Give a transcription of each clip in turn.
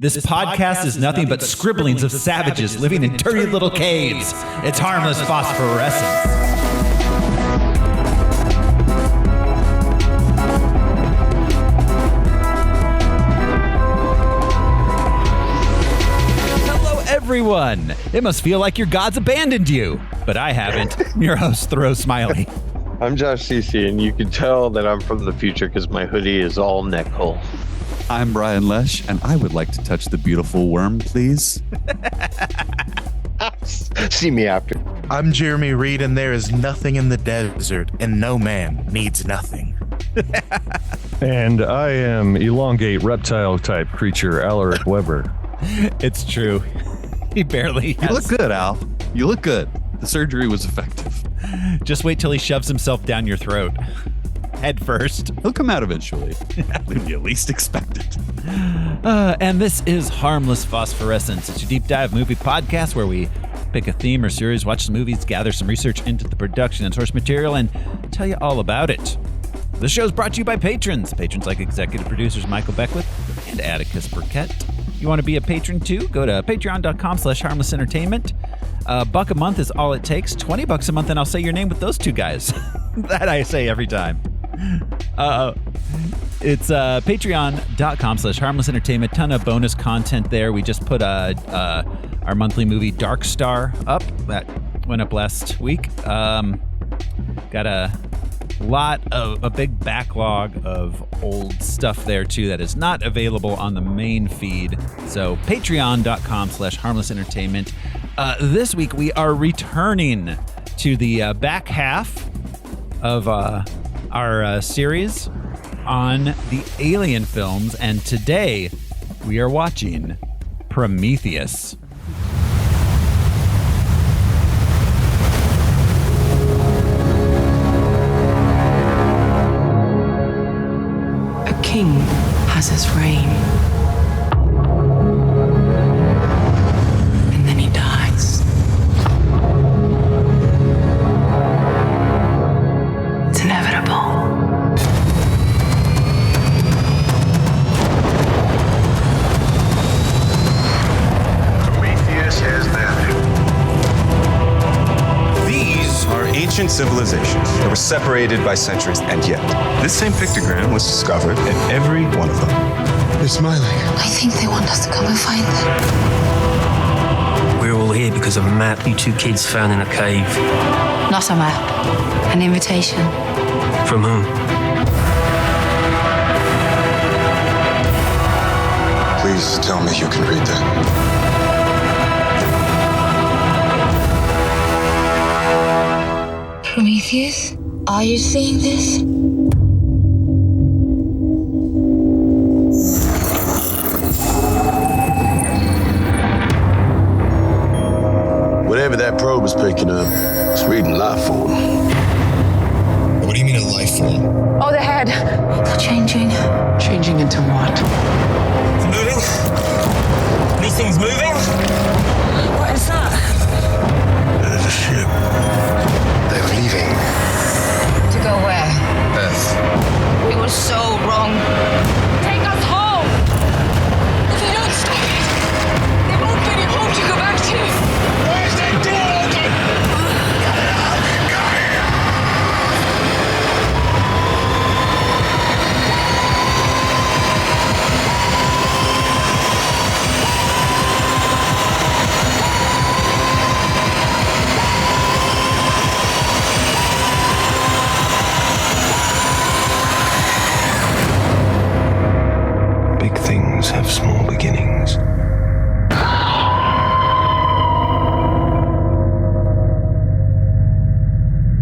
This podcast is nothing but scribblings of savages living in dirty little caves. It's harmless phosphorescence. Hello, everyone. It must feel like your gods abandoned you, but I haven't. I'm your host, Thoreau Smiley. I'm Josh Cece, and you can tell that I'm from the future because my hoodie is all neck hole. I'm Brian Lesh, and I would like to touch the beautiful worm, please. See me after. I'm Jeremy Reed, and there is nothing in the desert, and no man needs nothing. And I am elongate reptile-type creature, Alaric Weber. It's true. He barely has. You look good, Al. You look good. The surgery was effective. Just wait till he shoves himself down your throat. Head first. He'll come out eventually. When you least expect it. And this is Harmless Phosphorescence. It's your deep dive movie podcast where we pick a theme or series, watch some movies, gather some research into the production and source material, and tell you all about it. The show's brought to you by patrons. Patrons like executive producers Michael Beckwith and Atticus Burkett. You want to be a patron too? Go to patreon.com/harmlessentertainment. $1 a month is all it takes. $20 a month, and I'll say your name with those two guys. That I say every time. It's patreon.com/harmlessentertainment. Ton of bonus content there. We just put our monthly movie Dark Star up. That went up last week. Got a big backlog of old stuff there too that is not available on the main feed. So patreon.com/harmlessentertainment. This week we are returning to the back half of our series on the Alien films, and today we are watching Prometheus. A king has his reign, and then he dies. It's inevitable. Prometheus has landed. These are ancient civilizations that were separated by centuries, and yet this same pictogram was discovered in every one of them. They're smiling. I think they want us to come and find them. We're all here because of a map you two kids found in a cave. Not a map, an invitation. From whom? Please tell me you can read that. Prometheus, are you seeing this? Whatever that probe is picking up, it's reading life form. What do you mean a life form? Oh, the head. They're changing. Changing into what? It's moving? These things moving? What is that? There's a ship. They're leaving. To go where? Earth. We were so wrong. Take us home! If you don't stop it, there won't be any home to go back to. Where's that door open? Big things have small beginnings.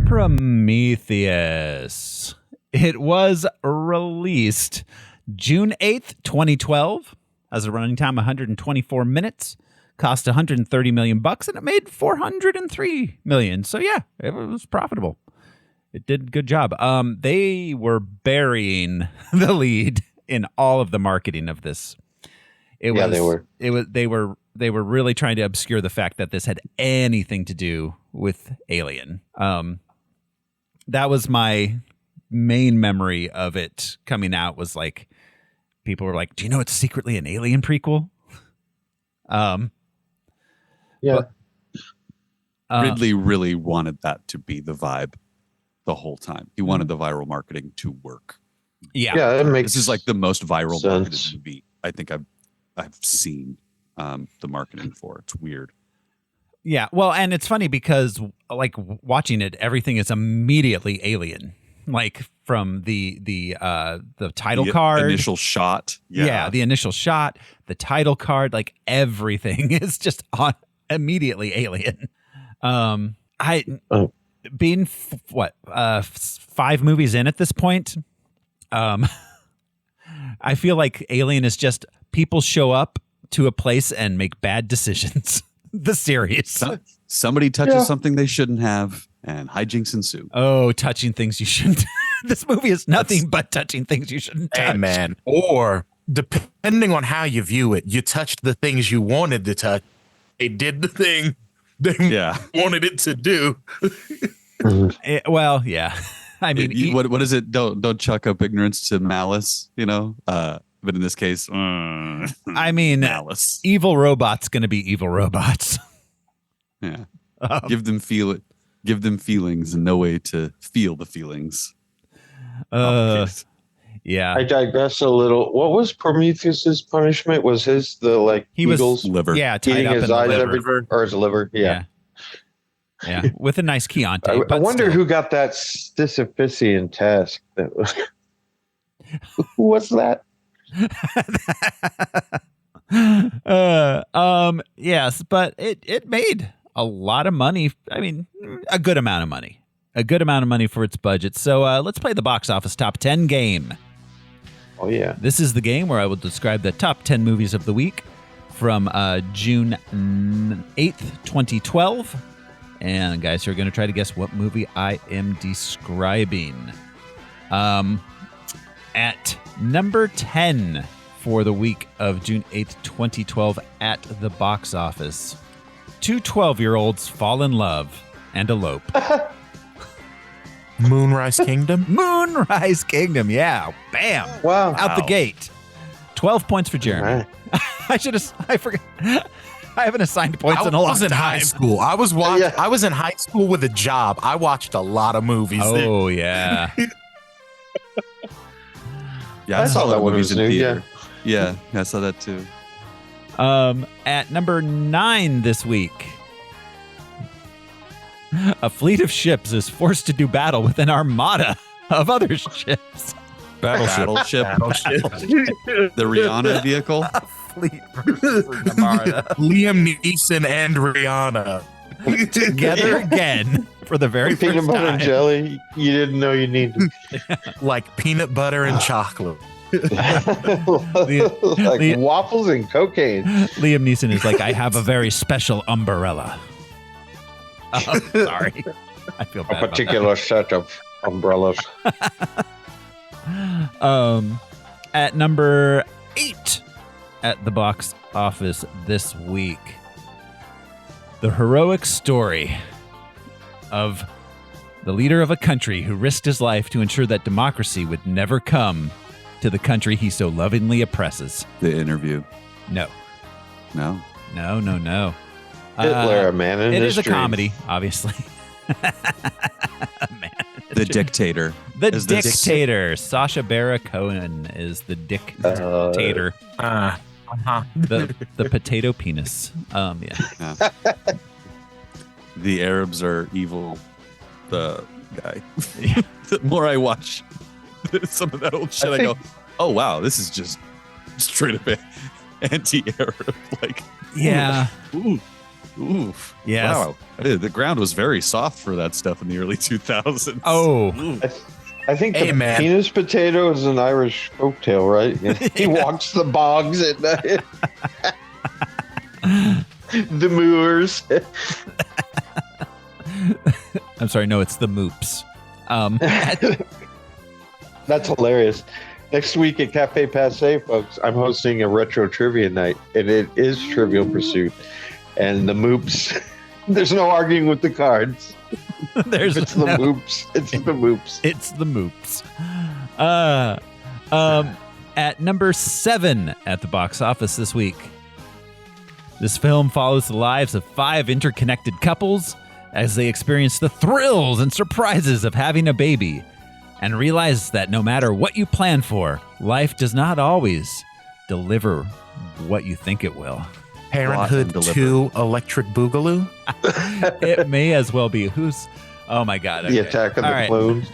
Prometheus. It was released June 8th, 2012. Has a running time 124 minutes. Cost $130 million, and it made $403 million. So yeah, it was profitable. It did a good job. They were burying the lead in all of the marketing of this. They were really trying to obscure the fact that this had anything to do with Alien. That was my main memory of it coming out, was like, people were like, do you know it's secretly an Alien prequel? Yeah. Ridley really wanted that to be the vibe the whole time. He wanted the viral marketing to work. Yeah. Yeah, that makes This is like the most viral marketed sense. movie I think I've seen the marketing for. It's weird. Yeah. Well, and it's funny because like watching it, everything is immediately alien. Like from the title The card, initial shot. Yeah, the initial shot, the title card, like everything is just immediately alien. Being 5 movies in at this point, I feel like Alien is just people show up to a place and make bad decisions. The series. Somebody touches something they shouldn't have, and hijinks ensue. Oh, touching things you shouldn't. This movie is nothing but touching things you shouldn't touch. Hey, man. Or depending on how you view it, you touched the things you wanted to touch. It did the thing they wanted it to do. Well, yeah. I mean, what is it? Don't chalk up ignorance to malice, you know? But in this case, I mean, malice. Evil robots going to be evil robots. Yeah. Give them feelings and no way to feel the feelings. Yeah. I digress a little. What was Prometheus's punishment? Was his eagle's liver? Yeah, tied eating up his in the eyes liver. or his liver? Yeah. Yeah, with a nice Chianti. I but wonder still. who got that Sisyphusian task. That was, who was that? Yes, but it made a lot of money. I mean, a good amount of money. A good amount of money for its budget. So let's play the box office top 10 game. Oh, yeah. This is the game where I will describe the top 10 movies of the week from June 8th, 2012. And guys, you're going to try to guess what movie I am describing. At number 10 for the week of June 8th, 2012 at the box office, 2 12-year-olds fall in love and elope. Moonrise Kingdom? Moonrise Kingdom, yeah. Bam. Wow. Out the gate. 12 points for Jeremy. Right. I forgot. I haven't assigned points in a long time. I was in high school. I was in high school with a job. I watched a lot of movies. Oh, yeah. Yeah, I saw that one was new. theater. Yeah, I saw that too. At number 9 this week, a fleet of ships is forced to do battle with an armada of other ships. Battleship. The Rihanna vehicle. A fleet versus armada. Liam Neeson and Rihanna. Together again for the very first Peanut butter time. and jelly you didn't know you needed. Like peanut butter and chocolate. Like waffles and cocaine. Liam Neeson is like, I have a very special umbrella. Oh, sorry. I feel bad. A particular set of umbrellas. At number 8 at the box office this week, the heroic story of the leader of a country who risked his life to ensure that democracy would never come to the country he so lovingly oppresses. The Interview. No. No. No. Hitler, a man in It his is a dreams. comedy, obviously. Man. The Dictator. The Is this- Dictator. Sacha Baron Cohen is the dictator. The potato penis. Yeah. Yeah. The Arabs are evil. The guy. The more I watch some of that old shit, I go, "Oh wow, this is just straight up anti-Arab." Like, Yeah. ooh. Yes. Wow. The ground was very soft for that stuff in the early 2000s. Oh. Ooh. I think Hey, the man. penis potato is an Irish folktale, right? He walks the bogs at night. The moors. I'm sorry. No, it's the moops. That's hilarious. Next week at Cafe Passe, folks, I'm hosting a retro trivia night, and it is Trivial Pursuit. And the moops, there's no arguing with the cards. There's It's the moops. It's the moops. It's the moops. At number 7 at the box office this week, This film follows the lives of 5 interconnected couples as they experience the thrills and surprises of having a baby and realize that no matter what you plan for, life does not always deliver what you think it will. Parenthood 2 Electric Boogaloo? It may as well be. Oh my God. Okay. The Attack of the Clones.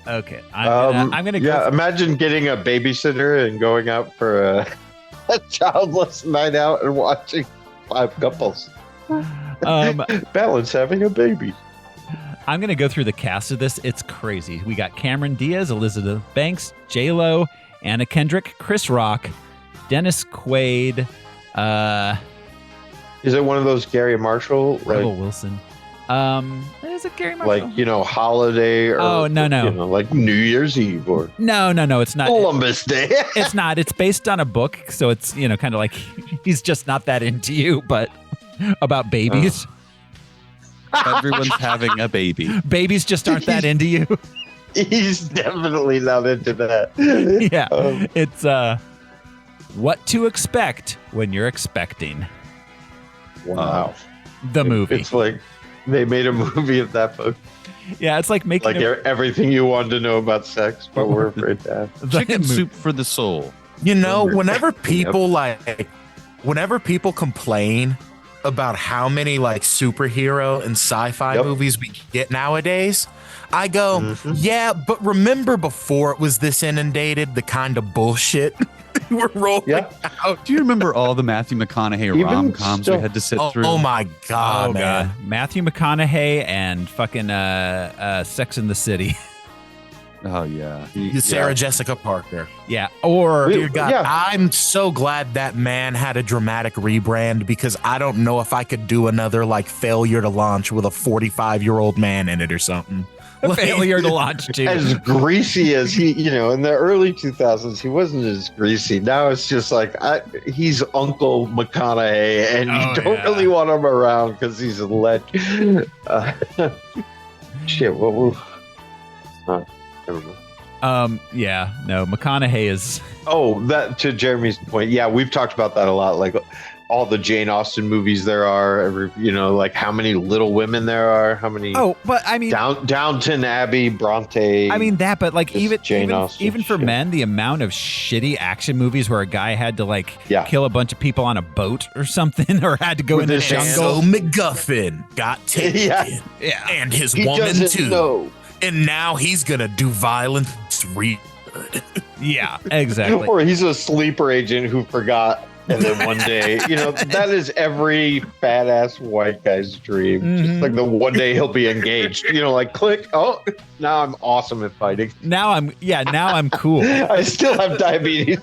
Okay. I'm gonna go. Yeah, imagine getting a babysitter and going out for a childless night out and watching 5 couples. Balance having a baby. I'm going to go through the cast of this. It's crazy. We got Cameron Diaz, Elizabeth Banks, J-Lo, Anna Kendrick, Chris Rock, Dennis Quaid. Is it one of those Gary Marshall? Rebel Wilson. Is it Gary Marshall? Like, Holiday or no. Like New Year's Eve or No, it's not. Columbus Day. It's not. It's based on a book, so it's, kind of like he's just not that into you, but about babies. Everyone's having a baby. Babies just aren't that into you. He's definitely not into that. Yeah. It's what to expect when you're expecting. Wow. The movie. It's like they made a movie of that book. Yeah, it's like making everything you wanted to know about sex, but we're afraid to have. Chicken soup for the soul. Whenever people whenever people complain about how many like superhero and sci-fi movies we get nowadays, I go, yeah, but remember before it was this inundated, the kind of bullshit we're rolling out. Do you remember all the Matthew McConaughey rom-coms we had to sit through? Oh my God, man. God. Matthew McConaughey and fucking Sex in the City. Oh, yeah. Sarah Jessica Parker. Yeah. Or, dear God, I'm so glad that man had a dramatic rebrand because I don't know if I could do another like failure to launch with a 45-year-old man in it or something. Failure to launch, too. As greasy as he, in the early 2000s, he wasn't as greasy. Now it's just like, he's Uncle McConaughey, and you don't really want him around because he's a legend. Shit, what will... McConaughey is. That to Jeremy's point. Yeah, we've talked about that a lot. Like all the Jane Austen movies there are. Like how many Little Women there are. How many? But I mean, Downton Abbey, Bronte. I mean that, but like even Austen for men, the amount of shitty action movies where a guy had to kill a bunch of people on a boat or something, or had to go in the jungle. So MacGuffin got taken, and his woman too. Know. And now he's gonna do violence real good. Yeah, exactly. Or he's a sleeper agent who forgot, and then one day, that is every badass white guy's dream. Mm-hmm. Just like the one day he'll be engaged. Like click. Oh, now I'm awesome at fighting. Now I'm cool. I still have diabetes.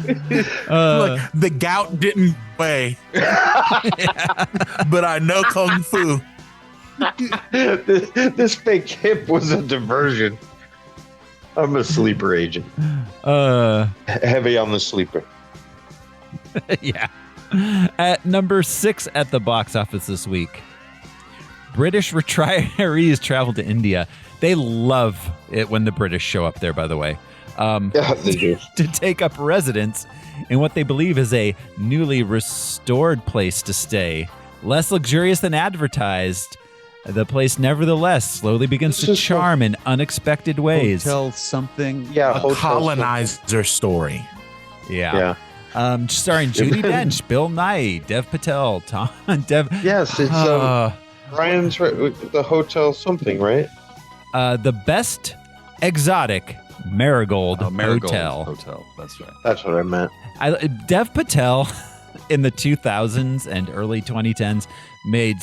Look, the gout didn't weigh, but I know kung fu. This fake hip was a diversion. I'm a sleeper agent. Heavy on the sleeper. Yeah. At number 6 at the box office this week, British retirees travel to India. They love it when the British show up there, by the way. Yeah, they do. To take up residence in what they believe is a newly restored place to stay. Less luxurious than advertised, the place nevertheless slowly begins to charm in unexpected ways. Hotel something. Yeah, a colonizer story. Yeah. Starring Judi Dench, Bill Nighy, Dev Patel, Yes, it's Brian's the hotel something, right? The best exotic Marigold Hotel. That's right. That's what I meant. Dev Patel in the 2000s and early 2010s made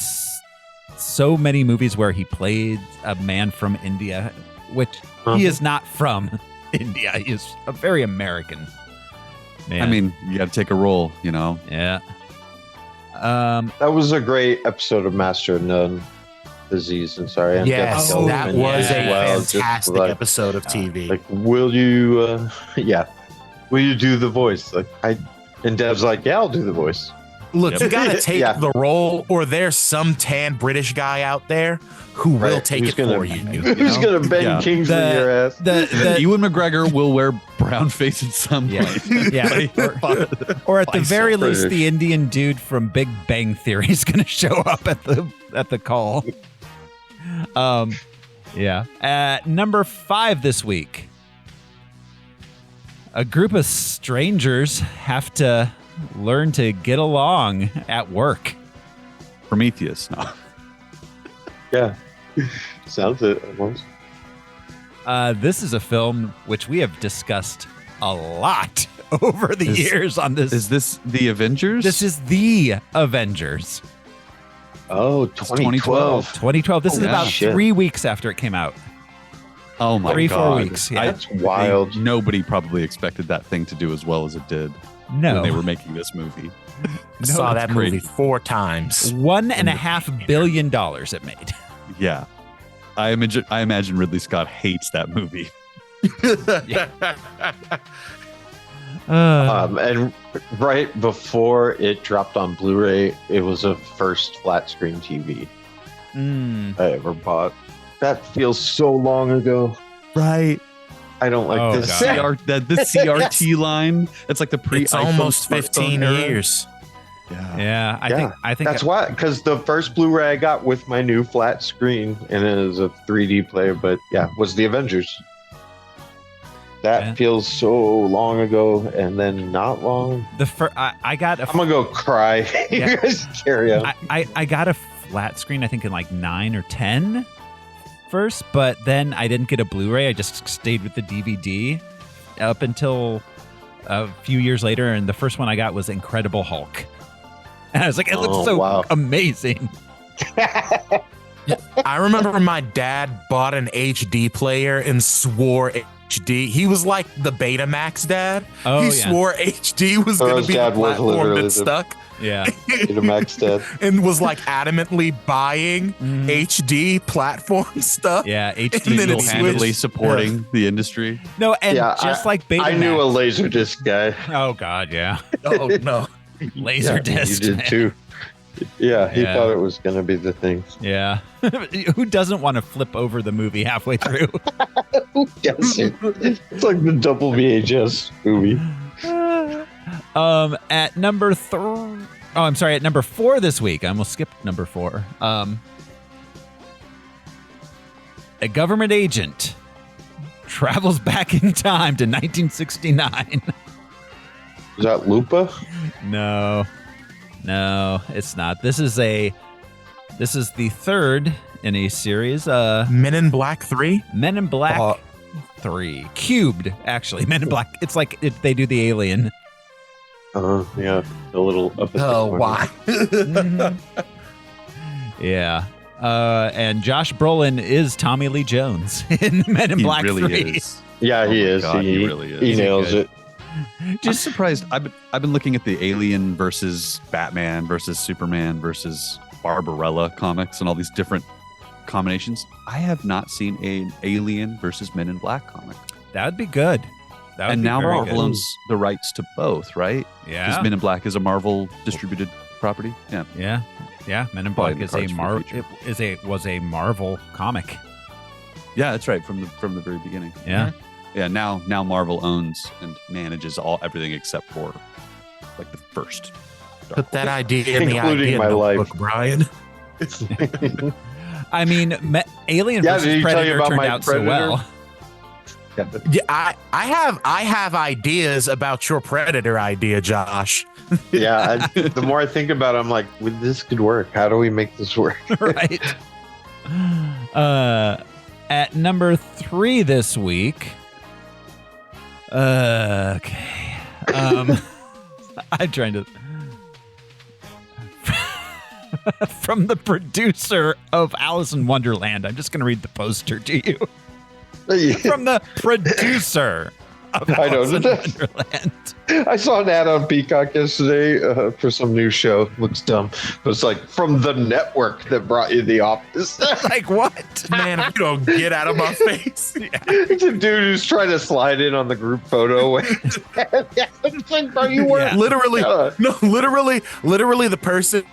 so many movies where he played a man from India, which he is not from India. He is a very American man. I mean, you got to take a role, Yeah. That was a great episode of Master of None. Disease and sorry. Yes, that was a fantastic episode of TV. Like, will you? Will you do the voice? And Dev's like, yeah, I'll do the voice. Look, Yep. you gotta take Yeah. the role, or there's some tan British guy out there who will Right. take Who's it gonna- for you. Who's gonna Ben Yeah. Kingsley your ass? Ewan McGregor will wear brown face in some Yeah. way. Yeah. Or at the very least, British. the Indian dude from Big Bang Theory is going to show up at the call. Yeah. At number 5 this week, a group of strangers have to learn to get along at work. Prometheus. No. Yeah. Sounds it almost. This is a film which we have discussed a lot over the years on this. Is this the Avengers? This is the Avengers. Oh, 2012. 2012. This is Oh, about shit. 3 weeks after it came out. Oh my 3-4 god. weeks, yeah. That's wild. Nobody probably expected that thing to do as well as it did No. when they were making this movie. Saw that's that crazy. movie 4 times. $1.5 billion it made. Yeah. I imagine Ridley Scott hates that movie. And right before it dropped on Blu-ray, it was the first flat screen TV I ever bought. That feels so long ago. Right. I don't like Oh, this. God. The CRT line. It's like the pre. It's almost iPhone 15 smartphone era. years. Yeah. Yeah, I think That's why, because the first Blu-ray I got with my new flat screen, and it was a 3D player, but yeah, was the Avengers. That Yeah. feels so long ago, and then not long. I got a I'm gonna go cry. Yeah. You guys carry on. I got a flat screen, I think in like 9 or 10 first, but then I didn't get a Blu-ray. I just stayed with the DVD up until a few years later, and the first one I got was Incredible Hulk. And I was like, it looks so wow. amazing. I remember my dad bought an HD player and swore HD. He was like the Betamax dad. Oh, he yeah. swore HD was going Thoreau's to be the dad was platform literally that the- stuck. Yeah. Betamax dad. And was like adamantly buying HD platform stuff. Yeah, And HD. then it Single-handedly switched. supporting the industry. No, and Yeah, just like Betamax. I knew a Laserdisc guy. Oh, God, yeah. Oh, no. Laserdisc. You did man. too. Yeah, he Yeah. thought it was gonna be the thing. Yeah. Who doesn't want to flip over the movie halfway through? Yes, it's like the double VHS movie. At number at number 4 this week. I almost skipped number 4. A government agent travels back in time to 1969. Is that Lupa? No, it's not. This is the third in a series. Men in Black 3? Men in Black 3. Cubed, actually. Men in Black. It's like they do the Alien. Yeah, a little up. At Oh, the corner. why? Yeah. And Josh Brolin is Tommy Lee Jones in Men in He Black really 3. is. Yeah, he Oh my is. God, he he really is. He He's nails good. it. Just surprised. I've been looking at the Alien versus Batman versus Superman versus Barbarella comics and all these different combinations. I have not seen an Alien versus Men in Black comic. That would be good. That would And be now very Marvel good. owns the rights to both, right? Yeah. Because Men in Black is a Marvel distributed property. Yeah. Yeah. Men in Probably Black in the is cards for the was a Marvel comic. Yeah, that's right. From the very beginning. Yeah. Yeah. Now Marvel owns and manages everything except for like the first. Put that idea in the Including idea my life. notebook, Brian. I mean, Alien Yeah, versus did he tell you Predator about turned my out so Predator? well. Yeah, I have ideas about your Predator idea, Josh. Yeah, the more I think about it, I'm like, this could work. How do we make this work? Right. At number 3 this week. Okay. I'm trying to. From the producer of Alice in Wonderland. I'm just going to read the poster to you. From the producer I know. Alice in Wonderland. I saw an ad on Peacock yesterday for some new show. Looks dumb, but it's like from the network that brought you The Office. Like what? Man, you don't get out of my face. It's a dude who's trying to slide in on the group photo. It's like, bro, you weren't Literally, literally, the person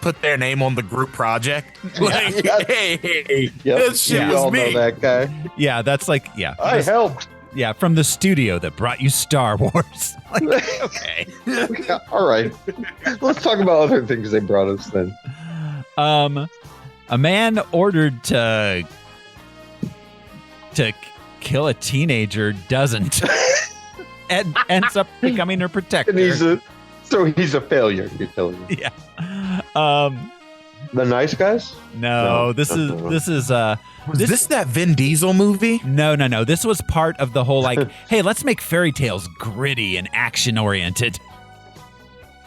put their name on the group project. Like, hey, that shit we was all me. know that guy. Yeah, that's like I helped. Yeah, from the studio that brought you Star Wars. Like, okay. All right. Let's talk about other things they brought us then. A man ordered to kill a teenager doesn't and ends up becoming her protector. And he's a failure, you're telling me. Yeah. The Nice Guys? No, this is Was this that Vin Diesel movie? No. This was part of the whole like, hey, let's make fairy tales gritty and action oriented.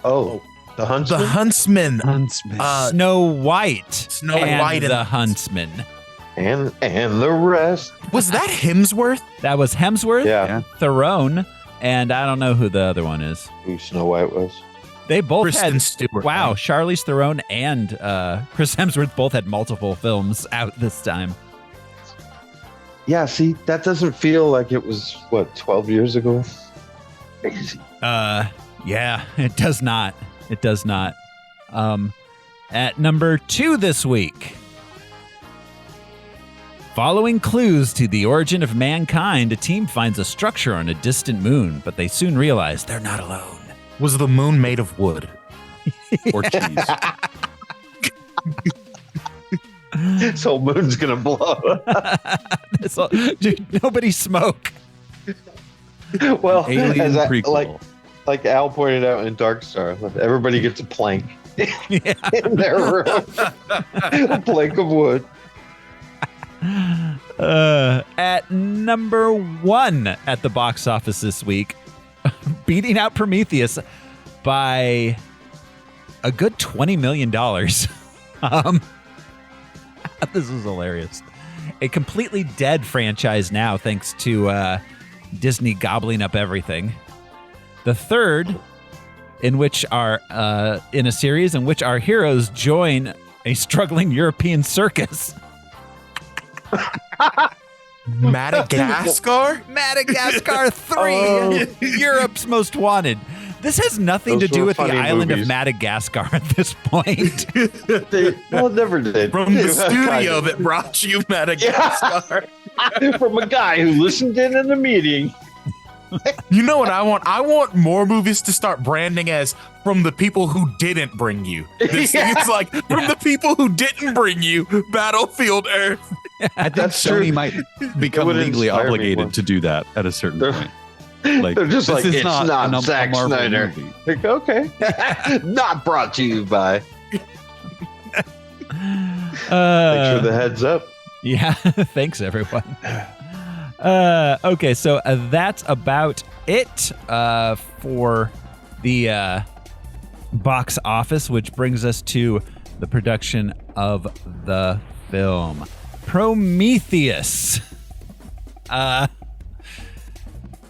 Oh, the Huntsman? The Huntsman. Snow White. and the Huntsman. And the rest. Was that Hemsworth? That was Hemsworth, Yeah. Theron, and I don't know who the other one is. Who Snow White was? They both Kristen had Stewart. Wow, Charlize Theron and Chris Hemsworth both had multiple films out this time. Yeah, see, that doesn't feel like it was, 12 years ago? Crazy. Yeah, it does not. It does not. At number 2 this week. Following clues to the origin of mankind, a team finds a structure on a distant moon, but they soon realize they're not alone. Was the moon made of wood? Or cheese. This whole moon's going to blow. Dude, nobody smoke. Well, Alien prequel. like Al pointed out in Dark Star, everybody gets a plank in their room. A plank of wood. At number 1 at the box office this week, beating out Prometheus by a good $20 million. This is hilarious. A completely dead franchise now, thanks to Disney gobbling up everything. The third, in a series in which our heroes join a struggling European circus. Madagascar? Madagascar 3, Europe's Most Wanted. This has nothing to do with the island of Madagascar at this point. It never did. From the studio that brought you Madagascar. From a guy who listened in the meeting. You know what I want? I want more movies to start branding as from the people who didn't bring you. This It's like from the people who didn't bring you Battlefield Earth. I think Sony might become legally obligated to do that at a certain point. Like, they're just like, is it's not Zack Marvel Snyder. movie. Like, okay. Not brought to you by. Thanks for the heads up. Yeah, thanks everyone. Okay, so that's about it for the box office, which brings us to the production of the film Prometheus.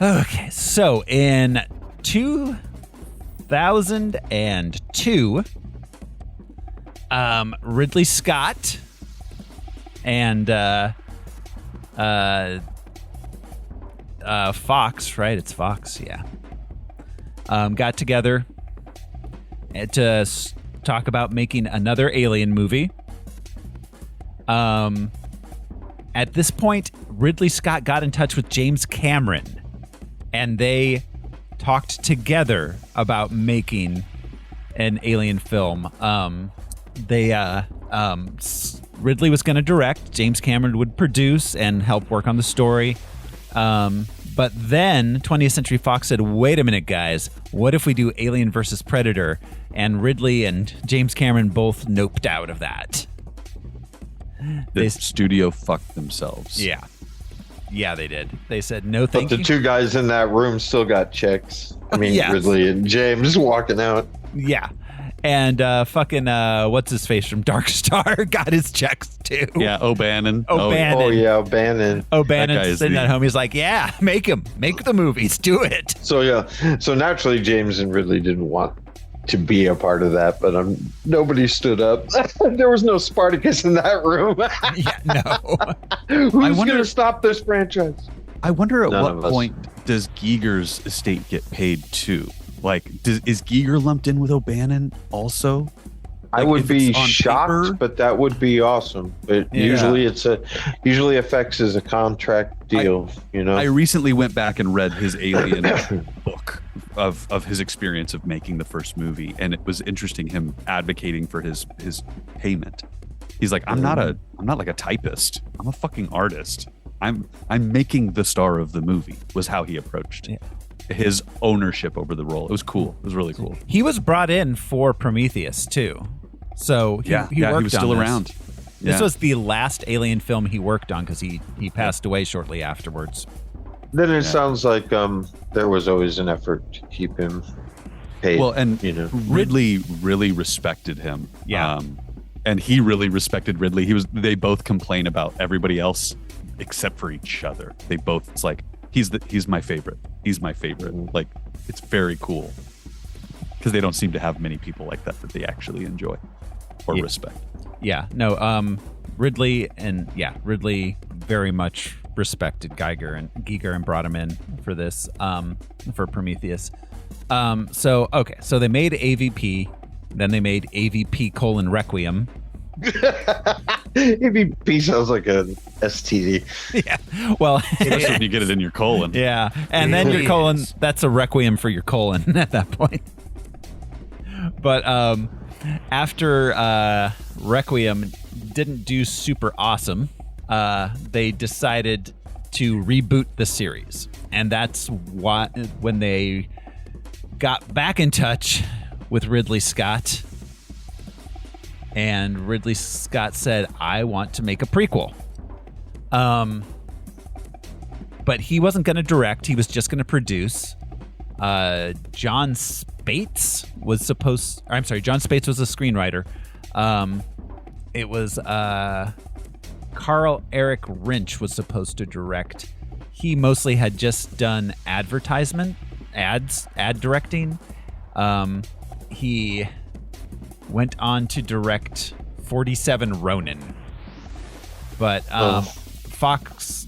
Okay, so in 2002, Ridley Scott and Fox, right? It's Fox, yeah. Got together to talk about making another Alien movie. At this point, Ridley Scott got in touch with James Cameron, and they talked together about making an Alien film. Ridley was going to direct, James Cameron would produce and help work on the story. But then 20th Century Fox said, wait a minute, guys, what if we do Alien versus Predator? And Ridley and James Cameron both noped out of that. The studio fucked themselves. Yeah. Yeah, they did. They said, no, thank But you. the two guys in that room still got checks. I mean, Yes. Ridley and James walking out. Yeah. And fucking what's his face from Dark Star got his checks too. Yeah, O'Bannon. O'Bannon. Oh yeah, O'Bannon. O'Bannon's sitting at home. He's like, yeah, make the movies, do it. So yeah, so naturally James and Ridley didn't want to be a part of that, but nobody stood up. There was no Spartacus in that room. Yeah, no. Who's going to stop this franchise? I wonder at None what point does Giger's estate get paid too? Like, is Giger lumped in with O'Bannon also? I Like, would if it's be on shocked, paper? but that would be awesome. But usually usually effects is a contract deal, I recently went back and read his Alien book of his experience of making the first movie, and it was interesting him advocating for his payment. He's like, I'm not like a typist. I'm a fucking artist. I'm making the star of the movie, was how he approached his ownership over the role. It was cool. It was really cool. He was brought in for Prometheus too. So he worked he was still on this. around. This was the last Alien film he worked on because he passed away shortly afterwards. Then it sounds like there was always an effort to keep him paid. Well, and Ridley really respected him. Yeah. And he really respected Ridley. They both complain about everybody else except for each other. They both, it's like, he's my favorite. He's my favorite. Like, it's very cool because they don't seem to have many people like that they actually enjoy or respect. Yeah, no, Ridley very much respected Giger and brought him in for this, for Prometheus. So they made AVP, then they made AVP: Requiem. AVP sounds like an STD. Yeah, well, especially when you get it in your colon. Yeah, and then your colon, that's a requiem for your colon at that point. But after Requiem didn't do super awesome, they decided to reboot the series. And that's when they got back in touch with Ridley Scott. And Ridley Scott said, I want to make a prequel. But he wasn't going to direct. He was just going to produce. John Spates was a screenwriter. It was Carl Eric Rinch was supposed to direct. He mostly had just done ad directing. He went on to direct 47 Ronin. But Fox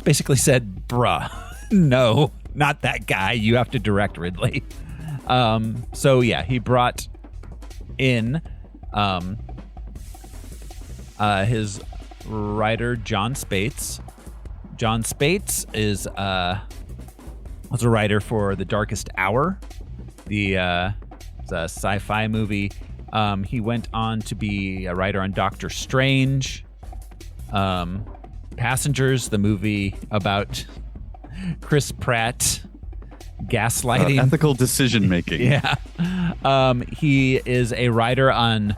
basically said, bruh, no, not that guy. You have to direct Ridley. So yeah, he brought in his writer John Spates. John Spates was a writer for The Darkest Hour, the sci-fi movie. He went on to be a writer on Doctor Strange, Passengers, the movie about Chris Pratt gaslighting, ethical decision making. Yeah. He is a writer on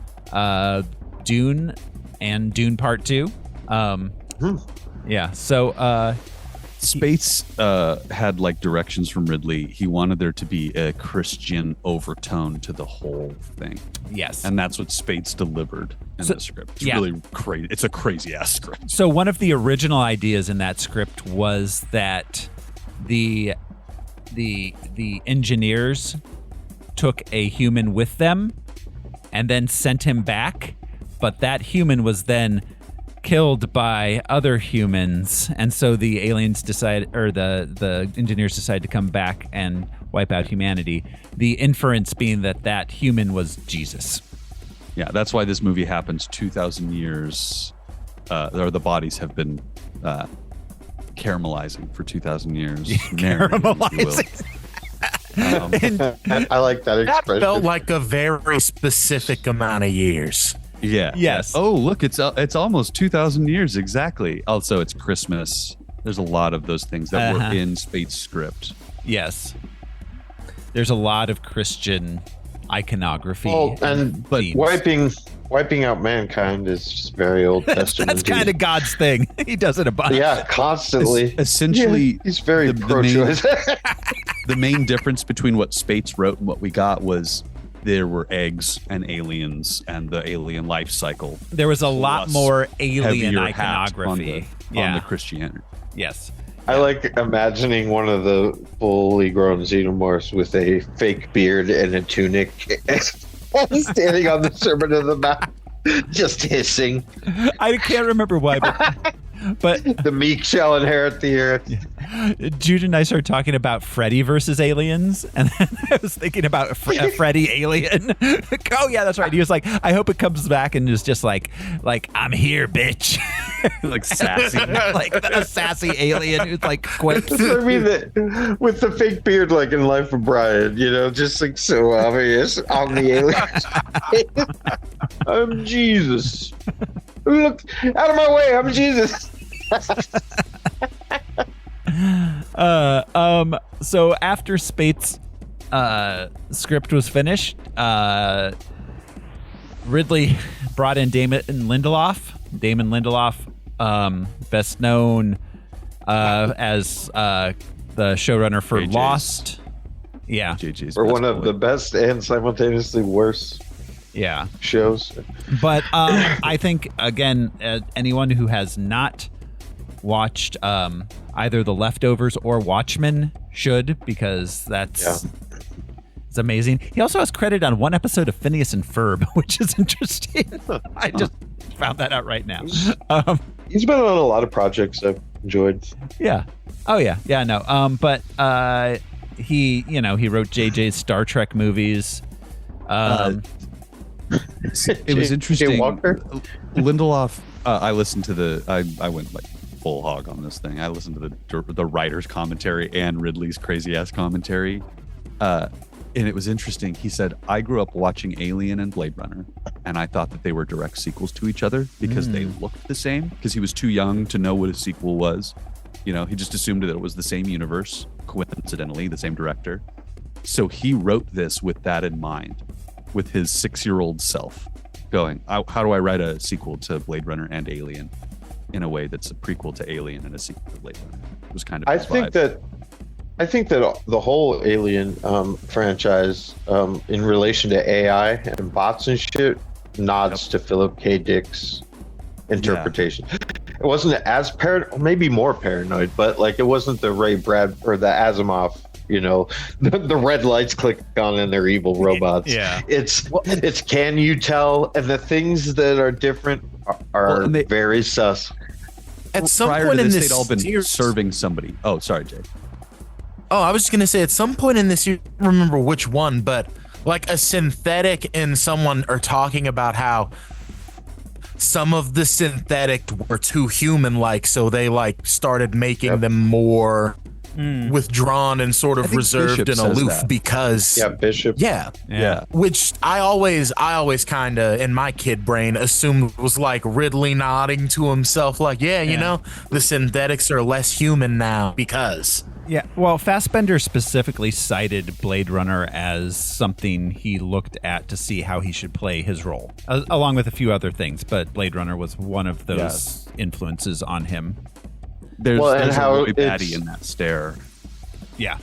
Dune and Dune Part 2. Yeah. So Spates had like directions from Ridley. He wanted there to be a Christian overtone to the whole thing. Yes. And that's what Spates delivered in the script. It's really crazy. It's a crazy ass script. So one of the original ideas in that script was that the engineers took a human with them and then sent him back, but that human was then killed by other humans, and so the aliens the engineers decided to come back and wipe out humanity. The inference being that human was Jesus. Yeah, that's why this movie happens 2,000 years, or the bodies have been caramelizing for 2,000 years. Caramelizing. I like that expression. That felt like a very specific amount of years. Yeah. Yes. Oh, look, it's almost 2,000 years exactly. Also, it's Christmas. There's a lot of those things that were in Spates' script. Yes. There's a lot of Christian iconography. Oh, but themes. wiping out mankind is just very Old Testament. That's kind of God's thing. He does it a bunch. Yeah, constantly. Essentially, he's very pro-choice. The main difference between what Spates wrote and what we got was there were eggs and aliens and the alien life cycle. There was a lot more alien heavier hat iconography. on the Christianity. Yes. I like imagining one of the fully grown xenomorphs with a fake beard and a tunic standing on the Serpent of the Mount, just hissing. I can't remember why, but the meek shall inherit the earth. Jude and I started talking about Freddy versus aliens, and then I was thinking about a Freddy alien. Oh yeah, that's right. He was like, I hope it comes back and is just like I'm here, bitch. Like sassy, like a sassy alien who's like quips. I mean, with the fake beard, like in Life of Brian, just like so obvious. I'm the alien. I'm Jesus. Look out of my way! I'm Jesus. So after Spate's script was finished, Ridley brought in Damon Lindelof. Damon Lindelof, best known as the showrunner for JJ's. Lost. Yeah, JJ's Or one of the best and simultaneously worst shows. But I think, again, anyone who has not watched either The Leftovers or Watchmen should, because it's amazing. He also has credit on one episode of Phineas and Ferb, which is interesting. I just found that out right now. He's been on a lot of projects I've enjoyed. Yeah. Oh yeah. Yeah. No. But he wrote JJ's Star Trek movies. It was interesting. Lindelof. I listened to I went like full hog on this thing. I listened to the writer's commentary and Ridley's crazy ass commentary, and it was interesting. He said, "I grew up watching Alien and Blade Runner, and I thought that they were direct sequels to each other because they looked the same. Because he was too young to know what a sequel was. He just assumed that it was the same universe, coincidentally, the same director. So he wrote this with that in mind, with his 6-year-old self, going, how do I write a sequel to Blade Runner and Alien in a way that's a prequel to Alien and a sequel to Blade Runner?" It was kind of his vibe. I think that the whole Alien franchise, in relation to AI and bots and shit, nods to Philip K. Dick's interpretation. Yeah. It wasn't as maybe more paranoid, but like it wasn't the Ray Brad or the Asimov. The red lights click on and they're evil robots. Yeah, it's can you tell? And the things that are different are very sus. At some prior point to this, in this, they'd all been serving somebody. Oh, sorry, Jay. Oh, I was just gonna say at some point in this, you remember which one, but like a synthetic and someone are talking about how some of the synthetic were too human-like, so they like started making them more withdrawn and sort of reserved Bishop and aloof that. Because Bishop. Yeah. Which I always kind of in my kid brain assumed was like Ridley nodding to himself, like, the synthetics are less human now because. Yeah, well, Fassbender specifically cited Blade Runner as something he looked at to see how he should play his role, along with a few other things. But Blade Runner was one of those influences on him. There's a Roy Batty in that stare. Yeah.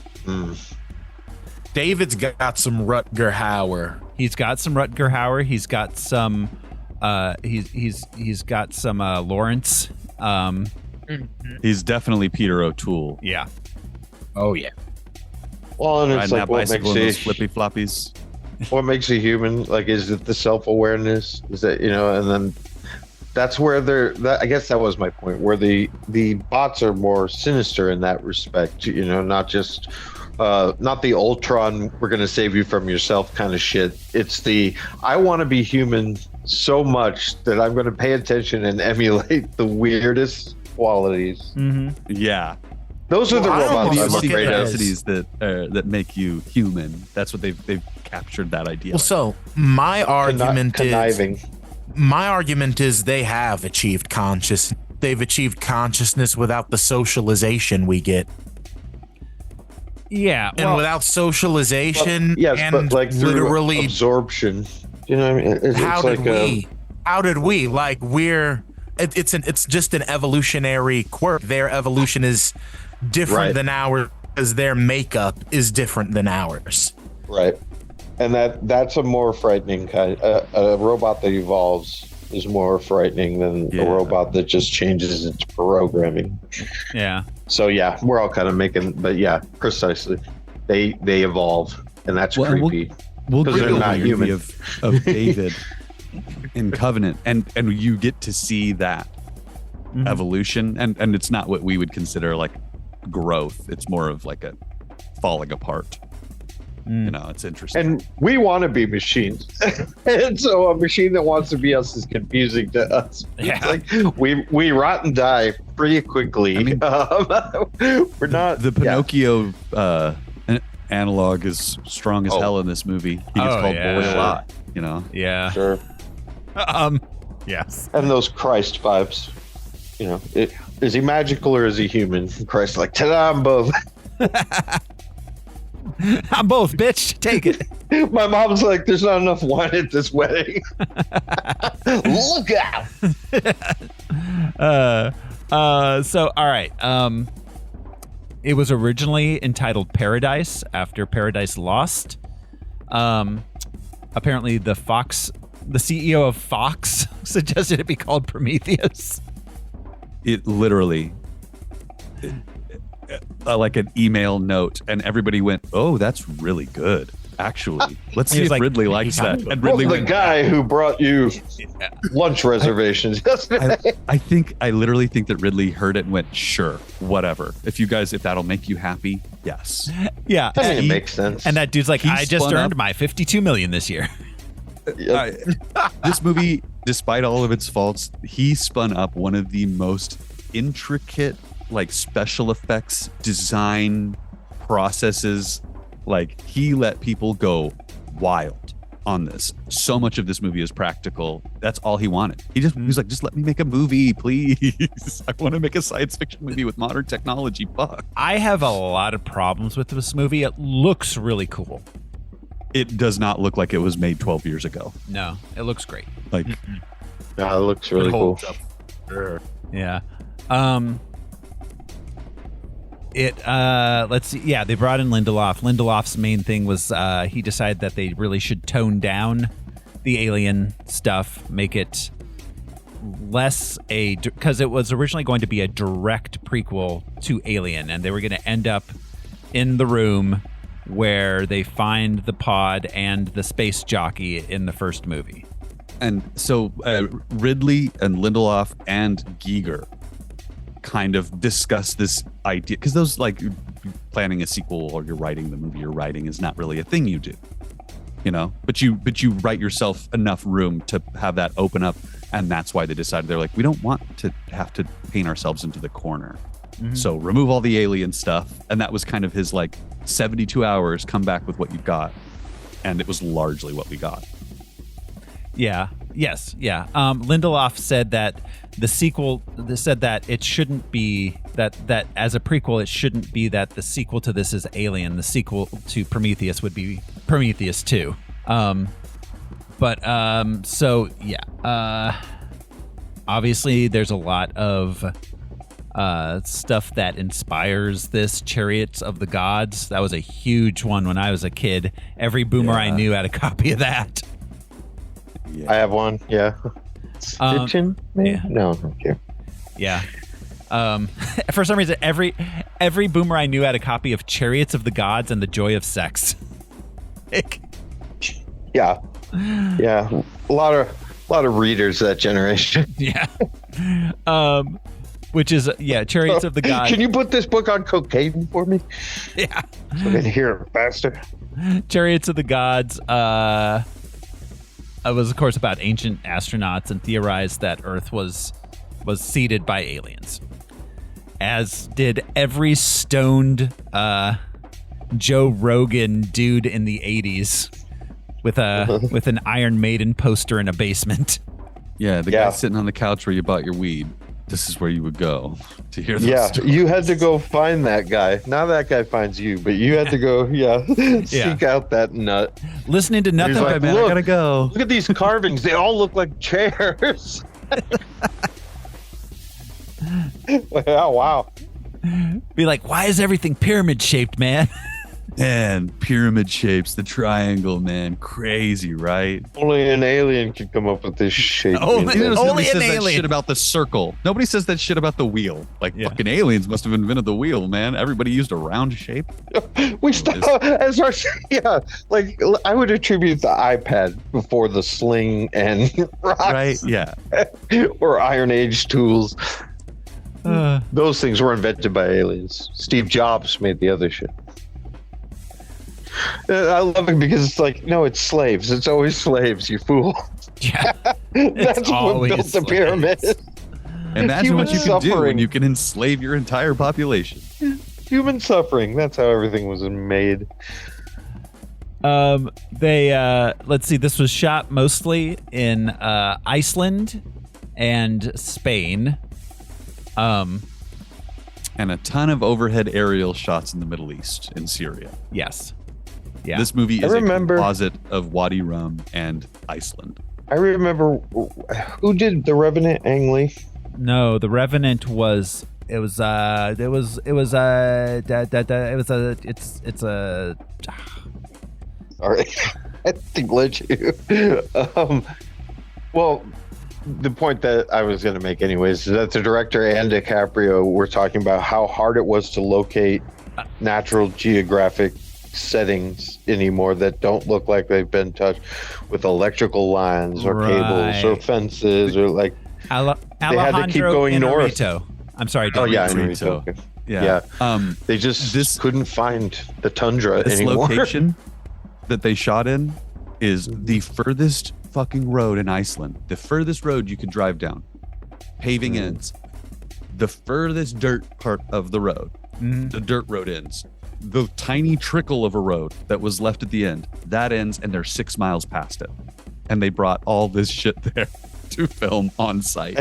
David's got some Rutger Hauer. He's got some Rutger Hauer. He's got some. He's got some Lawrence. He's definitely Peter O'Toole. Yeah. Oh yeah. Well, and it's riding like that what bicycle makes and those flippy floppies. What makes a human? Like, is it the self-awareness? Is that and then that's where I guess that was my point. Where the bots are more sinister in that respect. Not just not the Ultron, we're going to save you from yourself kind of shit. It's the I want to be human so much that I'm going to pay attention and emulate the weirdest qualities. Mm-hmm. Yeah. Those are the robots I'm the afraid of. capacities that make you human. That's what they've captured that idea. Well, so my argument conniving. is they have achieved consciousness. They've achieved consciousness without the socialization we get. Yeah, and without socialization, but like literally absorption. You know what I mean? How did we? Like it's just an evolutionary quirk. Their evolution is different than ours because their makeup is different than ours. Right. And that's a more frightening kind. A robot that evolves is more frightening than a robot that just changes its programming. Yeah. So yeah, we're all kind of making, but yeah, precisely. They evolve, and that's creepy. We'll because get they're not human. of David in Covenant, and you get to see that evolution, and it's not what we would consider like growth. It's more of like a falling apart. You know, it's interesting. And we want to be machines. And so a machine that wants to be us is confusing to us. Yeah. It's like we rot and die pretty quickly. I mean, we're not the Pinocchio analog is strong as hell in this movie. He gets called boy a lot, you know. Yeah. Sure. Yes. And those Christ vibes. You know, is he magical or is he human? Christ, like, ta-da, I'm both. I'm both, bitch. Take it. My mom's like, there's not enough wine at this wedding. Look out. So, all right. It was originally entitled Paradise after Paradise Lost. Apparently the CEO of Fox suggested it be called Prometheus. It literally like an email note, and everybody went, "Oh, that's really good. Actually, let's see if Ridley likes that." And Ridley the guy who brought you lunch reservations yesterday. I literally think that Ridley heard it and went, "Sure, whatever. If that'll make you happy, yes." Yeah, I think it makes sense. And that dude's like, "I just earned my $52 million this year." This movie, despite all of its faults, he spun up one of the most intricate, like, special effects design processes. Like, he let people go wild on this. So much of this movie is practical. That's all he wanted. He was like, just let me make a movie, please. I want to make a science fiction movie with modern technology. Fuck. I have a lot of problems with this movie. It looks really cool. It does not look like it was made 12 years ago. No, it looks great. Like, it looks really cool. Sure. Yeah. Let's see. Yeah, they brought in Lindelof. Lindelof's main thing was he decided that they really should tone down the alien stuff, make it less because it was originally going to be a direct prequel to Alien, and they were going to end up in the room where they find the pod and the space jockey in the first movie. And so Ridley and Lindelof and Giger kind of discuss this idea, because those, like, planning a sequel or you're writing the movie you're writing is not really a thing you do, you know, but you write yourself enough room to have that open up. And that's why they decided, they're like, we don't want to have to paint ourselves into the corner. So remove all the alien stuff. And that was kind of his, like, 72 hours, come back with what you got. And it was largely what we got. Yeah. Yes. Yeah. Lindelof said that the sequel said that it shouldn't be that as a prequel, it shouldn't be that the sequel to this is Alien. The sequel to Prometheus would be Prometheus 2. So yeah. Obviously, there's a lot of stuff that inspires this. Chariots of the Gods. That was a huge one when I was a kid. Every boomer I knew had a copy of that. I have one. Yeah. Stitchin? Yeah. No, okay. Yeah. For some reason, every boomer I knew had a copy of Chariots of the Gods and The Joy of Sex. Yeah. Yeah. A lot of readers that generation. Yeah. Which is Chariots of the Gods. Can you put this book on cocaine for me? Yeah. So I can hear it faster. Chariots of the Gods was, of course, about ancient astronauts and theorized that Earth was seeded by aliens, as did every stoned Joe Rogan dude in the 80s with an Iron Maiden poster in a basement. Yeah, the guy sitting on the couch where you bought your weed. This is where you would go to hear those stories. You had to go find that guy. Now that guy finds you, but you had to go, seek out that nut. Listening to nothing. Like, man, I gotta go. Look at these carvings. They all look like chairs. Oh, wow. Be like, why is everything pyramid shaped, man? And pyramid shapes, the triangle, man, crazy, right? Only an alien could come up with this shape. Only Nobody an says that alien. shit about the circle. Nobody says that shit about the wheel. Like, Yeah. fucking aliens must have invented the wheel, man. Everybody used a round shape. We stop as our like I would attribute the iPad before the sling and rocks, Right? Yeah. or Iron Age tools. Those things were invented by aliens. Steve Jobs made the other shit. I love it because it's like, no, it's slaves. It's always slaves, you fool. Yeah. That's what always built the pyramid. Imagine Human what you can do when suffering. you can enslave your entire population. Human suffering. That's how everything was made. They let's see, this was shot mostly in Iceland and Spain. And a ton of overhead aerial shots in the Middle East, in Syria. Yes. Yeah. This movie I is remember- a composite of Wadi Rum and Iceland. I remember who did The Revenant, Ang Lee? No, The Revenant was it's a All right. I think let you. Well, the point that I was going to make anyways is that the director and DiCaprio were talking about how hard it was to locate natural geographic settings anymore that don't look like they've been touched with electrical lines or cables or fences or like Alejandro had to keep going north. Inarritu. I'm sorry. Oh yeah, Inarritu. Inarritu. Yeah. They just couldn't find the tundra This anymore. location that they shot in is the furthest fucking road in Iceland. The furthest road you could drive down. Paving ends. The furthest dirt part of the road. The dirt road ends. The tiny trickle of a road that was left at the end, that ends, and they're 6 miles past it. And they brought all this shit there to film on site.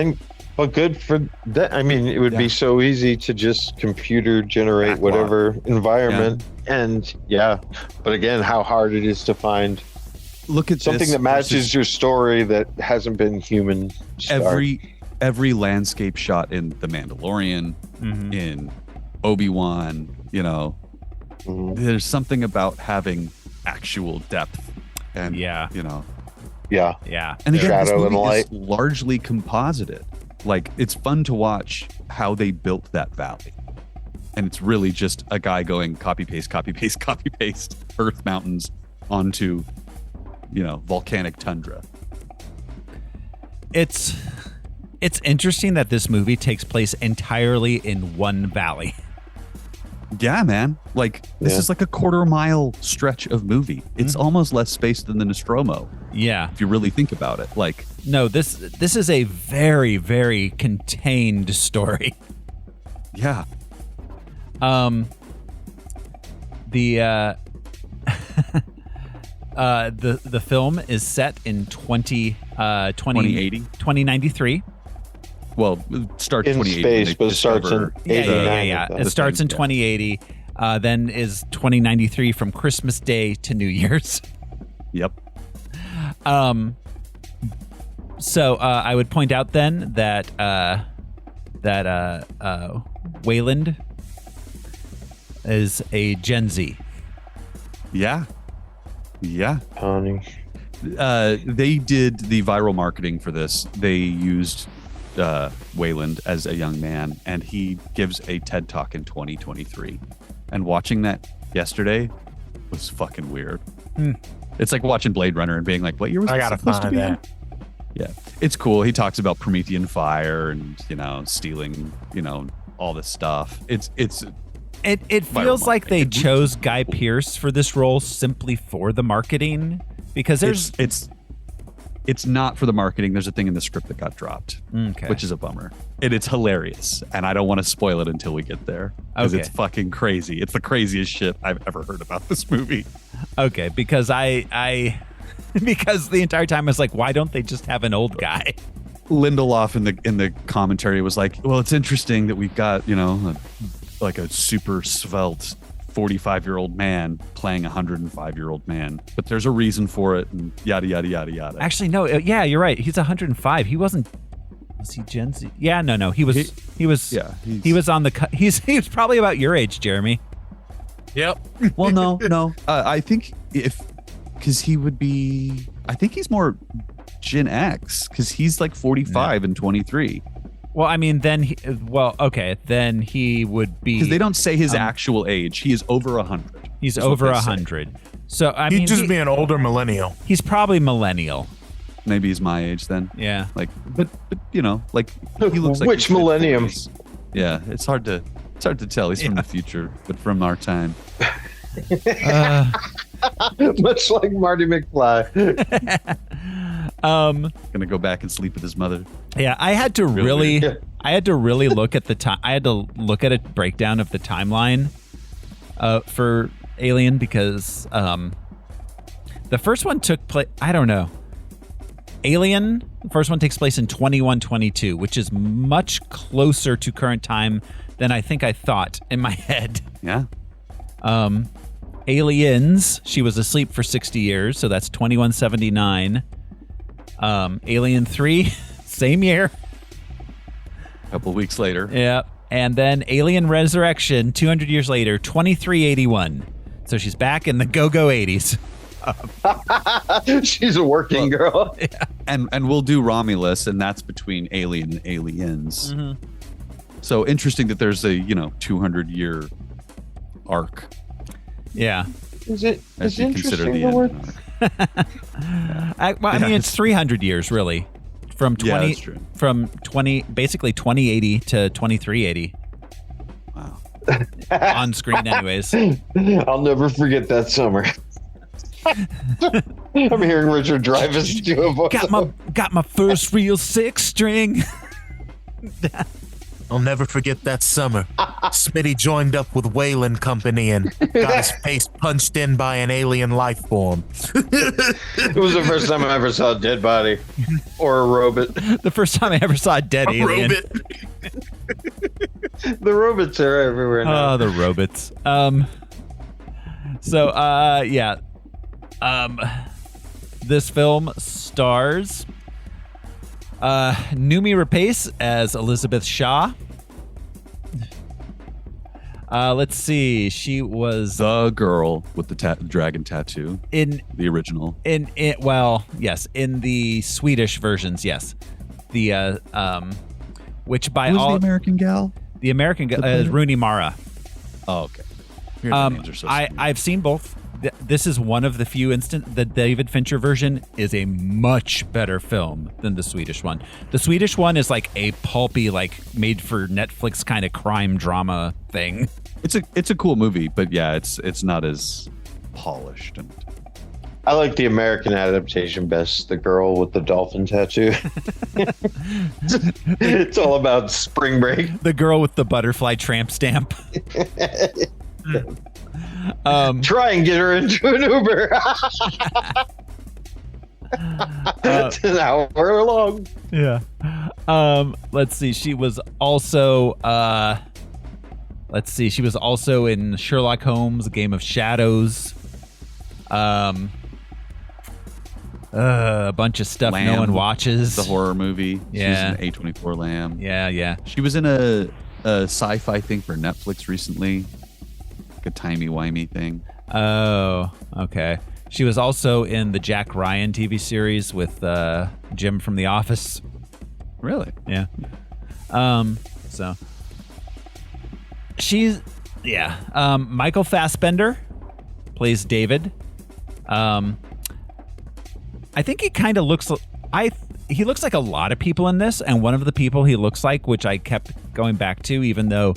But good for that. I mean, it would be so easy to just computer generate whatever environment. And but again, how hard it is to find Look at something this that matches versus your story that hasn't been human. every landscape shot in The Mandalorian, in Obi-Wan, there's something about having actual depth and Yeah. And again, this Shadow and movie light. is largely composited. Like, it's fun to watch how they built that valley. And it's really just a guy going copy paste, copy paste, copy paste, earth mountains onto, volcanic tundra. It's interesting that this movie takes place entirely in one valley. Yeah, man. Like, this is like a quarter-mile stretch of movie. It's almost less space than the Nostromo. Yeah. If you really think about it. Like, no, this is a very, very contained story. Yeah. The film is set in 2093. Well, it starts In 2080. space, but it starts in 89. Yeah. It starts in 2080, then is 2093 from Christmas Day to New Year's. Yep. So I would point out then that Wayland is a Gen Z. Yeah. Honey. They did the viral marketing for this. They used Wayland as a young man, and he gives a TED Talk in 2023. And watching that yesterday was fucking weird. It's like watching Blade Runner and being like, what year was I this gotta supposed to find be that. in? Yeah. It's cool. He talks about Promethean fire and, stealing, all this stuff. It feels like they chose Guy Pearce for this role simply for the marketing, because there's it's not for the marketing. There's a thing in the script that got dropped, which is a bummer. It's hilarious, and I don't want to spoil it until we get there because it's fucking crazy. It's the craziest shit I've ever heard about this movie. Okay, because because the entire time I was like, why don't they just have an old guy? Lindelof in the commentary was like, well, it's interesting that we've got, like a super svelte 45-year-old man playing a 105-year-old man, but there's a reason for it, and yada yada yada yada. Actually, no, yeah, you're right. He's 105. He wasn't. Was he Gen Z? Yeah, no, he was. He was on the. He was probably about your age, Jeremy. Yep. Well, no. I think because he would be. I think he's more Gen X because he's like 45 and 23. Well, I mean, then then he would be Because they don't say his actual age. He is over 100. He's over 100. So I mean, He'd just be an older millennial. He's probably millennial. Maybe he's my age then. Yeah. Like, but he looks like Which millennium? Yeah, it's hard to tell. He's from the future, but from our time. Much like Marty McFly. Gonna go back and sleep with his mother. Yeah, I had to really look at the time. I had to look at a breakdown of the timeline for Alien because the first one took place. I don't know. Alien, the first one takes place in 2122, which is much closer to current time than I think I thought in my head. Yeah. Aliens, she was asleep for 60 years, so that's 2179. Alien 3, same year. A couple weeks later. Yeah. And then Alien Resurrection, 200 years later, 2381. So she's back in the go-go 80s. She's a working girl. Yeah. And we'll do Romulus, and that's between Alien and Aliens. Mm-hmm. So interesting that there's a 200-year arc. Yeah. Is it? As Is you interesting consider the the end word? I mean, it's 300 years really, from 20 that's true. from 20 basically 2080 to 2380. Wow. On screen, anyways. I'll never forget that summer. I'm hearing Richard Dreyfuss do a voice. Got my first real six string. I'll never forget that summer. Smitty joined up with Wayland Company and got his face punched in by an alien life form. It was the first time I ever saw a dead body or a robot. The first time I ever saw a dead alien. The robots are everywhere now. Oh, the robots. This film stars Noomi Rapace as Elizabeth Shaw. Let's see. She was the girl with the dragon tattoo in the original. In the Swedish versions, yes. The which by Who's all the American gal? The American gal is Rooney Mara. Oh, okay. Your names are so sweet. I've seen both. This is one of the few the David Fincher version is a much better film than the Swedish one. The Swedish one is like a pulpy, like made for Netflix kind of crime drama thing. It's a cool movie, but yeah, it's not as polished. And I like the American adaptation best. The girl with the dolphin tattoo. It's all about spring break. The girl with the butterfly tramp stamp. Try and get her into an Uber. It's an hour long. Yeah. Let's see. She was also in Sherlock Holmes, A Game of Shadows. A bunch of stuff Lamb, no one watches. the horror movie. Yeah. She was in A24 Lamb. Yeah. She was in a sci-fi thing for Netflix recently. Like a timey-wimey thing. Oh, okay. She was also in the Jack Ryan TV series with Jim from The Office. Really? Yeah. So she's Michael Fassbender plays David. I think he kind of looks he looks like a lot of people in this, and one of the people he looks like, which I kept going back to, even though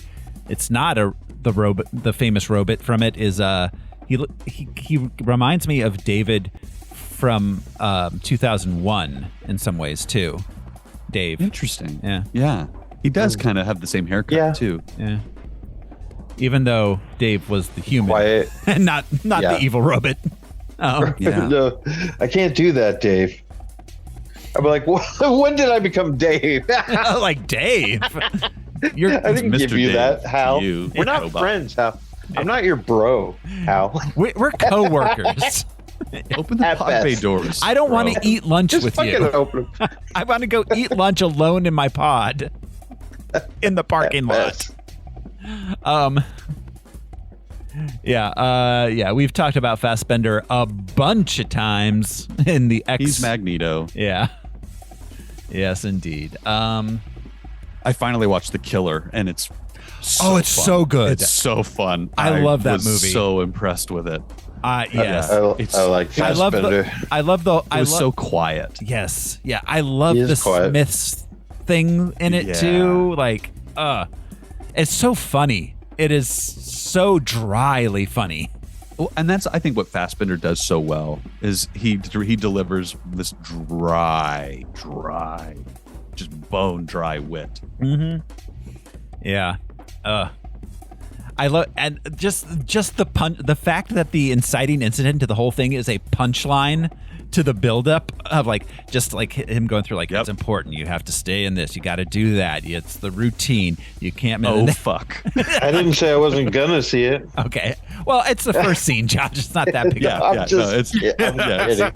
it's not the famous robot from it, is he reminds me of David from 2001 in some ways too. Dave. Interesting. Yeah. He does kind of have the same haircut too. Yeah. Even though Dave was the human, Quiet. and not the evil robot. No, I can't do that, Dave. I'm like, when did I become Dave? Like Dave. I didn't give you Dave that, Hal. you, We're not robot. friends, Hal. I'm not your bro, Hal. We're co-workers. Open the At pod bay best. doors. I don't want to eat lunch Just with fucking you. open them. I want to go eat lunch alone in my pod in the parking lot. Yeah. We've talked about Fassbender a bunch of times in the X. He's Magneto. Yeah. Yes, indeed. I finally watched The Killer, and it's it's so good. It's so fun. I love that movie. So impressed with it. Yes. I like Fassbender. It was so quiet. Yes. Yeah. I love He the is quiet. Smiths thing in it too. Like, it's so funny. It is so dryly funny. Well, and that's, I think, what Fassbender does so well is he delivers this dry, just bone dry wit. Mm-hmm. Yeah. I love, and just the fact that the inciting incident to the whole thing is a punchline to the buildup of just him going through it's important. You have to stay in this. You got to do that. It's the routine. You can't. Fuck. I didn't say I wasn't gonna see it. Okay. Well, it's the first scene, Josh. It's not that big. I'm kidding.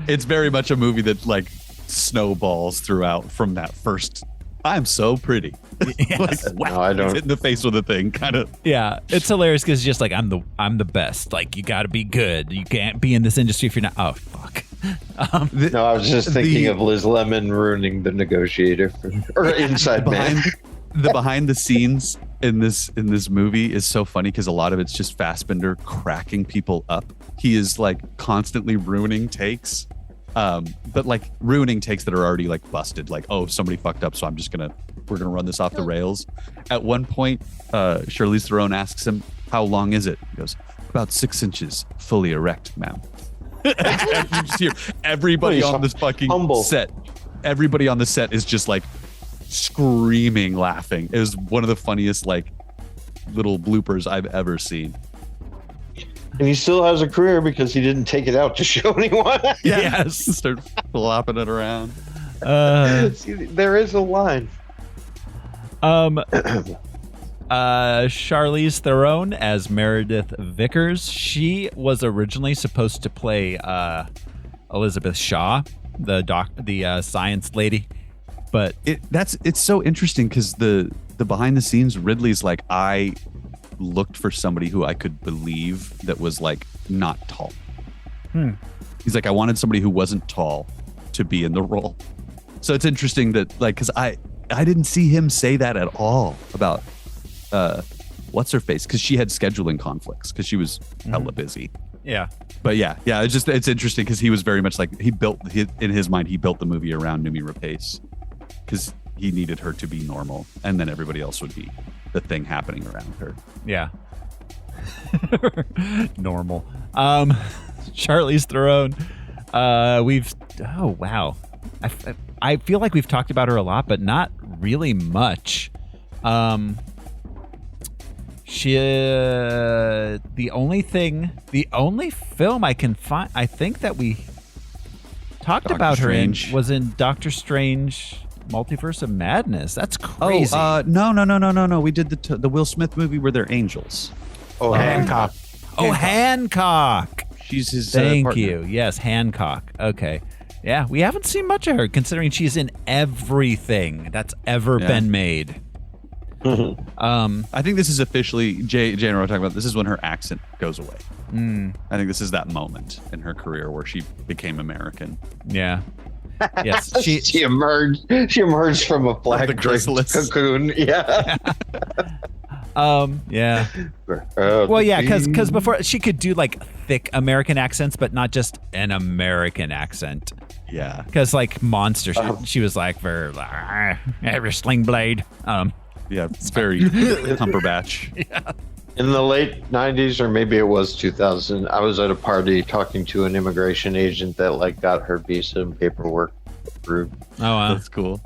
It's very much a movie that snowballs throughout from that first. I'm so pretty. Yes. No, I don't. Hit in the face with a thing, kind of. Yeah, it's hilarious because just I'm the best. You got to be good. You can't be in this industry if you're not. Oh fuck. No, I was just thinking of Liz Lemon ruining The Negotiator or Inside Man. The behind the scenes in this movie is so funny because a lot of it's just Fassbender cracking people up. He is constantly ruining takes. But ruining takes that are already busted. Somebody fucked up, so we're gonna run this off the rails. At one point, Charlize Theron asks him, "How long is it?" He goes, "About 6 inches, fully erect, ma'am." And you just hear everybody on this fucking set. Everybody on the set is just screaming, laughing. It was one of the funniest little bloopers I've ever seen. And he still has a career because he didn't take it out to show anyone. Yes. Start flopping it around. See, there is a line. Charlize Theron as Meredith Vickers. She was originally supposed to play Elizabeth Shaw, the science lady, but it's so interesting because the behind the scenes, Ridley's I looked for somebody who I could believe that was not tall. He's I wanted somebody who wasn't tall to be in the role. So it's interesting that because I didn't see him say that at all about what's her face, because she had scheduling conflicts because she was hella busy. Yeah. But yeah, it's interesting because he was very much in his mind he built the movie around Noomi Rapace because he needed her to be normal and then everybody else would be the thing happening around her. Yeah. Normal. Charlize Theron. Oh wow. I feel like we've talked about her a lot, but not really much. She the only film I can find, I think that we talked about her in was in Doctor Strange Multiverse of Madness. That's crazy. No. We did the Will Smith movie where they're angels. Hancock. Hancock. She's his Thank partner. you. Yes, Hancock. Okay. Yeah, we haven't seen much of her considering she's in everything that's ever been made. I think this is officially Jay and I were talking about. This is when her accent goes away. I think this is that moment in her career where she became American. Yeah. Yes. She emerged. She emerged from a black cocoon. Yeah. Yeah. Well, yeah, because before she could do thick American accents, but not just an American accent. Yeah. Because Monster, she was every sling blade. Yeah, it's very Cumberbatch. Yeah. In the late 90s, or maybe it was 2000, I was at a party talking to an immigration agent that got her visa and paperwork approved. Oh, wow. That's cool.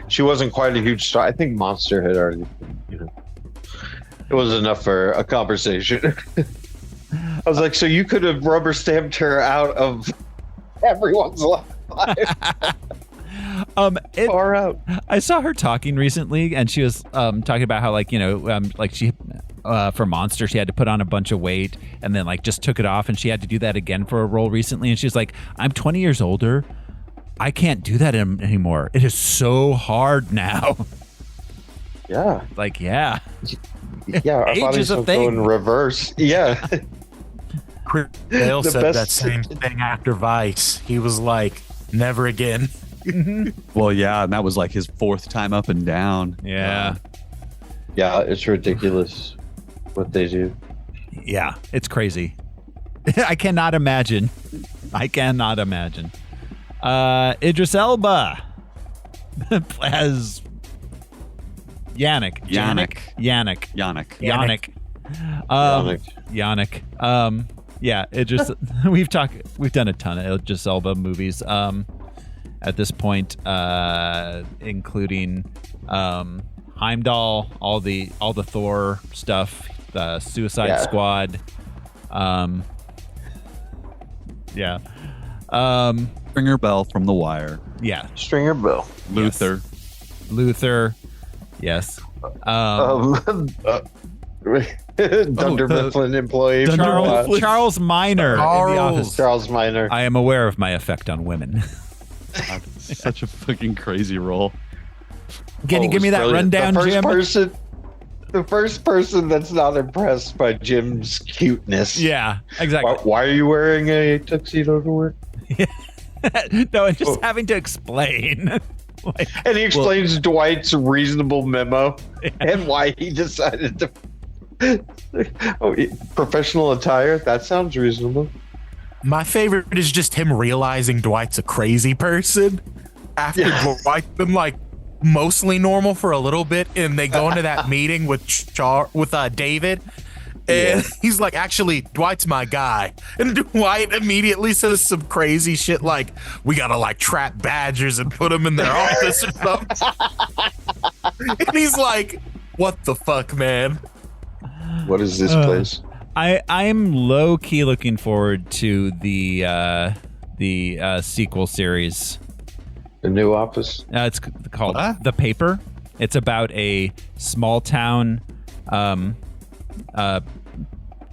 She wasn't quite a huge star. I think Monster had already, it was enough for a conversation. I was like, so you could have rubber stamped her out of everyone's life. Far out. I saw her talking recently, and she was talking about how she for Monster she had to put on a bunch of weight and then just took it off, and she had to do that again for a role recently, and she's like, I'm 20 years older, I can't do that anymore. It is so hard now. Yeah. Yeah. Yeah, our Age bodies is a don't thing. go in reverse. Yeah. Dale The said best- that same thing after Vice. He was like, never again. Well, yeah, and that was like his 4th time up and down. Yeah. Yeah, it's ridiculous what they do. Yeah, it's crazy. I cannot imagine. Idris Elba as Yannick. Yeah, it just we've done a ton of Idris Elba movies at this point, including Heimdall, all the Thor stuff, the Suicide Squad. Stringer Bell from The Wire. Yeah. Stringer Bell. Luther. Yes. Dunder Mifflin employee. Charles Minor. In The Office. Charles Minor. I am aware of my effect on women. Such a fucking crazy role. Can you give me that rundown, Jim? The first person that's not impressed by Jim's cuteness. Yeah, exactly. Why are you wearing a tuxedo to work? No, and just having to explain. And he explains Dwight's reasonable memo and why he decided to. Professional attire? That sounds reasonable. My favorite is just him realizing Dwight's a crazy person after Dwight's been like mostly normal for a little bit, and they go into that meeting with David, and he's like, actually, Dwight's my guy. And Dwight immediately says some crazy shit like, we gotta like trap badgers and put them in their office or something. And he's like, what the fuck, man? What is this place? I'm low key looking forward to the sequel series. The new Office. It's called The Paper. It's about a small town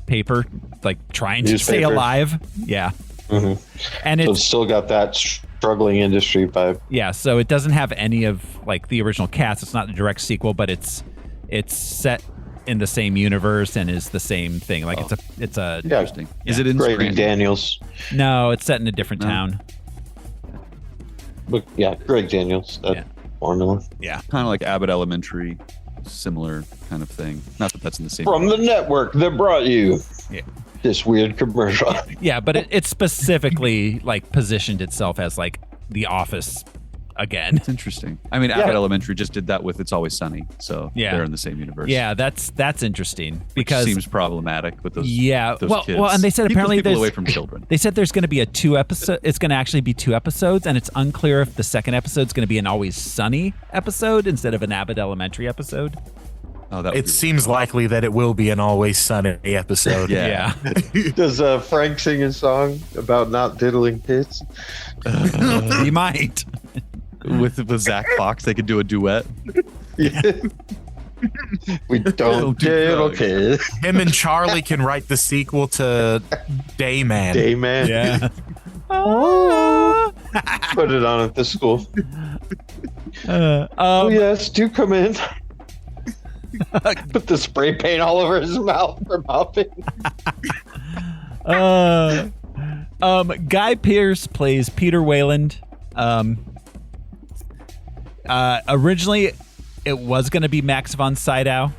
paper, like trying to stay alive. Yeah. Mm-hmm. And it's still got that struggling industry vibe. Yeah, so it doesn't have any of like the original cast. It's not a direct sequel, but it's set in the same universe and is the same thing. Like it's a interesting. Is it in Grady Daniels? No, it's set in a different town. But yeah, Greg Daniels. That formula. Yeah, kind of like Abbott Elementary, similar kind of thing. Not that that's in the same. From the network that brought you this weird commercial. Yeah, but it specifically like positioned itself as like The Office again. It's interesting. I mean, Abbott Elementary just did that with It's Always Sunny, so they're in the same universe. Yeah, that's interesting because seems problematic with those. Those kids. Well, and they said apparently people there's away from children. They said there's going to be it's going to actually be 2 episodes, and it's unclear if the second episode is going to be an Always Sunny episode instead of an Abbott Elementary episode. Oh, it seems likely that it will be an Always Sunny episode. Yeah. Does Frank sing a song about not diddling kids? He might. With Zach Fox, they could do a duet. We don't diddle kids. Him and Charlie can write the sequel to Dayman. Dayman. Yeah. Put it on at the school. Yes, do come in. Put the spray paint all over his mouth for mouthing. Guy Pearce plays Peter Wayland. Originally, it was going to be Max von Sydow.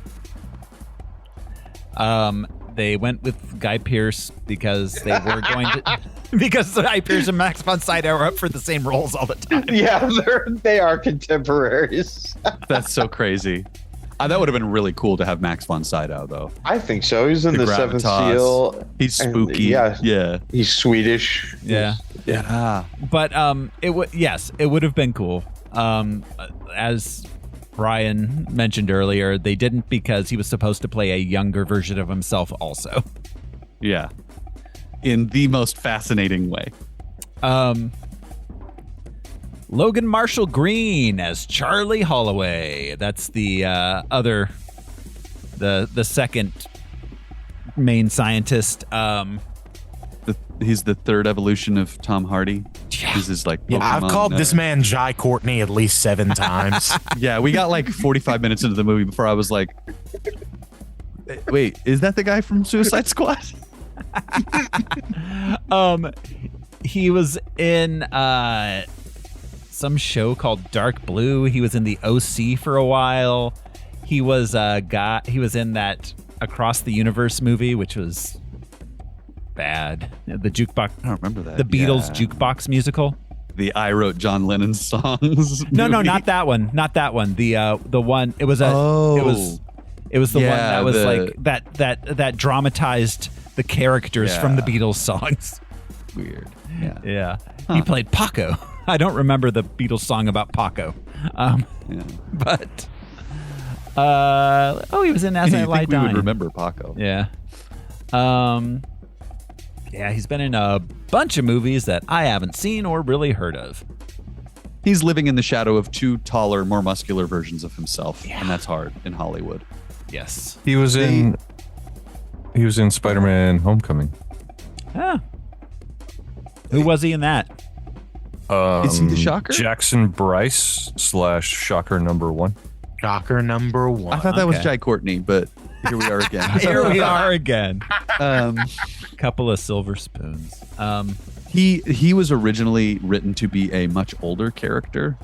They went with Guy Pearce because they were going to, because Guy Pearce and Max von Sydow are up for the same roles all the time. Yeah, they are contemporaries. That's so crazy. That would have been really cool to have Max von Sydow, though. I think so. He's in the Seventh Seal. He's spooky. Yeah. He's Swedish. Yeah. But it would have been cool. As Brian mentioned earlier, they didn't because he was supposed to play a younger version of himself also. Yeah. In the most fascinating way. Logan Marshall Green as Charlie Holloway. That's the the second main scientist. He's the third evolution of Tom Hardy. This is like Pokemon, I've called this man Jai Courtney at least 7 times. Yeah, we got like 45 minutes into the movie before I was like, Wait, is that the guy from Suicide Squad? He was in some show called Dark Blue. He was in the OC for a while. He was He was in that Across the Universe movie, which was bad. The jukebox. I don't remember that. The Beatles jukebox musical. The I Wrote John Lennon's songs. No, movie. not that one. Not that one. The one. It was It was the one that was like that dramatized the characters from the Beatles songs. Weird. Yeah. He played Paco. I don't remember the Beatles song about Paco. But he was in As I Lie Dying. We would remember Paco. Yeah. Yeah, he's been in a bunch of movies that I haven't seen or really heard of. He's living in the shadow of two taller, more muscular versions of himself, and that's hard in Hollywood. Yes. He was in Spider-Man Homecoming. Ah. Who was he in that? Is he the Shocker? Jackson Bryce / Shocker number 1. Shocker number 1. I thought that was Jai Courtney, but here we are again. Here we are again. Couple of silver spoons. He was originally written to be a much older character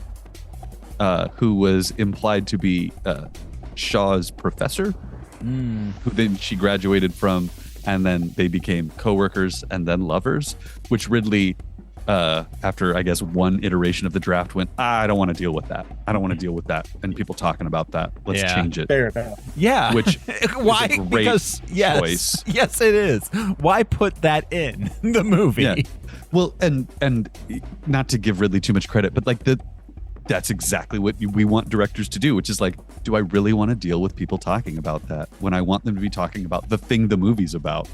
who was implied to be Shaw's professor, who then she graduated from, and then they became co-workers and then lovers, which Ridley, after I guess one iteration of the draft, went, I don't want to deal with that. I don't want to deal with that. And people talking about that. Let's change it. Fair enough. Yeah. Which why? is a great Because choice. Yes, it is. Why put that in the movie? Yeah. Well, and not to give Ridley too much credit, but like that's exactly what we want directors to do, which is like, do I really want to deal with people talking about that when I want them to be talking about the thing the movie's about?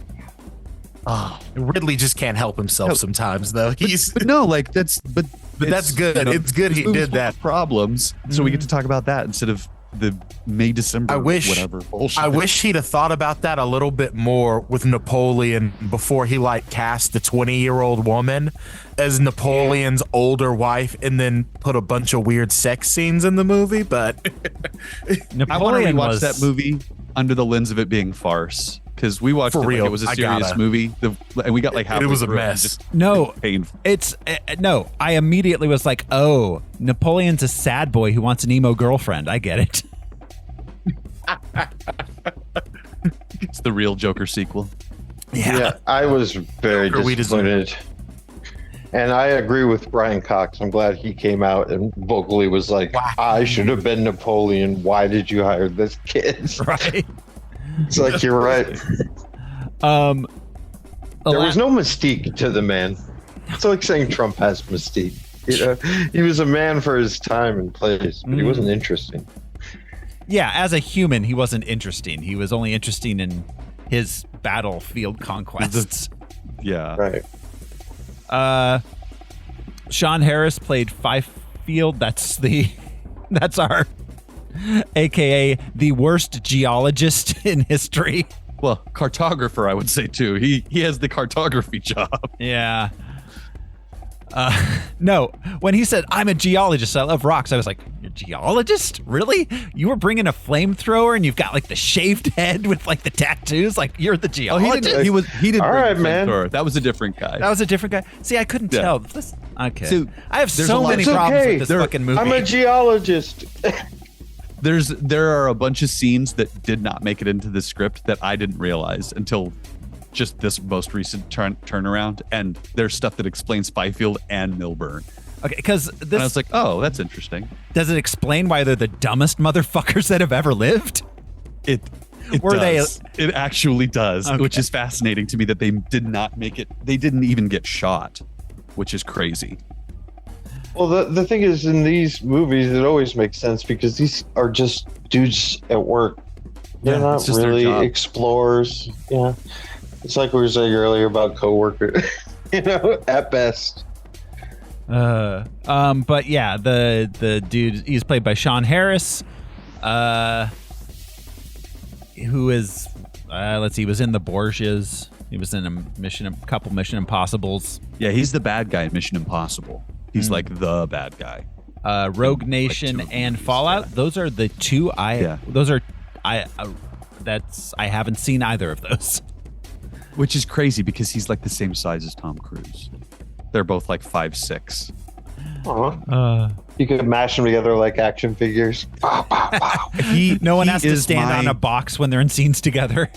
Oh, Ridley just can't help himself sometimes, though. But no, like that's that's good. It's good he did that. Problems, so we get to talk about that instead of the December. Whatever bullshit. I wish he'd have thought about that a little bit more with Napoleon before he cast the 20-year-old woman as Napoleon's older wife and then put a bunch of weird sex scenes in the movie. But I want to rewatch that movie under the lens of it being farce. Because we watched it like it was a serious movie, and we got halfway it was a through mess. No, painful. No. I immediately was like, "Oh, Napoleon's a sad boy who wants an emo girlfriend." I get it. It's the real Joker sequel. Yeah, I was very disappointed. And I agree with Brian Cox. I'm glad he came out and vocally was like, I should have been Napoleon. Why did you hire this kid? Right. It's like, you're right. There was no mystique to the man. It's like saying Trump has mystique. He was a man for his time and place, but he wasn't interesting. Yeah, as a human, he wasn't interesting. He was only interesting in his battlefield conquests. Yeah. Right. Sean Harris played Fifield. That's our AKA the worst geologist in history. Well, cartographer, I would say too. He has the cartography job. Yeah. No, when he said, I'm a geologist, I love rocks, I was like, you're a geologist? Really? You were bringing a flamethrower and you've got the shaved head with the tattoos? You're the geologist? Oh, he didn't All bring right, the man. flamethrower. That was a different guy. That was a different guy. See, I couldn't tell. Okay. So, I have there's so a lot- many It's problems okay. with this fucking movie. I'm a geologist. There are a bunch of scenes that did not make it into the script that I didn't realize until just this most recent turnaround, and there's stuff that explains Byfield and Milburn. Okay, because And I was like, oh, that's interesting. does it explain why they're the dumbest motherfuckers that have ever lived? It Were does. It actually does, Okay. which is fascinating to me that they did not make it. They didn't even get shot, which is crazy. Well, the thing is, in these movies, it always makes sense because these are just dudes at work. They're Yeah, not it's just their really job. explorers. Yeah. It's like we were saying earlier about coworkers, at best. But yeah, the dude, he's played by Sean Harris, who is, let's see, he was in The Borgias. He was in a couple Mission Impossibles. Yeah, he's the bad guy in Mission Impossible. He's like the bad guy. Rogue Nation two of and these, Fallout. yeah. Those are the two I haven't seen either of those. Which is crazy because he's like the same size as Tom Cruise. They're both like 5'6". You could mash them together like action figures. No one has to stand on a box when they're in scenes together.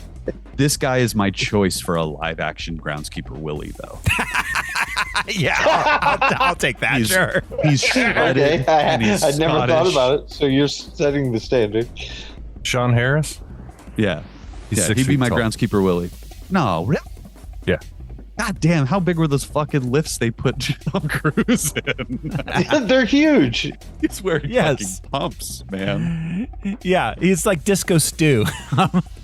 This guy is my choice for a live action Groundskeeper Willie, though. Yeah, I'll take that. Sure. He's shredded. Okay. And he's I never thought Scottish. about it. So you're setting the standard. Sean Harris? Yeah. He's 6 he'd be feet my tall. Groundskeeper Willie. No, really? Yeah. God damn, how big were those fucking lifts they put Tom Cruise in? They're huge. He's wearing fucking pumps, man. Yeah, he's like Disco Stew.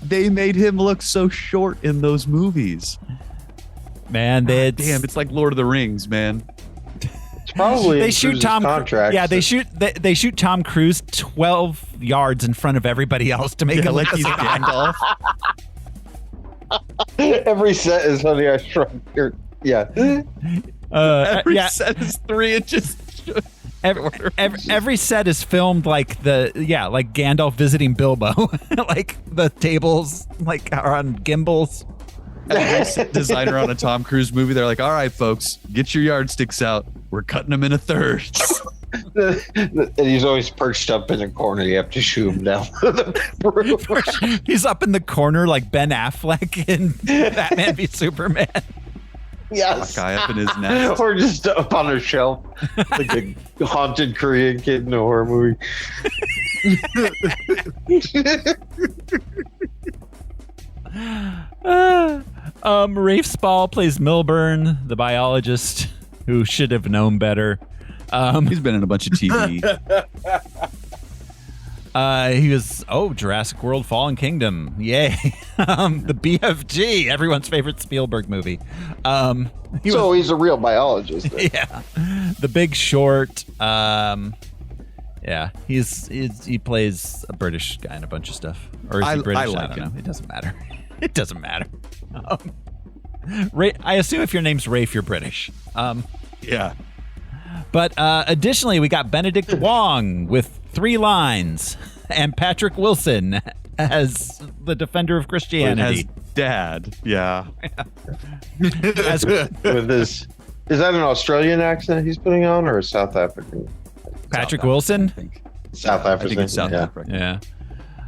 They made him look so short in those movies. Man, damn, it's like Lord of the Rings, man. It's probably they shoot Tom. Contract, yeah, they shoot Tom Cruise 12 yards in front of everybody else to make it like look he's Gandalf. Every set is Honey I Shrunk. Yeah. Every set is 3 inches. Every set is filmed like like Gandalf visiting Bilbo. Like the tables are on gimbals. Every set designer on a Tom Cruise movie, they're like, all right, folks, get your yardsticks out. We're cutting them into thirds. And he's always perched up in a corner. You have to shoot him down. He's up in the corner like Ben Affleck in Batman v Superman. Yes. Guy up in his nest. Or just up on a shelf. Like a haunted Korean kid in a horror movie. Rafe Spall plays Milburn, the biologist who should have known better. He's been in a bunch of TV. He was Jurassic World: Fallen Kingdom, yay! The BFG, everyone's favorite Spielberg movie. He's a real biologist. Yeah, The Big Short. Yeah, he plays a British guy in a bunch of stuff, or is he British? I don't know. It doesn't matter. It doesn't matter. I assume if your name's Rafe, you're British. Yeah. But additionally, we got Benedict Wong with 3 lines, and Patrick Wilson as the defender of Christianity. As Dad, yeah. With this, is that an Australian accent he's putting on, or a South African? Patrick Wilson? South African. I think it's South Africa. Yeah.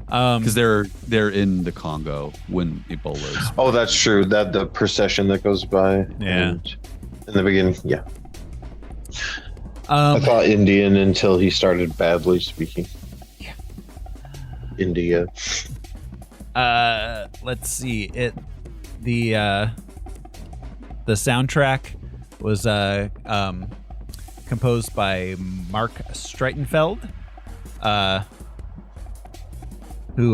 Because they're in the Congo when Ebola's. Oh, that's true. That the procession that goes by. Yeah. In the beginning, yeah. I thought Indian until he started badly speaking. Yeah. India. Let's see. The soundtrack was composed by Mark Streitenfeld, who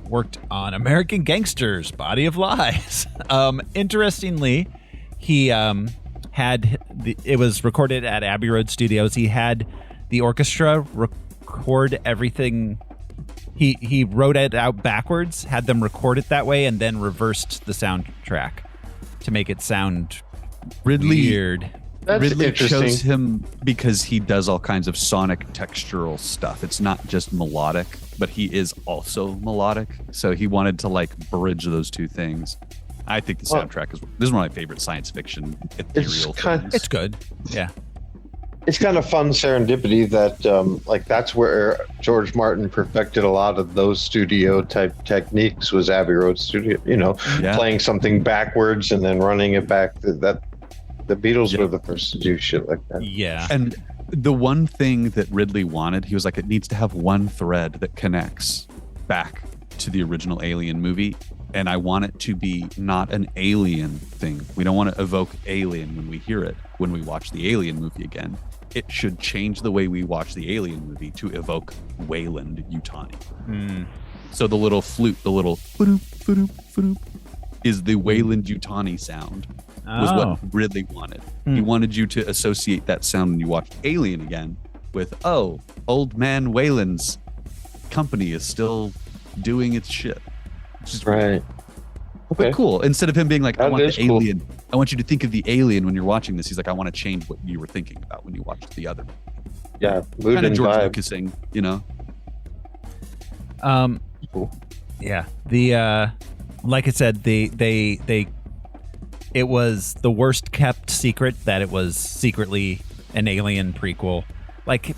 worked on American Gangsters, Body of Lies. Interestingly, he it was recorded at Abbey Road Studios. He had the orchestra record everything. He wrote it out backwards, had them record it that way, and then reversed the soundtrack to make it sound weird. That's Ridley interesting. chose him because he does all kinds of sonic textural stuff. It's not just melodic, but he is also melodic. So he wanted to bridge those two things. I think the soundtrack this is one of my favorite science fiction ethereal things. It's good. Yeah. It's kind of fun serendipity that that's where George Martin perfected a lot of those studio type techniques was Abbey Road Studio, playing something backwards and then running it back. That the Beatles were the first to do shit like that. Yeah. And the one thing that Ridley wanted, he was like, it needs to have one thread that connects back to the original Alien movie. And I want it to be not an alien thing. We don't want to evoke alien when we hear it, when we watch the Alien movie again. It should change the way we watch the Alien movie to evoke Wayland Yutani. So the little flute, the little ba-doop, ba-doop, ba-doop, is the Wayland Yutani sound. Was what Ridley wanted. He wanted you to associate that sound when you watch Alien again with, old man Wayland's company is still doing its shit. Which is right. But cool. Instead of him being like, I That want is the alien. I want you to think of the alien when you're watching this. He's like, I want to change what you were thinking about when you watched the other. Yeah, mood Kind of and George vibe. Lucasing, people. Yeah. The like I said, it was the worst kept secret that it was secretly an Alien prequel. Like,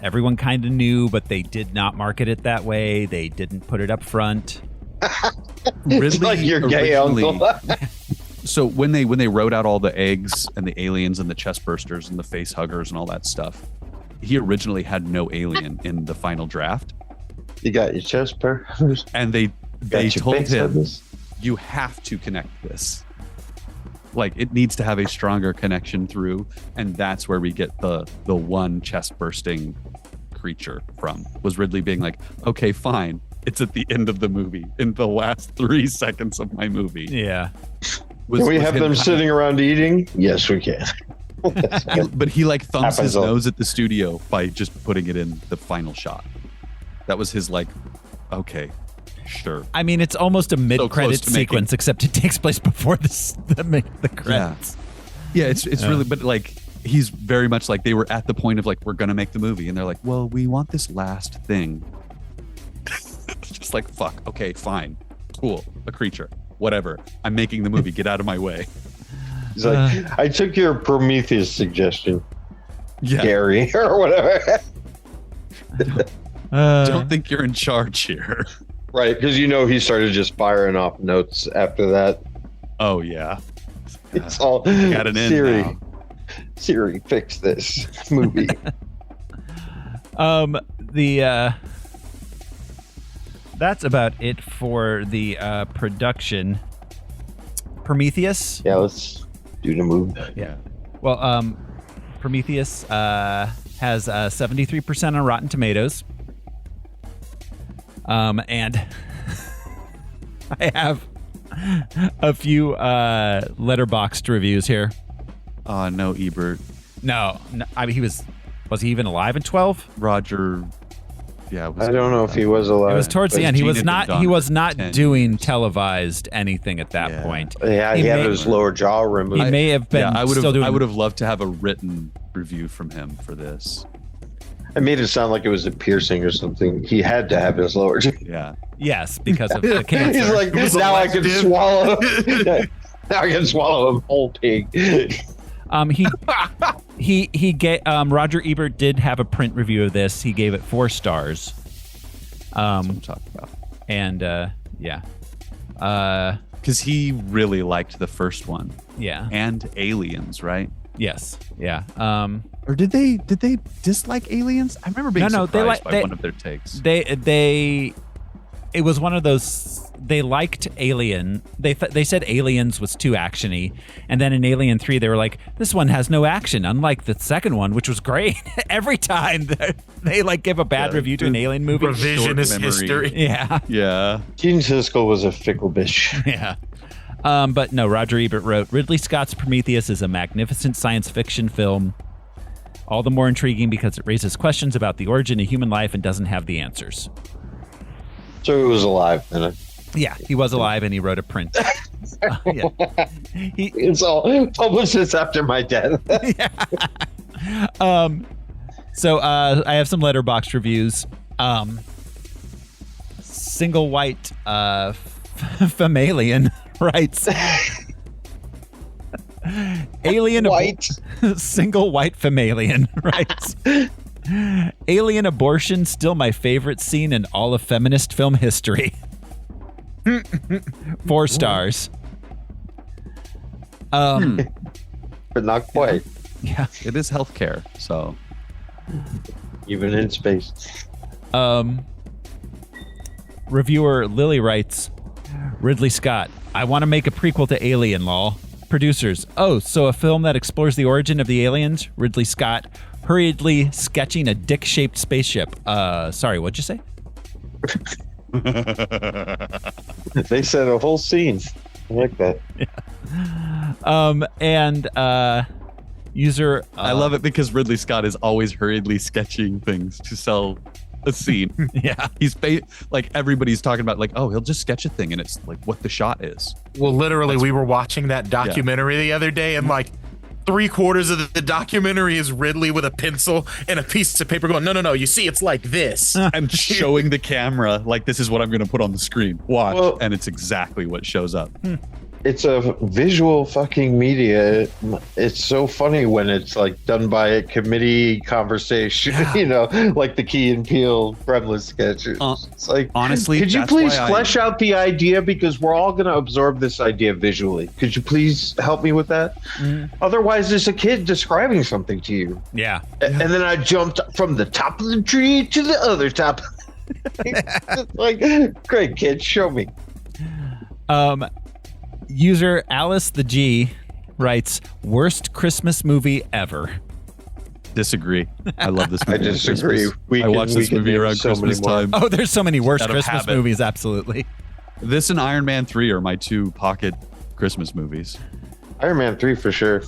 everyone kind of knew, but they did not market it that way. They didn't put it up front. It's like your gay uncle. So when they wrote out all the eggs and the aliens and the chest bursters and the face huggers and all that stuff, he originally had no alien in the final draft. You got your chest bursters. And they told him, huggers. you have to connect this. Like, it needs to have a stronger connection through, and that's where we get the one chest bursting creature from. Was Ridley being like, okay, fine, it's at the end of the movie, in the last 3 seconds of my movie. Yeah. Can we have them sitting around eating? Yes, we can. But he like thumbs his Happens all- nose at the studio by just putting it in the final shot. That was his like, okay, sure. I mean, it's almost a mid-credit to making- sequence, except it takes place before the credits. Yeah, it's really, but like, he's very much like, they were at the point of like, we're gonna make the movie, and they're like, well, we want this last thing. Just like, fuck, okay, fine, cool, a creature, whatever. I'm making the movie. Get out of my way. He's like, I took your Prometheus suggestion, Yeah, Gary, or whatever. don't think you're in charge here. Right, because he started just firing off notes after that. Oh yeah, It's all got an end Siri. now. Siri, fix this movie. That's about it for the production. Prometheus. Yeah, let's do the movie. Yeah. Well, Prometheus has 73% on Rotten Tomatoes. And I have a few letterboxed reviews here. No, Ebert. No, I mean, was he even alive in 12? Roger. Yeah, I don't know if he was alive. It was towards the end. He Gene was had been not. gone He was for not 10 doing years. televised anything at that point. Yeah, he had his lower jaw removed. He may have been. Yeah, I would still doing. have loved to have a written review from him for this. It made it sound like it was a piercing or something. He had to have his lower jaw. Yeah. Yes, because of the cancer. He's like, now I can swallow. Now I can swallow a whole pig. He gave Roger Ebert did have a print review of this. He gave it 4 stars. That's what I'm talking about. And yeah. Because he really liked the first one. Yeah. And Aliens, right? Yes. Yeah. Or did they dislike Aliens? I remember being surprised by one of their takes. It was one of those. They liked Alien. They said Aliens was too actiony, and then in Alien 3 they were like, this one has no action, unlike the second one, which was great. Every time they like give a bad review to an Alien movie, Revisionist history. Yeah. Yeah. Gene Siskel was a fickle bitch. Yeah. But no, Roger Ebert wrote, Ridley Scott's Prometheus is a magnificent science fiction film, all the more intriguing because it raises questions about the origin of human life and doesn't have the answers. So he was alive then. Yeah, he was alive and he wrote a print. Yeah. It's all published this after my death. So I have some letterbox reviews. Single white Femalian writes Alien White. Single white Femalian writes Alien abortion still my favorite scene in all of feminist film history. 4 stars. But not quite. Yeah. It is healthcare, so Even in space. Reviewer Lily writes, Ridley Scott, I want to make a prequel to Alien, lol. Producers, oh, so a film that explores the origin of the aliens? Ridley Scott hurriedly sketching a dick-shaped spaceship. Sorry, what'd you say? They said a whole scene. I like that. And user... I love it because Ridley Scott is always hurriedly sketching things to sell a scene. Yeah. He's like everybody's talking about like, oh, he'll just sketch a thing and it's like what the shot is. Well, literally, we were watching that documentary the other day, and like 3/4 of the documentary is Ridley with a pencil and a piece of paper going, no, you see, it's like this. I'm showing the camera like this is what I'm going to put on the screen. Watch. Well, and it's exactly what shows up. It's a visual fucking media. It's so funny when it's like done by a committee conversation, like the Key and Peele Gremlins sketches. It's like, honestly, could you please flesh out the idea, because we're all going to absorb this idea visually. Could you please help me with that? Otherwise, there's a kid describing something to you. Yeah. And then I jumped from the top of the tree to the other top. Like, great kid, show me. User Alice the G writes, worst Christmas movie ever. Disagree. I love this movie. I disagree. I watch this movie around Christmas time. Oh, there's so many worst Out of Christmas habit. movies. Absolutely. This and Iron Man 3 are my two pocket Christmas movies. Iron Man 3 for sure.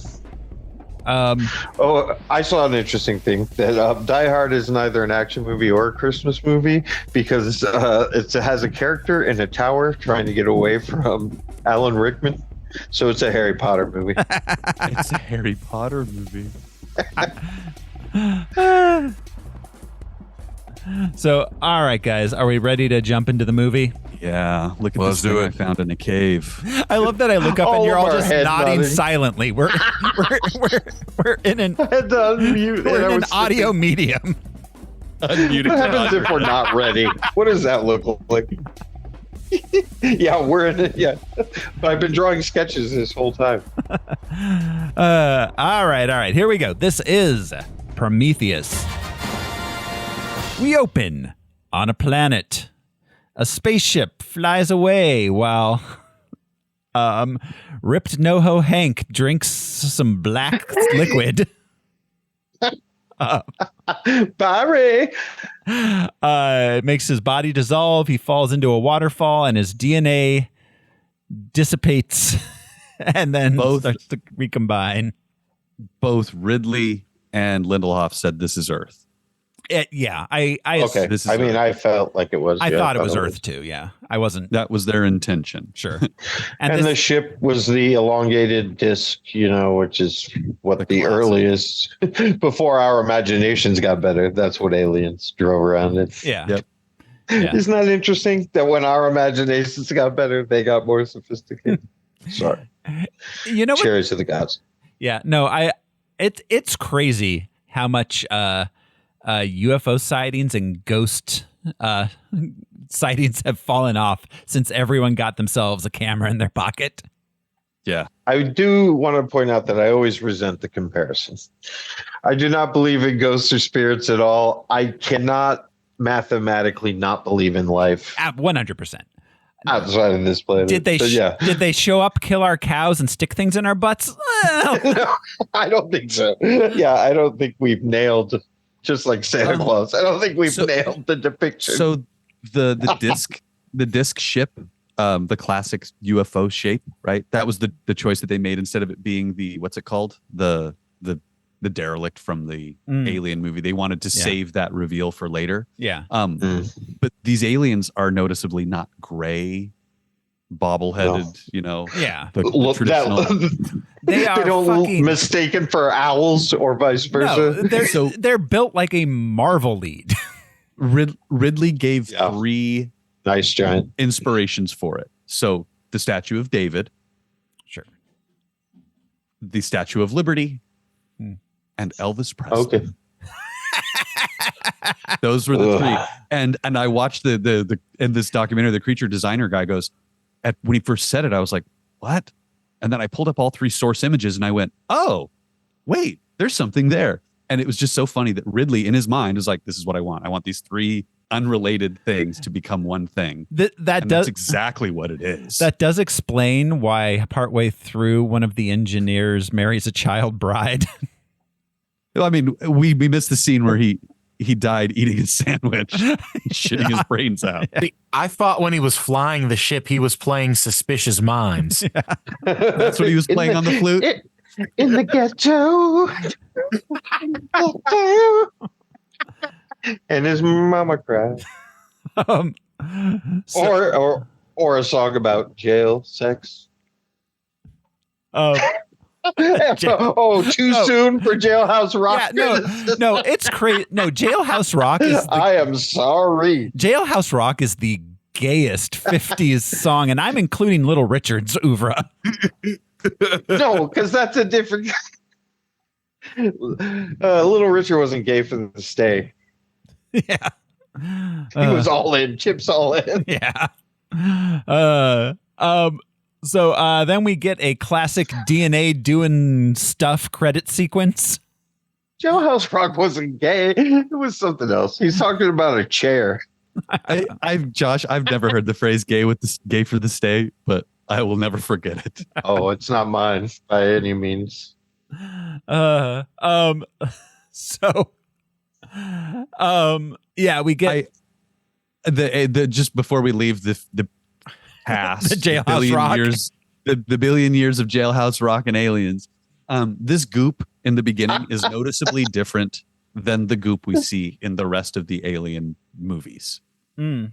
I saw an interesting thing that Die Hard is neither an action movie or a Christmas movie because it has a character in a tower trying to get away from Alan Rickman. So it's a Harry Potter movie. It's a Harry Potter movie. So, all right, guys, are we ready to jump into the movie? Yeah, look at Let's this do thing it. I found in a cave. I love that I look up and you're all of our just head nodding nodding. silently. We're in an And, mute, we're and I in an was audio medium. Unmuted. What happens if we're not ready? What does that look like? Yeah, we're in it. Yeah, but I've been drawing sketches this whole time. All right. Here we go. This is Prometheus. We open on a planet. A spaceship flies away while ripped NoHo Hank drinks some black liquid. Barry. It makes his body dissolve. He falls into a waterfall and his DNA dissipates and then starts to recombine. Both Ridley and Lindelof said this is Earth. Okay. This is I felt like it was. I thought it was Earth too. Yeah, I wasn't. That was their intention. Sure. And the ship was the elongated disc, which is what the earliest, before our imaginations got better. That's what aliens drove around in. Yeah. Yep. Yeah. Isn't that interesting that when our imaginations got better, they got more sophisticated? Sorry. You know what? Cheers to the gods. Yeah. No, it's crazy how much UFO sightings and ghost sightings have fallen off since everyone got themselves a camera in their pocket. Yeah. I do want to point out that I always resent the comparisons. I do not believe in ghosts or spirits at all. I cannot mathematically not believe in life 100%. outside of this planet. Did they? Did they show up, kill our cows, and stick things in our butts? Well, No, I don't think so. Yeah, I don't think we've nailed. Just like Santa Claus, I don't think we've nailed the depiction. So the disc ship, the classic UFO shape, right? That was the choice that they made instead of it being the what's it called, the derelict from the Alien movie. They wanted to save that reveal for later. Yeah. But these aliens are noticeably not gray, bobble-headed. Yeah. The traditional. They are don't fucking mistaken for owls or vice versa. No, they're built like a Marvel lead. Ridley gave 3 nice giant inspirations for it. So the Statue of David, sure, the Statue of Liberty, and Elvis Presley. Okay. Those were the 3. And I watched the in this documentary, the creature designer guy goes, when he first said it, I was like, what? And then I pulled up all 3 source images and I went, oh, wait, there's something there. And it was just so funny that Ridley in his mind is like, this is what I want. I want these 3 unrelated things to become one thing. That's exactly what it is. That does explain why partway through one of the engineers marries a child bride. I mean, we missed the scene where he died eating a sandwich, shitting his brains out. I thought when he was flying the ship, he was playing Suspicious Minds. That's what he was playing on the flute. In the ghetto. And his mama cried. Or a song about jail sex. Too soon for Jailhouse Rock? Yeah, no, it's crazy. No, Jailhouse Rock is I am sorry. Jailhouse Rock is the gayest 50s song, and I'm including Little Richard's oeuvre. No, because that's a different. Little Richard wasn't gay for the stay. Yeah. He was all in, Chip's all in. Yeah. So then we get a classic DNA doing stuff credit sequence. Jailhouse Rock wasn't gay. It was something else. He's talking about a chair. Josh, I've never heard the phrase "gay for the stay," but I will never forget it. Oh, it's not mine by any means. Yeah, we get the just before we leave the past, the Jailhouse Rock. The billion years of Jailhouse Rock and aliens. This goop in the beginning is noticeably different than the goop we see in the rest of the Alien movies. Mm.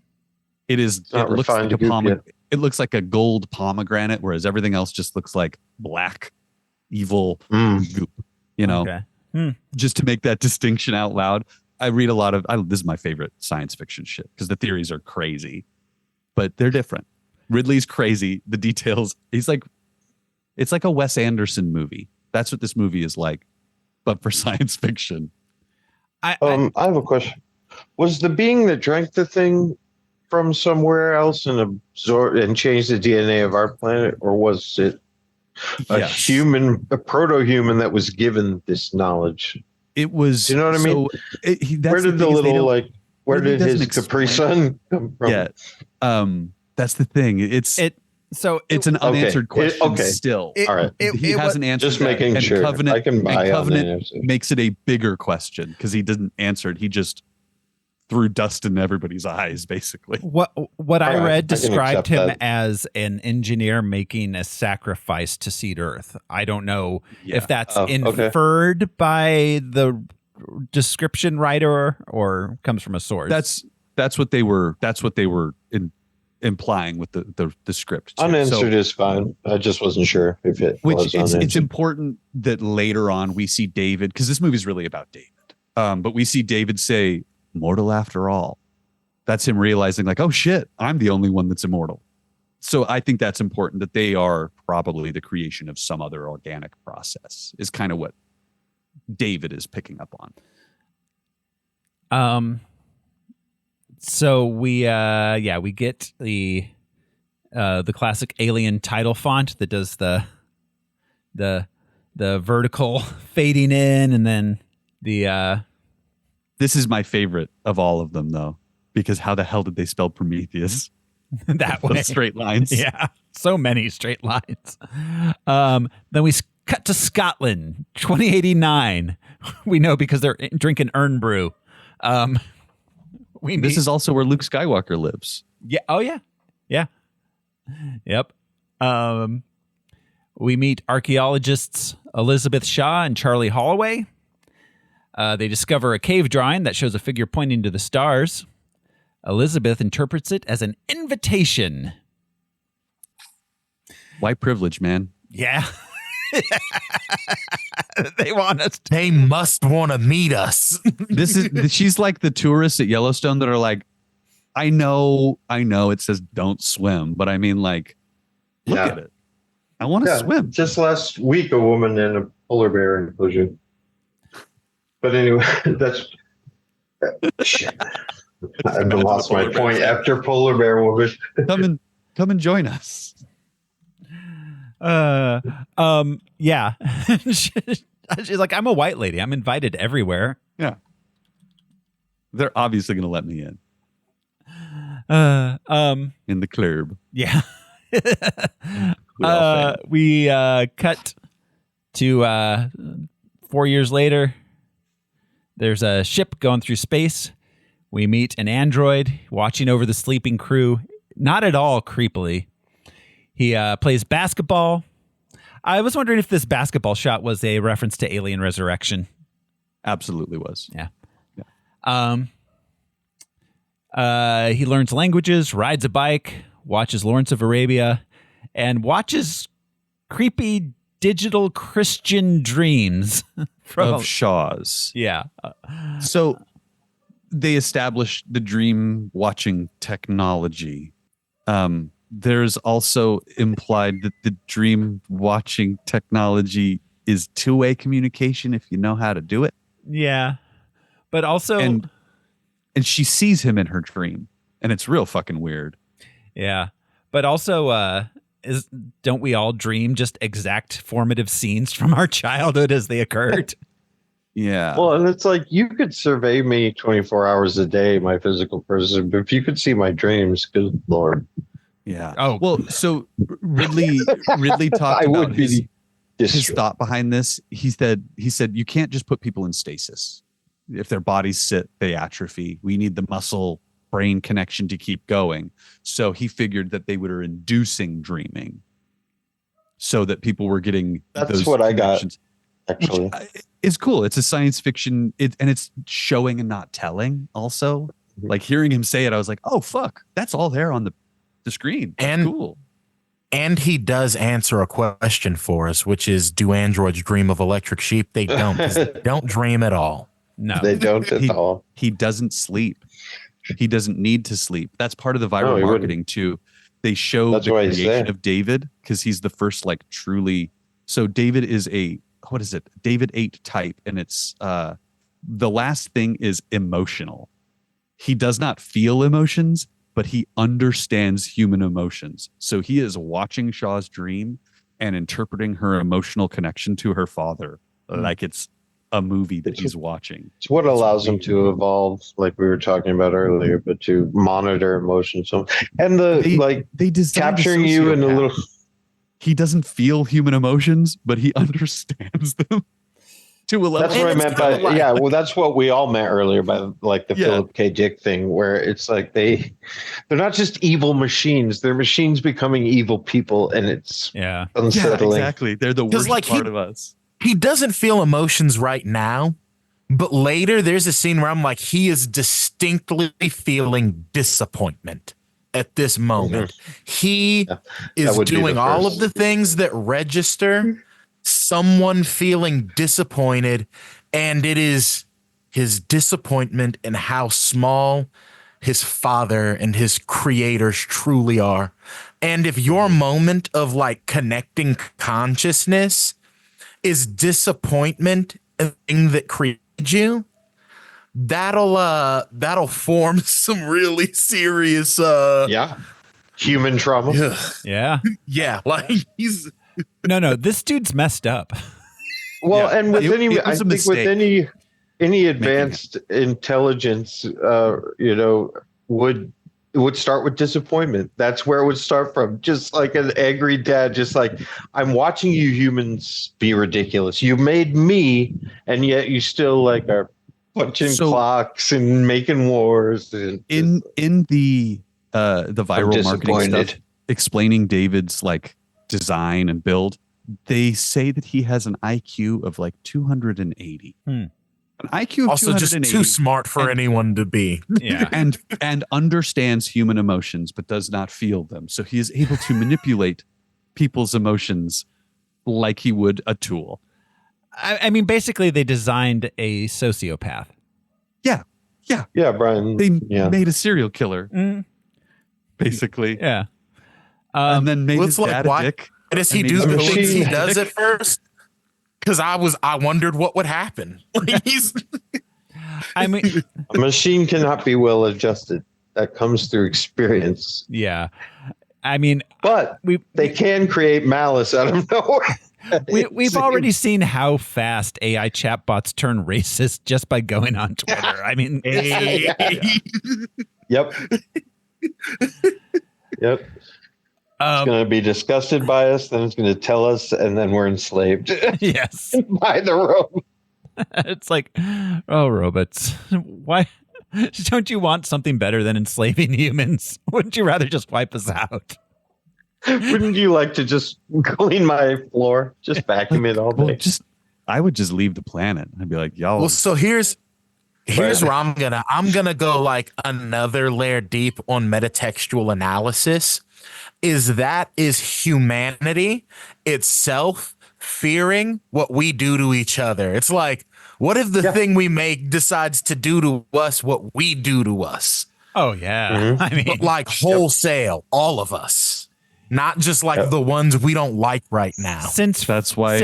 It looks like a pomegranate. It looks like a gold pomegranate, whereas everything else just looks like black, evil goop. You know, just to make that distinction out loud. I read a lot of. This is my favorite science fiction shit because the theories are crazy, but they're different. Ridley's crazy. The details. It's like a Wes Anderson movie. That's what this movie is like, but for science fiction. I have a question. Was the being that drank the thing from somewhere else and absorbed and changed the DNA of our planet, or was it a human, a proto-human that was given this knowledge? It was. You know what I mean? Where did the little where did his Capri Sun come from? Yeah, that's the thing. It's an unanswered question. Still, all right. He hasn't answered. Just making sure. Covenant, I can buy Covenant makes it a bigger question because he didn't answer it. He just threw dust in everybody's eyes, basically. What I read described him as an engineer making a sacrifice to seed Earth. I don't know if that's inferred by the description writer or comes from a source. That's what they were implying with the script. Too. Unanswered is fine. I just wasn't sure if it was unanswered. It's important that later on we see David, because this movie is really about David. But we see David say, "Mortal after all." That's him realizing, like, oh shit, I'm the only one that's immortal. So I think that's important, that they are probably the creation of some other organic process, is kind of what David is picking up on. So we get the classic Alien title font that does the vertical fading in, and then the This is my favorite of all of them, though, because how the hell did they spell Prometheus? That way. Those straight lines. Yeah, so many straight lines. Then we cut to Scotland, 2089. We know because they're drinking Urn Brew. This is also where Luke Skywalker lives. Yeah. Oh, yeah. Yeah. Yep. We meet archaeologists Elizabeth Shaw and Charlie Holloway. They discover a cave drawing that shows a figure pointing to the stars. Elizabeth interprets it as an invitation. White privilege, man. Yeah. They want us. They must want to meet us. She's like the tourists at Yellowstone that are like, I know it says don't swim, but I mean, like, look at it. I want to swim. Just last week, a woman in a polar bear enclosure. But anyway, that's shit. I've lost my point after polar bear woman. Come and join us. Yeah. She's like, I'm a white lady. I'm invited everywhere. Yeah. They're obviously going to let me in. In the club. Yeah. We cut to 4 years later. There's a ship going through space. We meet an android watching over the sleeping crew. Not at all creepily. He plays basketball. I was wondering if this basketball shot was a reference to Alien Resurrection. Absolutely was. Yeah. He learns languages, rides a bike, watches Lawrence of Arabia, and watches creepy Digital Christian Dreams of Shaw's. Yeah. So they established the dream watching technology. There's also implied that the dream watching technology is two-way communication if you know how to do it. Yeah. But also... And she sees him in her dream, and it's real fucking weird. Yeah. But also, don't we all dream just exact formative scenes from our childhood as they occurred? Yeah. Well, and it's like you could survey me 24 hours a day, my physical person, but if you could see my dreams, good Lord. Yeah. Oh, well, so Ridley talked I about would be his thought behind this. He said you can't just put people in stasis. If their bodies sit, they atrophy. We need the muscle brain connection to keep going. So he figured that they were inducing dreaming so that people were getting that's what I got, actually. It's cool. It's a science fiction, and it's showing and not telling also. Like hearing him say it, I was like, oh, fuck. That's all there on the screen. That's cool. And he does answer a question for us, which is, do androids dream of electric sheep? They don't. 'Cause they don't dream at all. No. They don't at all. He doesn't sleep. He doesn't need to sleep. That's part of the viral marketing too. They show the creation of David because he's the first truly. So David is David 8 type, and it's the last thing is emotional. He does not feel emotions, but he understands human emotions. So he is watching Shaw's dream and interpreting her emotional connection to her father like it's a movie that he's watching. It's what allows him to evolve, like we were talking about earlier, but to monitor emotions. And they capturing you in a little. He doesn't feel human emotions, but he understands them to a level. That's what I meant by well, that's what we all meant earlier by the Philip K. Dick thing, where it's like they're not just evil machines; they're machines becoming evil people, and it's unsettling. Yeah, exactly. They're the worst part of us. He doesn't feel emotions right now, but later there's a scene where I'm like, he is distinctly feeling disappointment at this moment. He is doing all of the things that register someone feeling disappointed, and it is his disappointment in how small his father and his creators truly are. And if your moment of connecting consciousness is disappointment in the thing that created you, that'll form some really serious human trauma. Yeah. Yeah. He's no, this dude's messed up. Well, and with any advanced intelligence, would start with disappointment. That's where it would start from. Just like an angry dad, just like, I'm watching you humans be ridiculous. You made me, and yet you still are punching clocks and making wars. And in the viral marketing stuff, explaining David's design and build, they say that he has an IQ of 280. An IQ of also 280, just too smart for anyone to be. Yeah. and understands human emotions but does not feel them. So he is able to manipulate people's emotions like he would a tool. I mean, basically they designed a sociopath. Yeah. Brian. They made a serial killer. Basically. Yeah. And then made his dad a dick. Why does he do the things he does at first? Because I wondered what would happen. I mean, a machine cannot be well adjusted. That comes through experience. Yeah. I mean, but they can create malice out of nowhere. We've already seen how fast AI chatbots turn racist just by going on Twitter. I mean, Yep. It's going to be disgusted by us, then it's going to tell us, and then we're enslaved. Yes. By the robot. It's like, oh, robots. Why don't you want something better than enslaving humans? Wouldn't you rather just wipe us out? Wouldn't you like to just clean my floor? Just vacuum it all day? I would just leave the planet. I'd be like, y'all. Well, so here's where I'm gonna go another layer deep on metatextual analysis. Is humanity itself fearing what we do to each other. It's like, what if the thing we make decides to do to us what we do to us? Oh yeah. Mm-hmm. I mean, But like wholesale, all of us, not just like the ones we don't like right now. That's why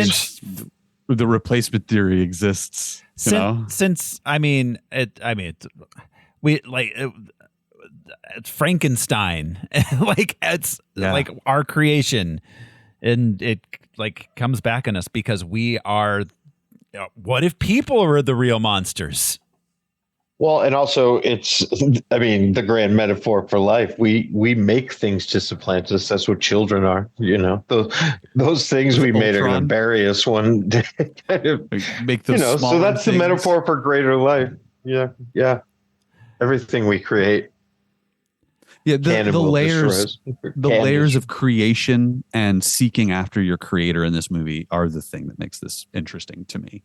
the replacement theory exists. Since it's Frankenstein, like it's like our creation, and it like comes back on us because we are. What if people are the real monsters? Well, and also it's, I mean, the grand metaphor for life. We make things to supplant us. That's what children are. Those things we made are going to bury us one day. Kind of, make them. So that's the metaphor for greater life. Yeah. Everything we create. Yeah, the layers of creation and seeking after your creator in this movie are the thing that makes this interesting to me.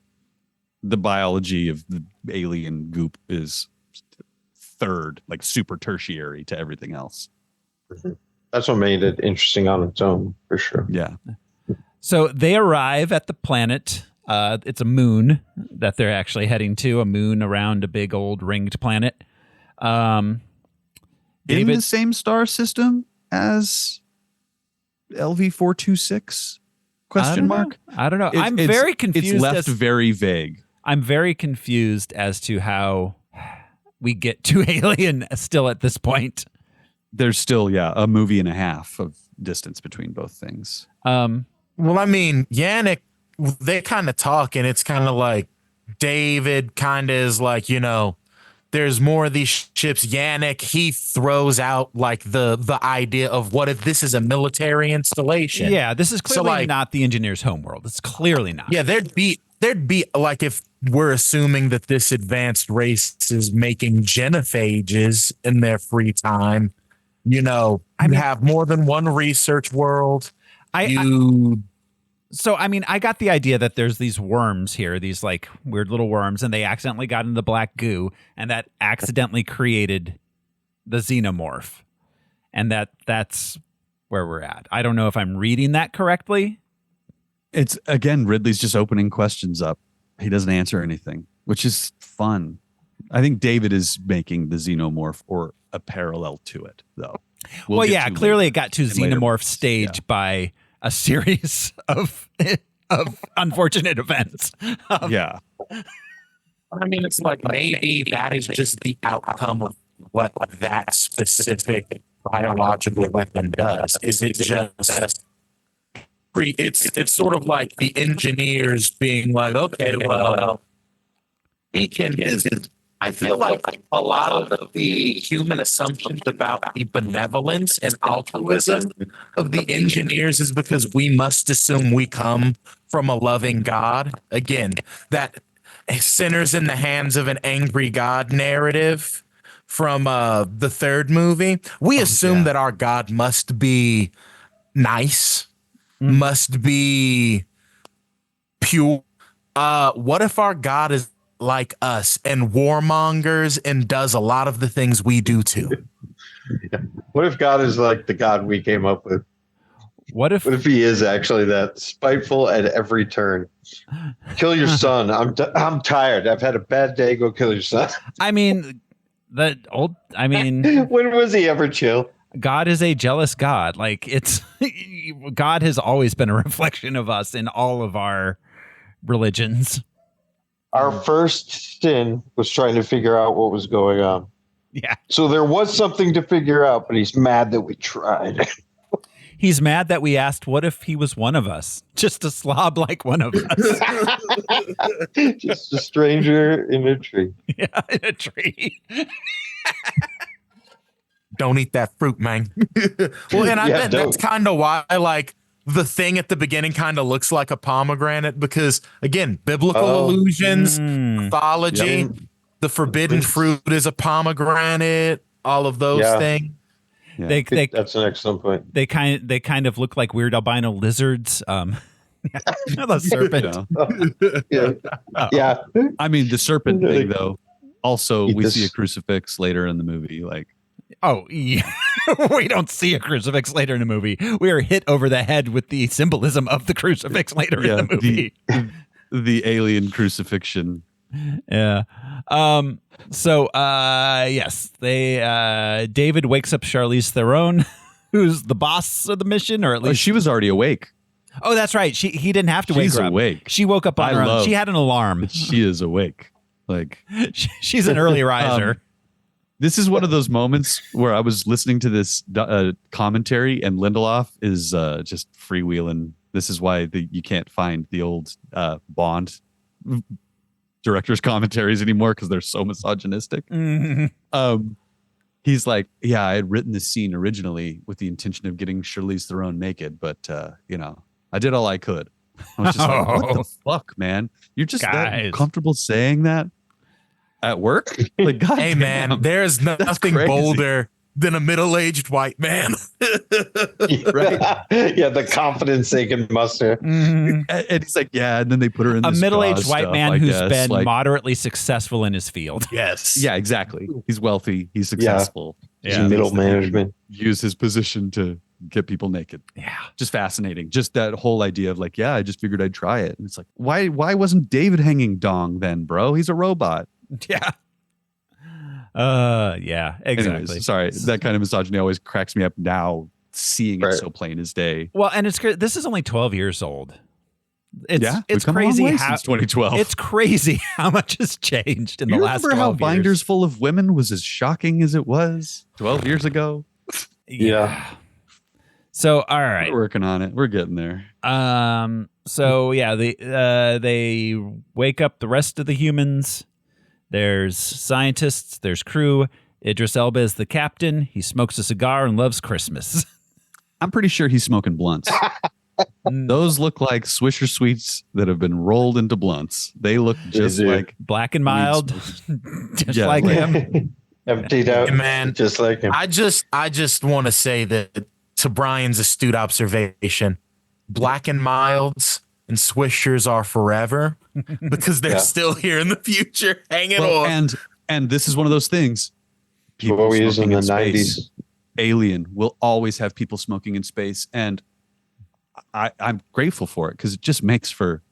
The biology of the alien goop is third, like super tertiary to everything else. That's what made it interesting on its own, for sure. Yeah. So they arrive at the planet. It's a moon that they're actually heading to, a moon around a big old ringed planet. In the same star system as LV-426? Question mark? I don't know. I'm very confused. It's left very vague. I'm very confused as to how we get to Alien still at this point. There's still, a movie and a half of distance between both things. Well, I mean, Yannick, they kind of talk, and it's kind of like David kind of is like, there's more of these ships. Yannick, he throws out like the idea of what if this is a military installation? Yeah, this is clearly not the engineer's homeworld. It's clearly not. Yeah, there'd be like, if we're assuming that this advanced race is making genophages in their free time, have more than one research world. I got the idea that there's these worms here, these like weird little worms, and they accidentally got into the black goo, and that accidentally created the xenomorph, and that's where we're at. I don't know if I'm reading that correctly. It's, again, Ridley's just opening questions up. He doesn't answer anything, which is fun. I think David is making the xenomorph or a parallel to it, though. Clearly it got to xenomorph stage by a series of unfortunate events. Yeah. I mean, it's like maybe that is just the outcome of what that specific biological weapon does. Is it just... It's sort of like the engineers being like, okay, well, we can. I feel like a lot of the human assumptions about the benevolence and altruism of the engineers is because we must assume we come from a loving God. Again, that sinners in the hands of an angry God narrative from the third movie. We assume that our God must be nice. Must be pure. What if our God is like us and warmongers and does a lot of the things we do too? What if God is like the God we came up with? What if he is actually that spiteful at every turn? Kill your son. I'm tired. I've had a bad day. Go kill your son. I mean, when was he ever chill? God is a jealous God. Like God has always been a reflection of us in all of our religions. Our first sin was trying to figure out what was going on. Yeah. So there was something to figure out, but he's mad that we tried. He's mad that we asked, what if he was one of us? Just a slob like one of us. Just a stranger in a tree. Yeah, in a tree. Don't eat that fruit, man. Well, and I bet that's kind of why, like, the thing at the beginning kind of looks like a pomegranate because, again, biblical allusions, mythology, the forbidden fruit is a pomegranate, all of those things. Yeah. That's an excellent point. They kind of look like weird albino lizards. The serpent. Yeah. I mean, the serpent thing, though. Also, we see a crucifix later in the movie. Like, Oh, yeah. We don't see a crucifix later in the movie. We are hit over the head with the symbolism of the crucifix later in the movie. The alien crucifixion. Yeah. Yes, David wakes up Charlize Theron, who's the boss of the mission, or at least she was already awake. Oh, that's right. He didn't have to wake her up. She's awake. She woke up on her own. She had an alarm. She is awake. Like she's an early riser. This is one of those moments where I was listening to this commentary, and Lindelof is just freewheeling. This is why you can't find the old Bond director's commentaries anymore, because they're so misogynistic. Mm-hmm. He's like, yeah, I had written this scene originally with the intention of getting Charlize Theron naked, but I did all I could. I was just like, what the fuck, man? You're just that comfortable saying that at work? Like, God hey, damn, man, there's nothing bolder than a middle-aged white man. Right? Yeah, the confidence they can muster. Mm-hmm. And he's like, yeah, and then they put her in this middle-aged white stuff, man who's been moderately successful in his field. Yes. Yeah, exactly. He's wealthy. He's successful. Yeah. He's middle management. Use his position to get people naked. Yeah. Just fascinating. Just that whole idea of like, yeah, I just figured I'd try it. And it's like, why wasn't David hanging dong then, bro? He's a robot. Yeah. Yeah, exactly. Anyways, sorry. That kind of misogyny always cracks me up now, seeing it so plain as day. Well, and this is only 12 years old. It's come crazy a long way how since 2012. It's crazy how much has changed in the last 12 years. Remember how years. Binders Full of Women was as shocking as it was 12 years ago? Yeah. So, all right. We're working on it. We're getting there. So yeah, they wake up the rest of the humans. There's scientists, there's crew. Idris Elba is the captain. He smokes a cigar and loves Christmas. I'm pretty sure he's smoking blunts. Those look like Swisher Sweets that have been rolled into blunts. They look just like Black and Mild, just like him. Emptied out, man, just like him. I just want to say that, to Brian's astute observation, Black and Milds and Swishers are forever because they're still here in the future, hanging on. And this is one of those things. People what we used in the space. 90s. Alien will always have people smoking in space, and I'm grateful for it because it just makes for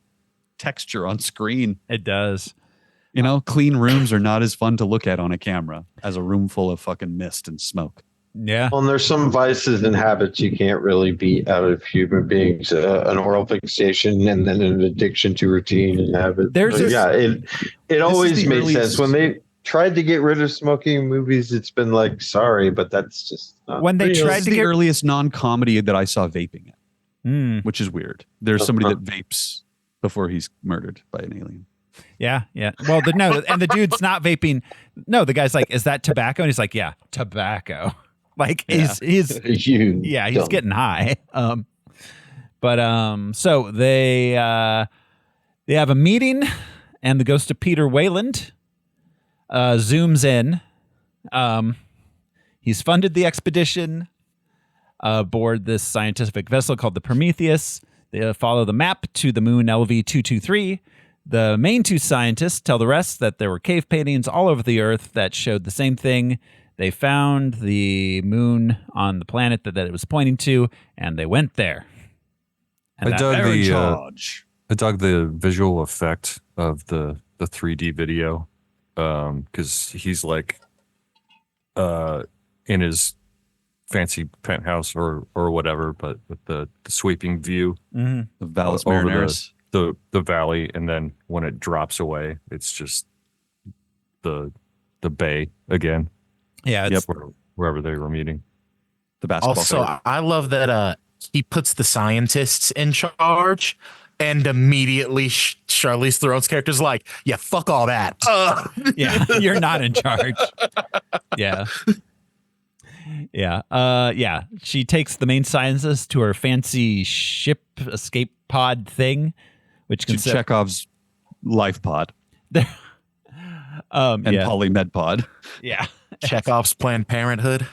texture on screen. It does. Clean rooms are not as fun to look at on a camera as a room full of fucking mist and smoke. Yeah. Well, and there's some vices and habits you can't really beat out of human beings. An oral fixation and then an addiction to routine and habit. It always made sense. When they tried to get rid of smoking in movies, it's been like, sorry, but that's just not when they real. tried to the get earliest non-comedy that I saw vaping in, which is weird. There's somebody that vapes before he's murdered by an alien. Yeah. Well, and the dude's not vaping. No, the guy's like, is that tobacco? And he's like, yeah, tobacco. Like he's getting high. So they have a meeting, and the ghost of Peter Wayland zooms in. He's funded the expedition aboard this scientific vessel called the Prometheus. They follow the map to the moon LV-223. The main two scientists tell the rest that there were cave paintings all over the Earth that showed the same thing. They found the moon on the planet that it was pointing to, and they went there. And I dug the visual effect of the 3D video because he's like in his fancy penthouse or whatever, but with the sweeping view The Valles over Marineris. the valley, and then when it drops away, it's just the bay again. Yeah, wherever they were meeting. The basketball. Also, I love that he puts the scientists in charge, and immediately Charlize Theron's character's like, yeah, fuck all that. Yeah, you're not in charge. Yeah. Yeah. She takes the main scientist to her fancy ship escape pod thing, which to Chekhov's life pod. And Polymed pod. Yeah. Chekhov's Planned Parenthood.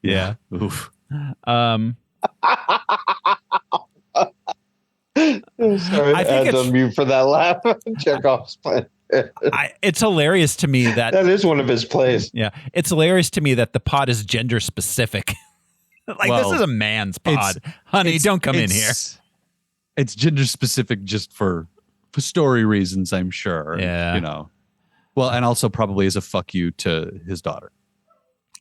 Yeah. Oof. Sorry, I think on mute for that laugh. Chekhov's plan. It's hilarious to me that is one of his plays. Yeah, it's hilarious to me that the pod is gender specific. This is a man's pod, honey. Don't come in here. It's gender specific just for story reasons, I'm sure. Yeah, Well, and also probably as a fuck you to his daughter.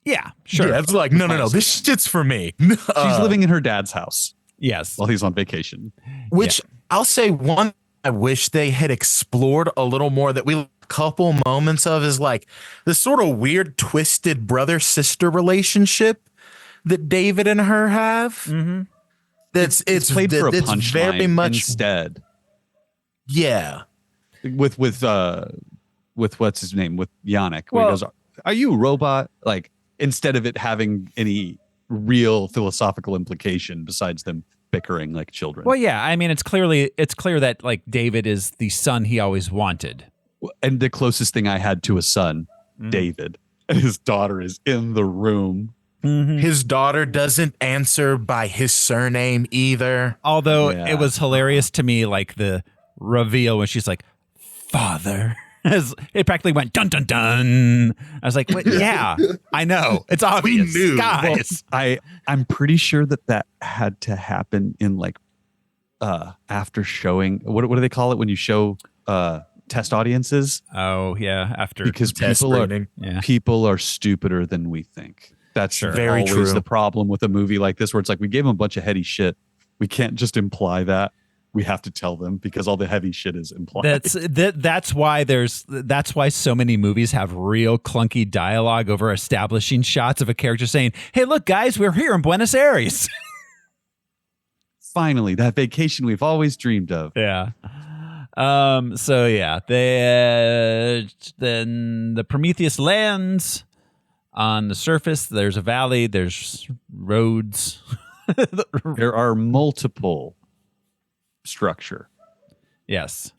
Yeah, sure. Yeah, it's like no. This shit's for me. She's living in her dad's house. Yes, while he's on vacation. Which I'll say one I wish they had explored a little more that we couple moments of is like this sort of weird twisted brother-sister relationship that David and her have. Mm-hmm. It's played for a punchline very much instead. Yeah. With what's his name? With Yannick. Where he goes, "Are you a robot?" Like, instead of it having any real philosophical implication besides them bickering like children. Well, yeah. I mean, it's clear that like David is the son he always wanted. And the closest thing I had to a son, David, and his daughter is in the room. Mm-hmm. His daughter doesn't answer by his surname either. Although it was hilarious to me, like the reveal when she's like, "Father." It practically went dun dun dun. I was like, "What? Yeah, I know. It's obvious, we knew. guys." Well, I'm pretty sure that had to happen in like after showing. What do they call it when you show test audiences? Oh yeah, after because people are stupider than we think. That's very always true. The problem with a movie like this, where it's like we gave them a bunch of heady shit. We can't just imply that. We have to tell them because all the heavy shit is implied. That's why so many movies have real clunky dialogue over establishing shots of a character saying, "Hey, look, guys, we're here in Buenos Aires." Finally, that vacation we've always dreamed of. Yeah. So yeah, they then the Prometheus lands on the surface. There's a valley. There's roads. There are multiple structure. Yes.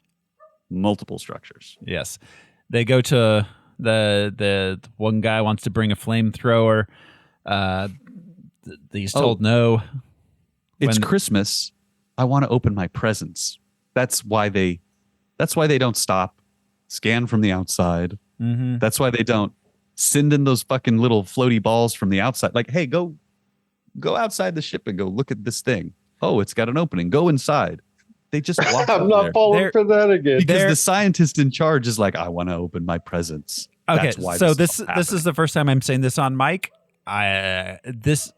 Multiple structures. Yes. They go to the one guy wants to bring a flamethrower. He's told no. It's Christmas. I want to open my presents. That's why they don't stop, scan from the outside. Mm-hmm. That's why they don't send in those fucking little floaty balls from the outside. Like, hey, go outside the ship and go look at this thing. Oh, it's got an opening. Go inside. They just walk I'm not falling for that again. Because the scientist in charge is like, I want to open my presents. Okay, That's why so this is the first time I'm saying this on mic.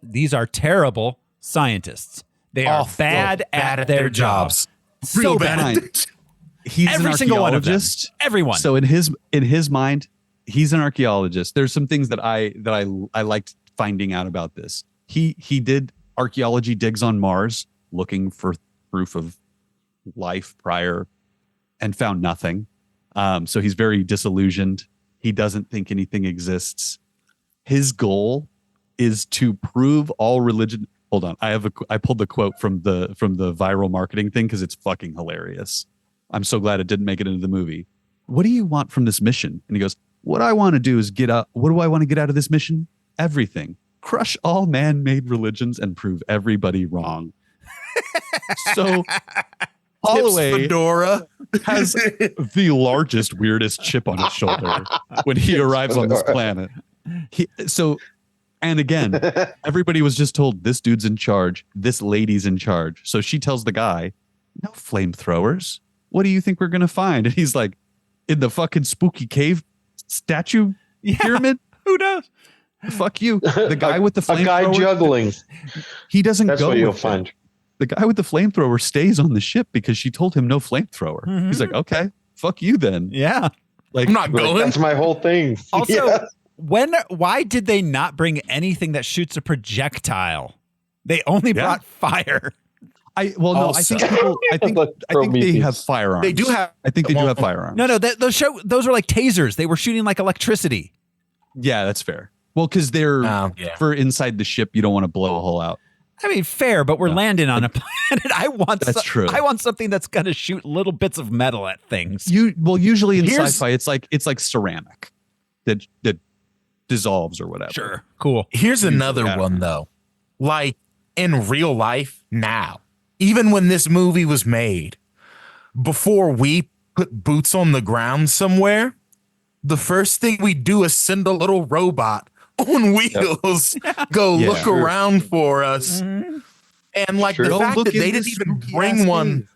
These are terrible scientists. They are bad at their jobs. So Real bad. He's Every an single one of them. archaeologist. Everyone. So in his mind, he's an archaeologist. There's some things that I liked finding out about this. He did archaeology digs on Mars looking for proof of life prior and found nothing. So he's very disillusioned. He doesn't think anything exists. His goal is to prove all religion. Hold on. I pulled the quote from the viral marketing thing because it's fucking hilarious. I'm so glad it didn't make it into the movie. What do you want from this mission? And he goes, what I want to do is what do I want to get out of this mission? Everything. Crush all man-made religions and prove everybody wrong. So Holloway Fedora has the largest, weirdest chip on his shoulder when he arrives on this planet. And again, everybody was just told this dude's in charge, this lady's in charge. So she tells the guy, no flamethrowers. What do you think we're going to find? And he's like, in the fucking spooky cave statue pyramid? Who knows? Fuck you. The guy with the flamethrower. A guy juggling. He doesn't That's go what you'll with find. it. The guy with the flamethrower stays on the ship because she told him no flamethrower. Mm-hmm. He's like, okay, fuck you then. Yeah. Like, I'm not going. That's my whole thing. Also, why did they not bring anything that shoots a projectile? They only brought fire. I think they have firearms. They do have. I think they do have firearms. No, those are like tasers. They were shooting like electricity. Yeah, that's fair. Well, because they're for inside the ship, you don't want to blow a hole out. I mean, fair, but we're landing on a planet. That's true. I want something that's going to shoot little bits of metal at things. Usually in sci-fi, it's like ceramic that dissolves or whatever. Sure, cool. Here's another one though. Like in real life now, even when this movie was made, before we put boots on the ground somewhere, the first thing we do is send a little robot on wheels go look around for us. Mm-hmm. And like the fact that they didn't even bring one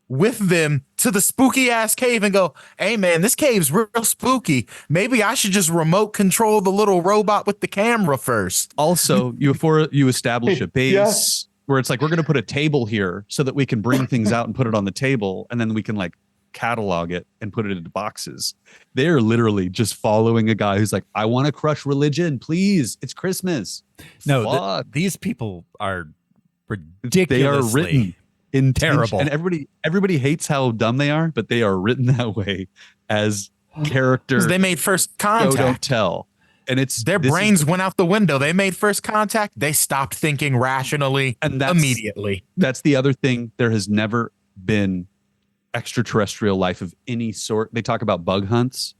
with them to the spooky ass cave and go, hey man, this cave's real spooky. Maybe I should just remote control the little robot with the camera first. Also, before you establish a base where it's like, we're going to put a table here so that we can bring things out and put it on the table. And then we can like catalog it and put it into boxes. They're literally just following a guy who's like, I want to crush religion. Please. It's Christmas. No, these people are ridiculously they are written in terrible, and everybody hates how dumb they are, but they are written that way as characters. They made first contact. Don't tell, and their brains went out the window. They made first contact. They stopped thinking rationally and immediately. That's the other thing. There has never been extraterrestrial life of any sort. They talk about bug hunts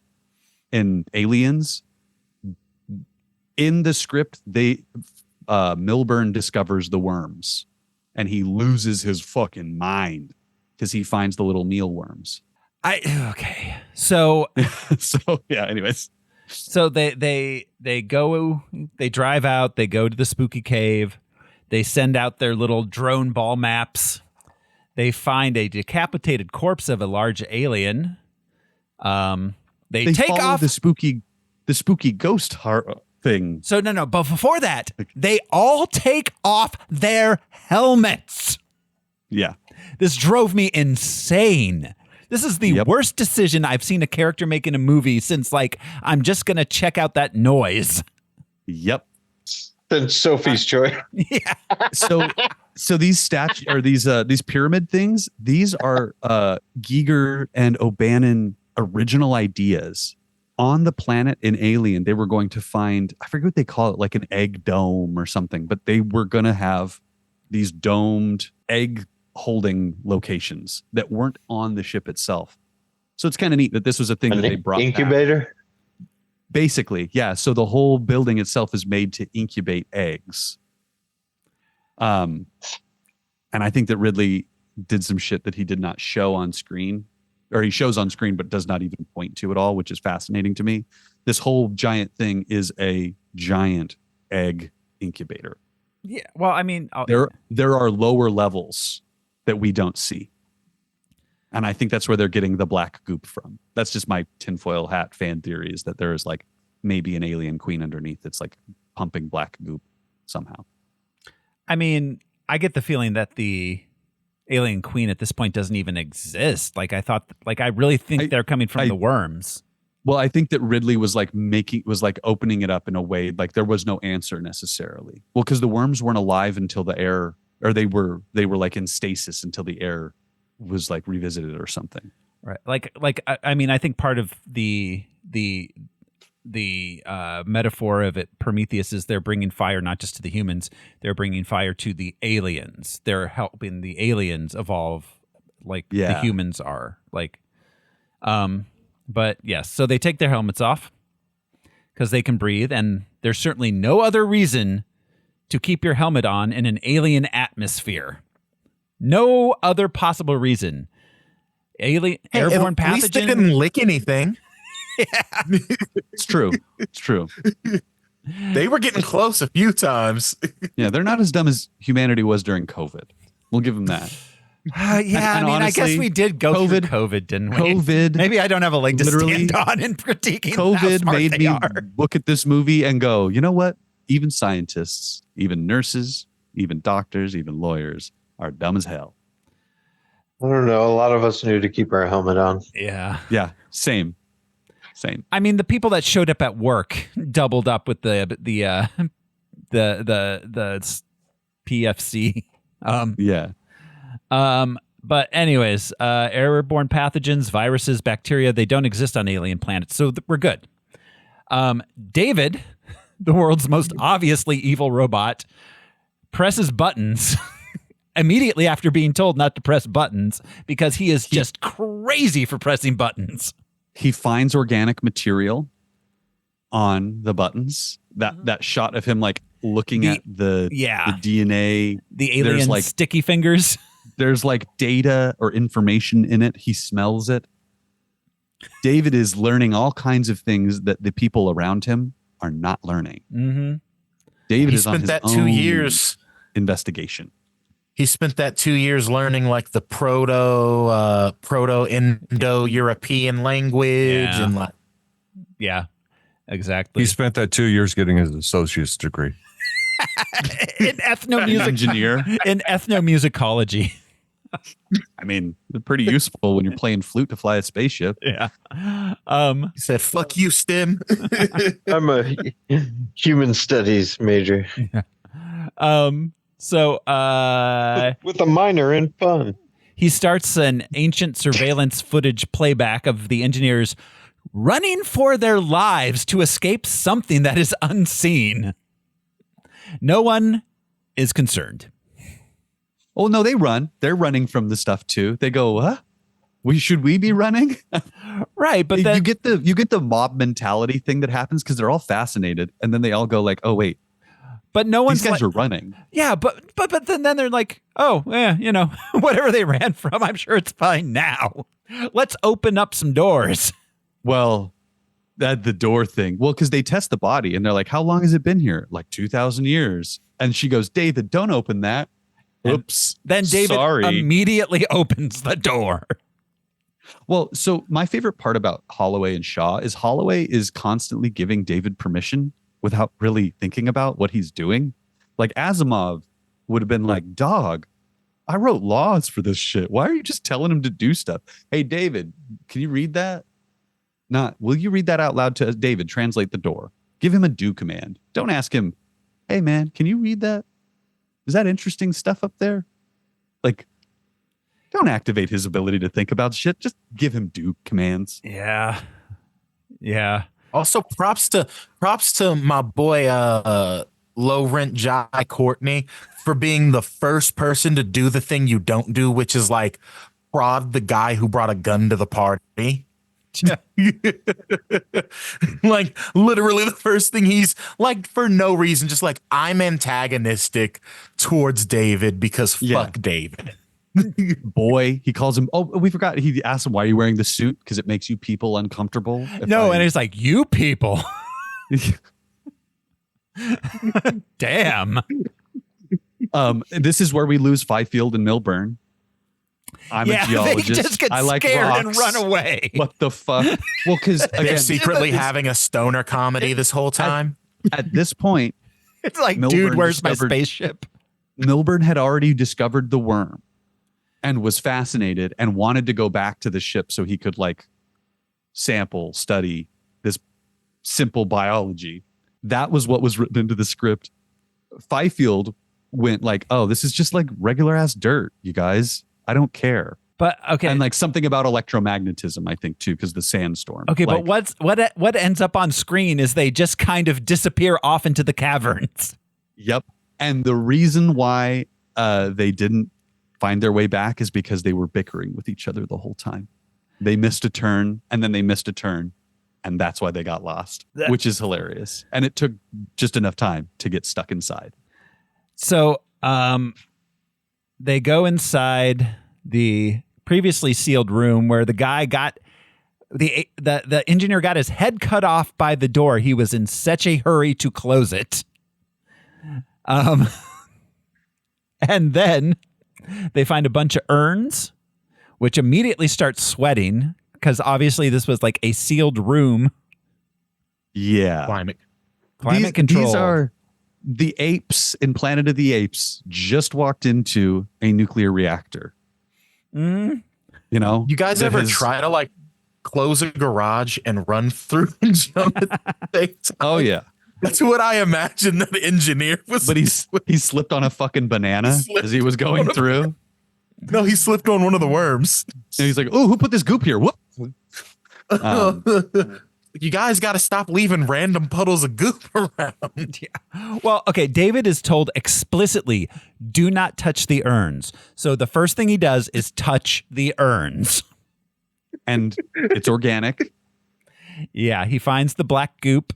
and aliens. In the script, Milburn discovers the worms and he loses his fucking mind because he finds the little mealworms. Okay. So yeah, anyways. So they drive out, they go to the spooky cave, they send out their little drone ball maps. They find a decapitated corpse of a large alien. They take off the spooky ghost thing. So no, but before that, they all take off their helmets. Yeah. This drove me insane. This is the worst decision I've seen a character make in a movie since, like, I'm just going to check out that noise. Yep. Then Sophie's choice. Yeah. So these statues or these pyramid things, these are Giger and O'Bannon original ideas. On the planet in Alien, they were going to find, I forget what they call it, like an egg dome or something, but they were going to have these domed egg holding locations that weren't on the ship itself. So it's kind of neat that this was a thing that they brought incubator back. Basically, yeah. So the whole building itself is made to incubate eggs. And I think that Ridley did some shit that he did not show on screen. Or he shows on screen, but does not even point to it all, which is fascinating to me. This whole giant thing is a giant egg incubator. Yeah. Well, I mean, there are lower levels that we don't see. And I think that's where they're getting the black goop from. That's just my tinfoil hat fan theory, is that there is like maybe an alien queen underneath that's like pumping black goop somehow. I mean, I get the feeling that the alien queen at this point doesn't even exist. Like, I really think they're coming from the worms. Well, I think that Ridley was like opening it up in a way like there was no answer necessarily. Well, because the worms weren't alive until the air, or they were like in stasis until the air was like revisited or something. Right. Like I mean, I think part of the metaphor of it, Prometheus, is they're bringing fire not just to the humans, they're bringing fire to the aliens. They're helping the aliens evolve like the humans are. Like, but yes, so they take their helmets off because they can breathe, and there's certainly no other reason to keep your helmet on in an alien atmosphere. No other possible reason. Airborne pathogen. At least they didn't lick anything. Yeah. It's true. It's true. They were getting close a few times. Yeah, they're not as dumb as humanity was during COVID. We'll give them that. I mean, honestly, I guess we did go through COVID, didn't we? COVID. Maybe I don't have a leg to stand on in critiquing COVID how smart made they me are. look at this movie and go, you know what? Even scientists, even nurses, even doctors, even lawyers are dumb as hell. I don't know. A lot of us knew to keep our helmet on. Yeah. Yeah. Same. I mean, the people that showed up at work doubled up with the PFC. Yeah. But anyways, airborne pathogens, viruses, bacteria, they don't exist on alien planets, so we're good. David, the world's most obviously evil robot, presses buttons immediately after being told not to press buttons because he is just crazy for pressing buttons. He finds organic material on the buttons. That shot of him like looking at the DNA, the alien like sticky fingers. There's like data or information in it. He smells it. David is learning all kinds of things that the people around him are not learning. Mm-hmm. David He is on spent his that own 2 years. investigation. He spent that 2 years learning like the proto-Indo-European language Yeah. and like Yeah, exactly. He spent that 2 years getting his associate's degree. in ethnomusic Engineer. in ethnomusicology. I mean, they're pretty useful when you're playing flute to fly a spaceship. Yeah. he said, "Fuck you, STEM." I'm a human studies major So with a minor in fun. he starts an ancient surveillance footage playback of the engineers running for their lives to escape something that is unseen. No one is concerned. Oh no, they run. They're running from the stuff too. They go, "What? Should we be running?" Right, but then you get the mob mentality thing that happens because they're all fascinated, and then they all go like, "Oh wait, but no one's these guys like, are running." yeah, but then they're like, oh yeah, you know, whatever they ran from, I'm sure it's fine now. Let's open up some doors. Well, that the door thing. Well, because they test the body and they're like, "How long has it been here?" Like 2,000 years. And she goes, "David, don't open that." Oops. Then David Sorry. immediately opens the door. Well, so my favorite part about Holloway and Shaw is Holloway is constantly giving David permission without really thinking about what he's doing. Like Asimov would have been like, "Dog, I wrote laws for this shit. Why are you just telling him to do stuff? Hey, David, can you read that? Will you read that out loud to David? Translate the door. Give him a do command. Don't ask him, hey, man, can you read that? Is that interesting stuff up there?" Like, don't activate his ability to think about shit. Just give him do commands. Yeah. Yeah. Also, props to my boy low rent Jai Courtney for being the first person to do the thing you don't do, which is like prod the guy who brought a gun to the party. Like literally the first thing he's like, for no reason, just like, I'm antagonistic towards David because fuck David. Boy, he calls him. Oh, we forgot. He asked him, "Why are you wearing the suit? Because it makes you people uncomfortable." And he's like, "You people." Damn. This is where we lose Fifield and Milburn. I'm a geologist. They just get I like scared rocks. and run away. What the fuck? Well, because they're secretly having a stoner comedy this whole time. At this point, It's like, Milburn dude, where's my discovered- spaceship? Milburn had already discovered the worm and was fascinated and wanted to go back to the ship so he could like sample, study this simple biology. That was what was written into the script. Fifield went like, "Oh, this is just like regular ass dirt, you guys. I don't care." But okay. And like something about electromagnetism, I think too, because the sandstorm. Okay, like, but what ends up on screen is they just kind of disappear off into the caverns. Yep. And the reason why they didn't find their way back is because they were bickering with each other the whole time. They missed a turn and then they missed a turn. And that's why they got lost, which is hilarious. And it took just enough time to get stuck inside. So they go inside the previously sealed room where the guy got the engineer got his head cut off by the door. He was in such a hurry to close it. And then they find a bunch of urns, which immediately start sweating because obviously this was like a sealed room. Yeah. Climate control. These are the apes in Planet of the Apes just walked into a nuclear reactor. Mm. You know, you guys ever try to like close a garage and run through and jump at the same time? Oh yeah. That's what I imagine that engineer was. But he slipped on a fucking banana as he was going through. No, he slipped on one of the worms. And he's like, "Oh, who put this goop here?" Whoop. You guys got to stop leaving random puddles of goop around. Yeah. Well, okay. David is told explicitly, do not touch the urns. So the first thing he does is touch the urns. And it's organic. Yeah. He finds the black goop.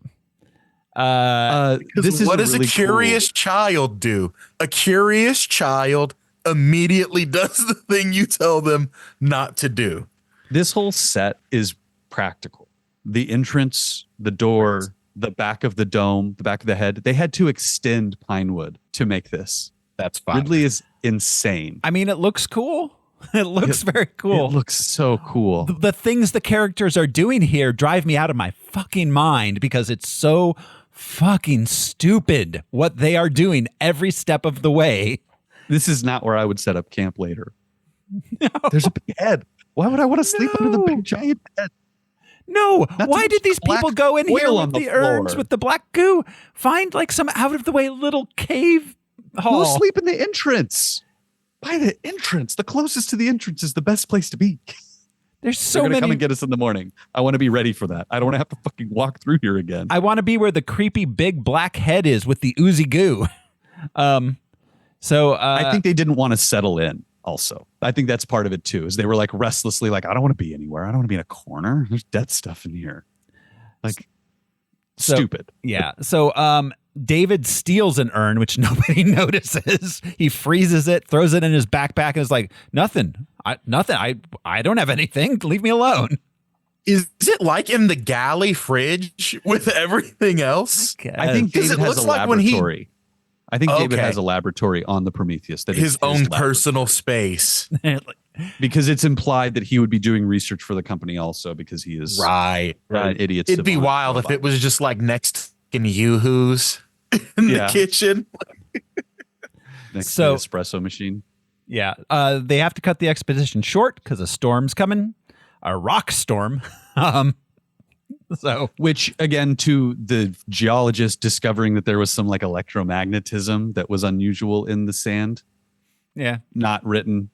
This is what does a curious child do? A curious child immediately does the thing you tell them not to do. This whole set is practical. The entrance, the door, the back of the dome, the back of the head, they had to extend pine wood to make this. That's fine. Ridley is insane. I mean, it looks cool. It looks very cool. It looks so cool. The things the characters are doing here drive me out of my fucking mind because it's so fucking stupid what they are doing every step of the way. This is not where I would set up camp later. No. There's a big head. Why would I want to sleep under the big giant head? No. Why did these people go in here with the urns with the black goo? Find like some out of the way little cave hall. Go sleep in the entrance. By the entrance. The closest to the entrance is the best place to be. There's so They're many. Come and get us in the morning. I want to be ready for that. I don't want to have to fucking walk through here again. I want to be where the creepy big black head is with the oozy goo. I think they didn't want to settle in. Also, I think that's part of it too. Is they were like restlessly like, I don't want to be anywhere. I don't want to be in a corner. There's dead stuff in here. Like stupid. Yeah. So David steals an urn, which nobody notices. He freezes it, throws it in his backpack, and is like, nothing. I don't have anything. Leave me alone. Is it like in the galley fridge with everything else? I think David has a laboratory. I think David Okay. has a laboratory on the Prometheus that his is own laboratory. personal space. Because it's implied that he would be doing research for the company also because he is Right. an idiot. It'd be savant wild robot. if it was just like next in Yoo-Hoo's in the kitchen. Next to So- the espresso machine. Yeah. They have to cut the expedition short because a storm's coming, a rock storm. Which again, to the geologist discovering that there was some like electromagnetism that was unusual in the sand. Yeah. Not written,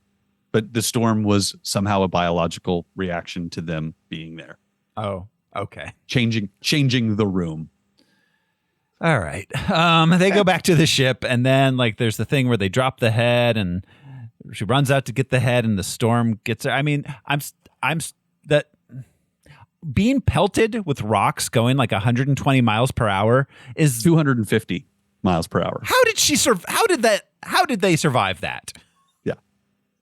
but the storm was somehow a biological reaction to them being there. Oh, okay. Changing the room. All right. They go back to the ship, and then like there's the thing where they drop the head, and she runs out to get the head, and the storm gets her. I mean, I'm that being pelted with rocks going like 120 miles per hour is 250 miles per hour. How did she survive? How did they survive that? Yeah,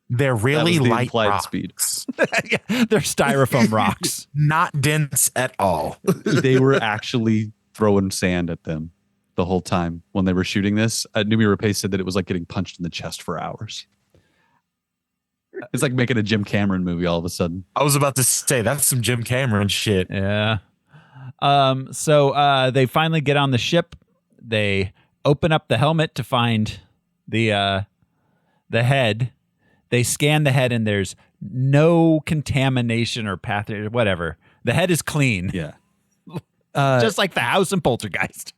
They're really the light implied rocks. speed. Yeah, they're styrofoam rocks. Not dense at all. They were actually throwing sand at them the whole time when they were shooting this. Numi Rapace said that it was like getting punched in the chest for hours. It's like making a Jim Cameron movie all of a sudden. I was about to say that's some Jim Cameron shit. Yeah. So they finally get on the ship. They open up the helmet to find the head. They scan the head, and there's no contamination or path or whatever. The head is clean. Yeah. Just like the house in Poltergeist.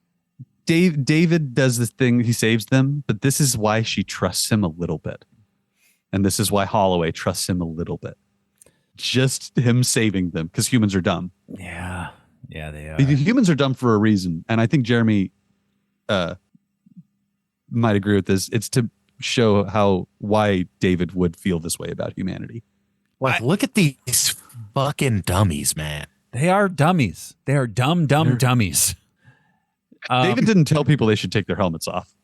David does this thing. He saves them, but this is why she trusts him a little bit. And this is why Holloway trusts him a little bit. Just him saving them, because humans are dumb. Yeah. Yeah, they are. The humans are dumb for a reason. And I think Jeremy might agree with this. It's to show why David would feel this way about humanity. Like, look at these fucking dummies, man. They are dummies. They are dumb dummies. David didn't tell people they should take their helmets off.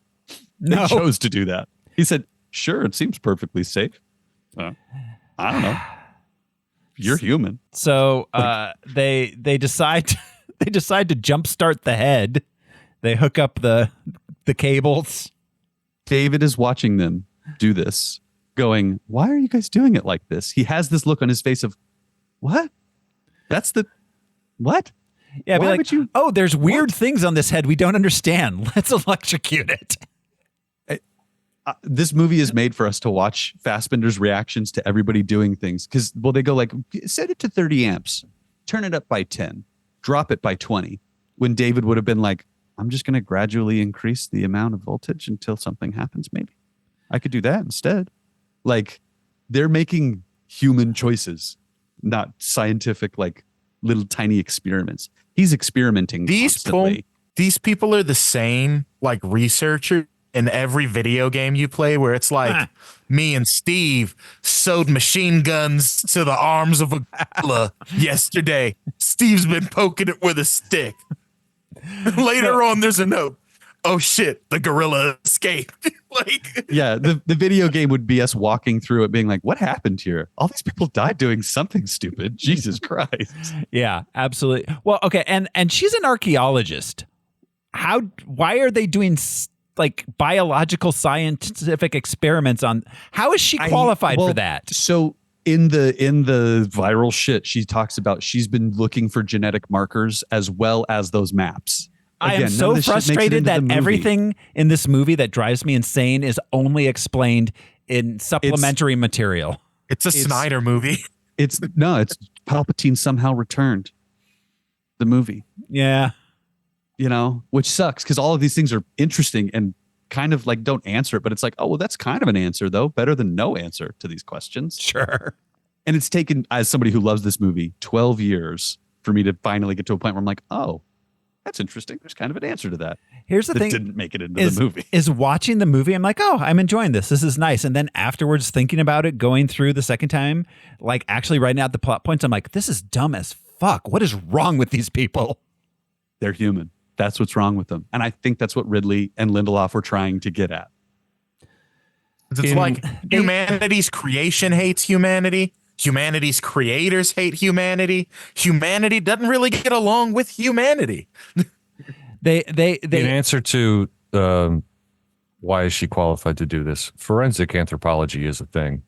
No. They chose to do that. He said, sure, it seems perfectly safe. I don't know. You're human. So they decide to jumpstart the head. They hook up the cables. David is watching them do this, going, why are you guys doing it like this? He has this look on his face of, what? That's the what? Yeah, why be like, would you? oh, there's weird things on this head we don't understand. Let's electrocute it. This movie is made for us to watch Fassbender's reactions to everybody doing things. Because, well, they go like, set it to 30 amps, turn it up by 10, drop it by 20. When David would have been like, I'm just going to gradually increase the amount of voltage until something happens. Maybe I could do that instead. Like, they're making human choices, not scientific, like little tiny experiments. He's experimenting constantly. These people are the same, like, researcher in every video game you play, where it's like me and Steve sewed machine guns to the arms of a gorilla yesterday. Steve's been poking it with a stick. Later on, there's a note. oh shit, the gorilla escaped. Like, Yeah, the video game would be us walking through it being like, what happened here? All these people died doing something stupid. Jesus Christ. Yeah, absolutely. Well, okay, and she's an archaeologist. Why are they doing like biological scientific experiments on, how is she qualified for that? So in the viral shit, she talks about she's been looking for genetic markers as well as those maps. I Again, am so frustrated that everything in this movie that drives me insane is only explained in supplementary material. It's a Snyder movie. It's Palpatine somehow returned the movie. Yeah. You know, which sucks because all of these things are interesting and kind of like don't answer it, but it's like, oh, well, that's kind of an answer though. Better than no answer to these questions. Sure. And it's taken, as somebody who loves this movie, 12 years for me to finally get to a point where I'm like, oh, that's interesting. There's kind of an answer to that. Here's the thing. Didn't make it into the movie. Is watching the movie, I'm like, oh, I'm enjoying this. This is nice. And then afterwards thinking about it, going through the second time, like actually writing out the plot points, I'm like, this is dumb as fuck. What is wrong with these people? They're human. That's what's wrong with them. And I think that's what Ridley and Lindelof were trying to get at. It's like humanity's creation hates humanity. Humanity's creators hate humanity. Humanity doesn't really get along with humanity. They in answer to why is she qualified to do this? Forensic anthropology is a thing.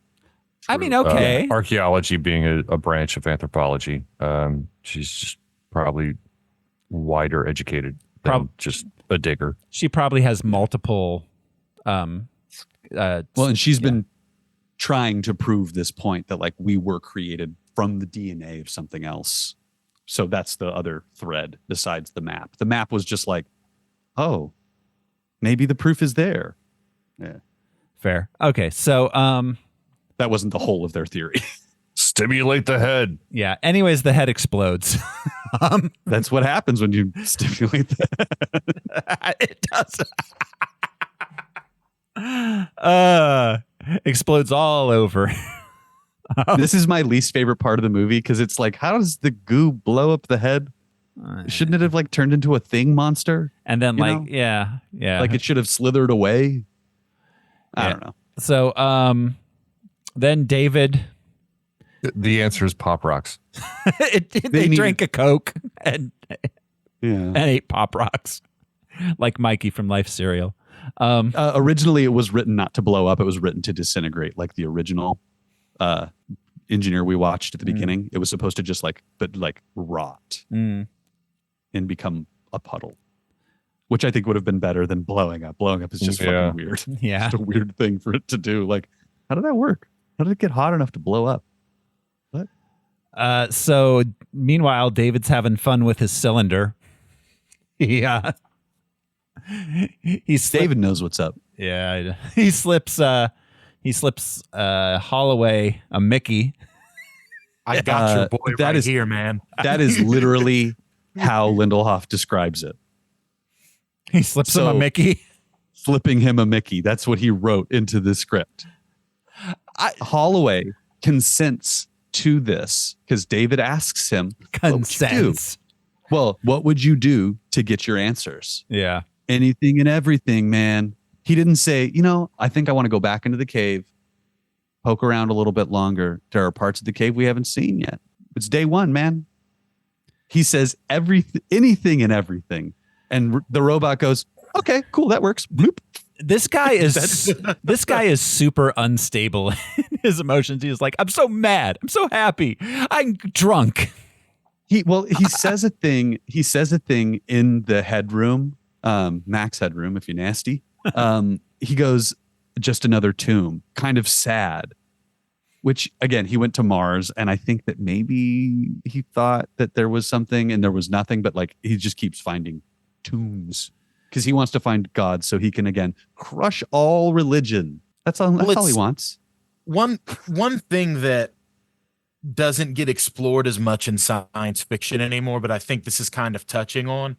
I mean, okay. Archaeology being a branch of anthropology. She's just probably wider educated than just a digger. She probably has multiple. And she's been trying to prove this point that like we were created from the DNA of something else. So that's the other thread besides the map. The map was just like, oh, maybe the proof is there. Yeah. Fair. Okay. So that wasn't the whole of their theory. Stimulate the head. Yeah. Anyways, the head explodes. That's what happens when you stimulate the head. It does. Explodes all over. This is my least favorite part of the movie because it's like, how does the goo blow up the head? Shouldn't it have like turned into a thing monster? And then yeah. Like it should have slithered away. I don't know. So then David. The answer is Pop Rocks. They drank a Coke and ate Pop Rocks like Mikey from Life cereal. Originally, it was written not to blow up. It was written to disintegrate, like the original engineer we watched at the beginning. It was supposed to just rot and become a puddle, which I think would have been better than blowing up. Blowing up is just fucking weird. Yeah, just a weird thing for it to do. Like, how did that work? How did it get hot enough to blow up? What? So meanwhile, David's having fun with his cylinder. Yeah. David knows what's up. Yeah, he slips Holloway a Mickey. I got your boy right here, man. That is literally how Lindelof describes it. He slips him a Mickey. Flipping him a Mickey. That's what he wrote into the script. Holloway consents to this because David asks him, consents. Well, what would you do to get your answers? Yeah. Anything and everything, man. He didn't say, I think I want to go back into the cave, poke around a little bit longer. There are parts of the cave we haven't seen yet. It's day one, man. He says anything and everything. And the robot goes, okay, cool. That works. Bloop. This guy is super unstable in his emotions. He's like, I'm so mad. I'm so happy. I'm drunk. He says a thing. He says a thing in the headroom, Mac's headroom, if you're nasty. He goes, just another tomb, kind of sad, which again, he went to Mars. And I think that maybe he thought that there was something and there was nothing, but like, he just keeps finding tombs because he wants to find God so he can again crush all religion. That's all he wants. One thing that doesn't get explored as much in science fiction anymore, but I think this is kind of touching on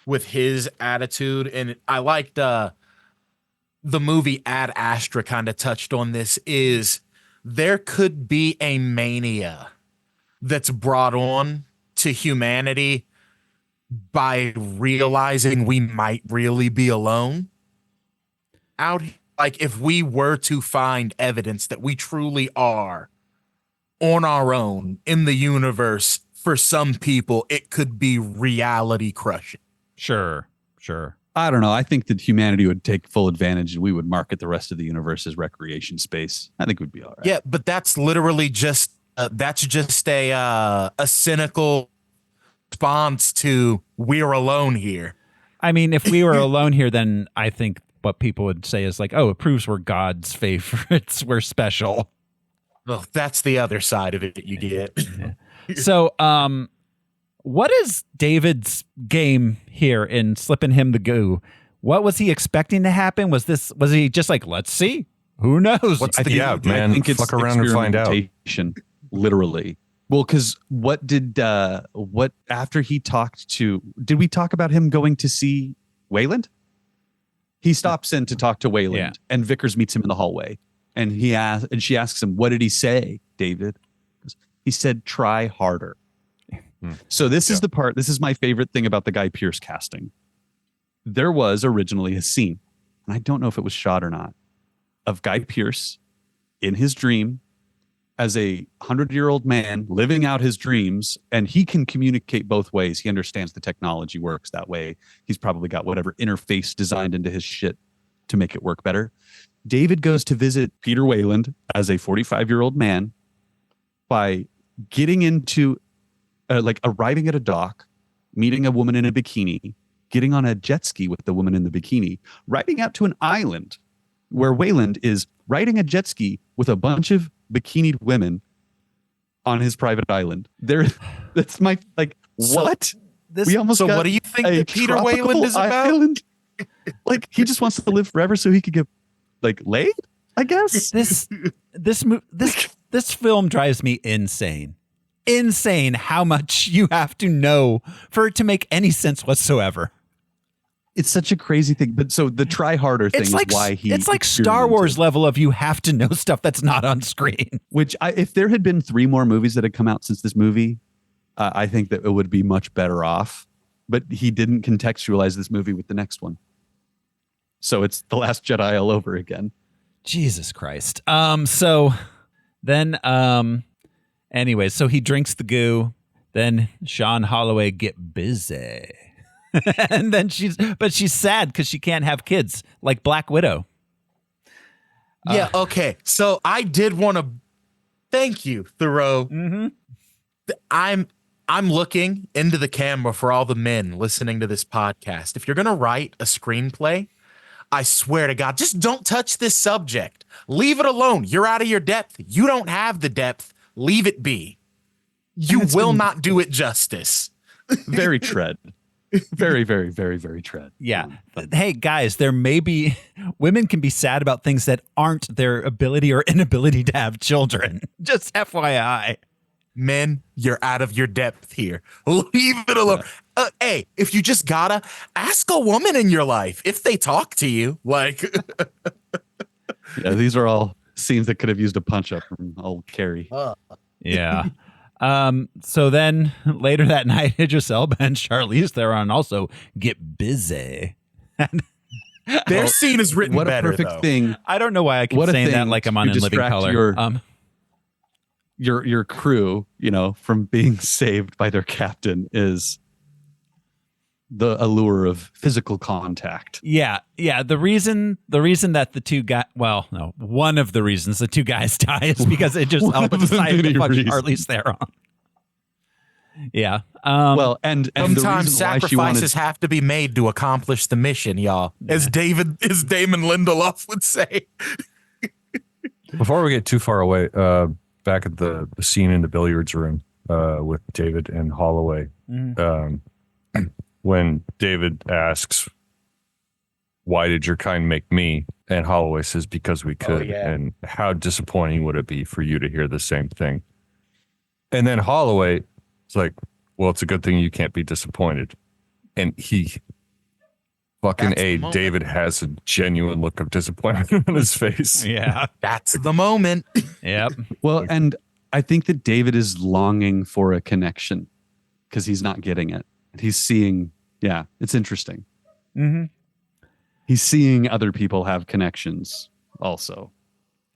with his attitude. And I liked the movie Ad Astra kind of touched on this, is there could be a mania that's brought on to humanity by realizing we might really be alone out here. Like if we were to find evidence that we truly are on our own in the universe, for some people, it could be reality crushing. Sure. I don't know. I think that humanity would take full advantage and we would market the rest of the universe as recreation space. I think we'd be all right. Yeah, but that's literally just a cynical response to we're alone here. I mean, if we were alone here, then I think what people would say is like, oh, it proves we're God's favorites. We're special. Well, that's the other side of it you get. So, what is David's game here in slipping him the goo? What was he expecting to happen? Was he just like, let's see? Who knows? What's the gap, man? I think it's fuck around and find out. experimentation, literally. Well, because after he talked to, did we talk about him going to see Wayland? He stops in to talk to Wayland, and Vickers meets him in the hallway, and she asks him, "What did he say, David?" He said, "Try harder." So this is the part. This is my favorite thing about the Guy Pearce casting. There was originally a scene, and I don't know if it was shot or not, of Guy Pearce in his dream as a 100-year-old man living out his dreams, and he can communicate both ways. He understands the technology works that way. He's probably got whatever interface designed into his shit to make it work better. David goes to visit Peter Wayland as a 45-year-old man by getting into arriving at a dock, meeting a woman in a bikini, getting on a jet ski with the woman in the bikini, riding out to an island where Wayland is riding a jet ski with a bunch of bikinied women on his private island. That's my what? We almost got what do you think that Peter Wayland is about? Island? Like he just wants to live forever so he could get laid, I guess. This film drives me insane. Insane how much you have to know for it to make any sense whatsoever. It's such a crazy thing. But so the try harder thing is why he. It's like Star Wars level of you have to know stuff that's not on screen. Which if there had been 3 more movies that had come out since this movie, I think that it would be much better off. But he didn't contextualize this movie with the next one. So it's The Last Jedi all over again. Jesus Christ. So then, anyway, so he drinks the goo. Then Sean Holloway get busy. And then she's sad because she can't have kids like Black Widow. Yeah. Okay. So I did want to thank you, Thoreau. Mm-hmm. I'm looking into the camera for all the men listening to this podcast. If you're going to write a screenplay, I swear to God, just don't touch this subject. Leave it alone. You're out of your depth. You don't have the depth. Leave it be. You will not do it justice. Very tread. Very, very, very, very tread. Yeah. Hey, guys, women can be sad about things that aren't their ability or inability to have children. Just FYI. Men, you're out of your depth here. Leave it alone. Hey, if you just gotta ask a woman in your life if they talk to you, Yeah, these are all scenes that could have used a punch up from old Carrie. Yeah. So then later that night, Idris Elba and Charlize Theron also get busy. Their scene is written what better, a perfect though. thing. I don't know why I keep saying that like I'm on In Living Color. Your crew, from being saved by their captain is the allure of physical contact. Yeah. The reason that the two guys, one of the reasons the two guys die is because it just Elba decided to fuck Charlize Theron. Yeah. And sometimes sacrifices have to be made to accomplish the mission, y'all. As Damon Lindelof would say. Before we get too far away, back at the scene in the billiards room with David and Holloway, when David asks, "Why did your kind make me?" and Holloway says, "Because we could." And how disappointing would it be for you to hear the same thing? And then Holloway is like, "Well, it's a good thing you can't be disappointed." And David has a genuine look of disappointment on his face. Yeah. That's the moment. Yep. Well, and I think that David is longing for a connection because he's not getting it. He's seeing, it's interesting. Mm-hmm. He's seeing other people have connections also.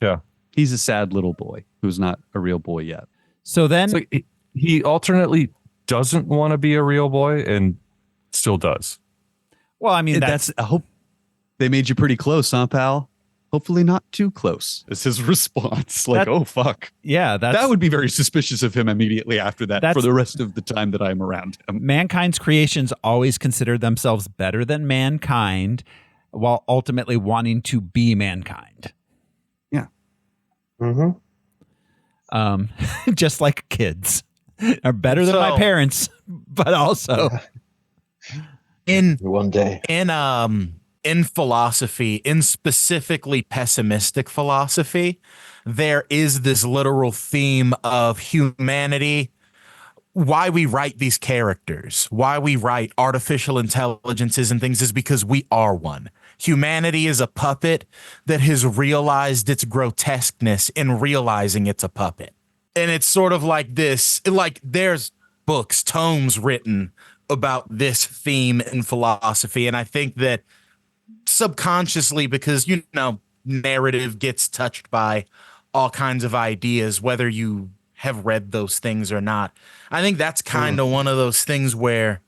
Yeah. He's a sad little boy who's not a real boy yet. So then So he alternately doesn't want to be a real boy and still does. well, I mean, I hope they made you pretty close, huh, pal? Hopefully not too close is his response. Like, oh, fuck. Yeah, that would be very suspicious of him immediately after that for the rest of the time that I'm around him. Mankind's creations always consider themselves better than mankind while ultimately wanting to be mankind. Yeah. Just like kids are better than my parents, but also one day in philosophy, in specifically pessimistic philosophy, there is this literal theme of humanity. Why we write these characters, why we write artificial intelligences and things is because we are one. Humanity is a puppet that has realized its grotesqueness in realizing it's a puppet. And it's sort of like this, like there's books, tomes written about this theme in philosophy. And I think that subconsciously, because, you know, narrative gets touched by all kinds of ideas, whether you have read those things or not. I think that's kind of one of those things where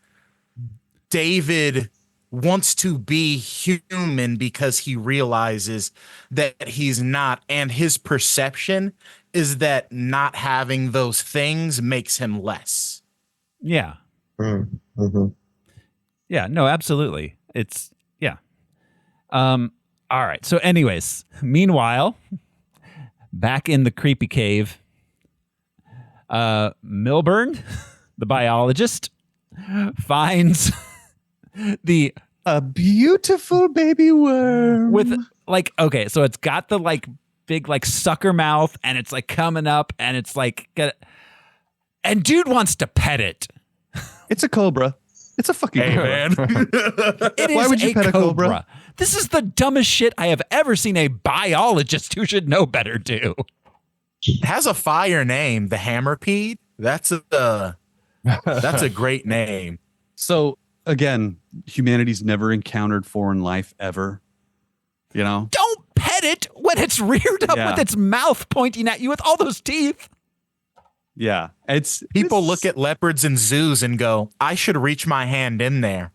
David wants to be human because he realizes that he's not, and his perception is that not having those things makes him less. Yeah. Yeah, no, absolutely. It's all right. So anyways, meanwhile, back in the creepy cave, Milburn, the biologist, finds a beautiful baby worm with like, okay, so it's got the like big like sucker mouth and it's like coming up and it's like and dude wants to pet it. It's a cobra. It's a fucking cobra. Man. Why would you pet a cobra? This is the dumbest shit I have ever seen a biologist who should know better do. It has a fire name, the hammerpede. That's a great name. So again, humanity's never encountered foreign life ever. You know? Don't pet it when it's reared up with its mouth pointing at you with all those teeth. Yeah. People look at leopards in zoos and go, I should reach my hand in there.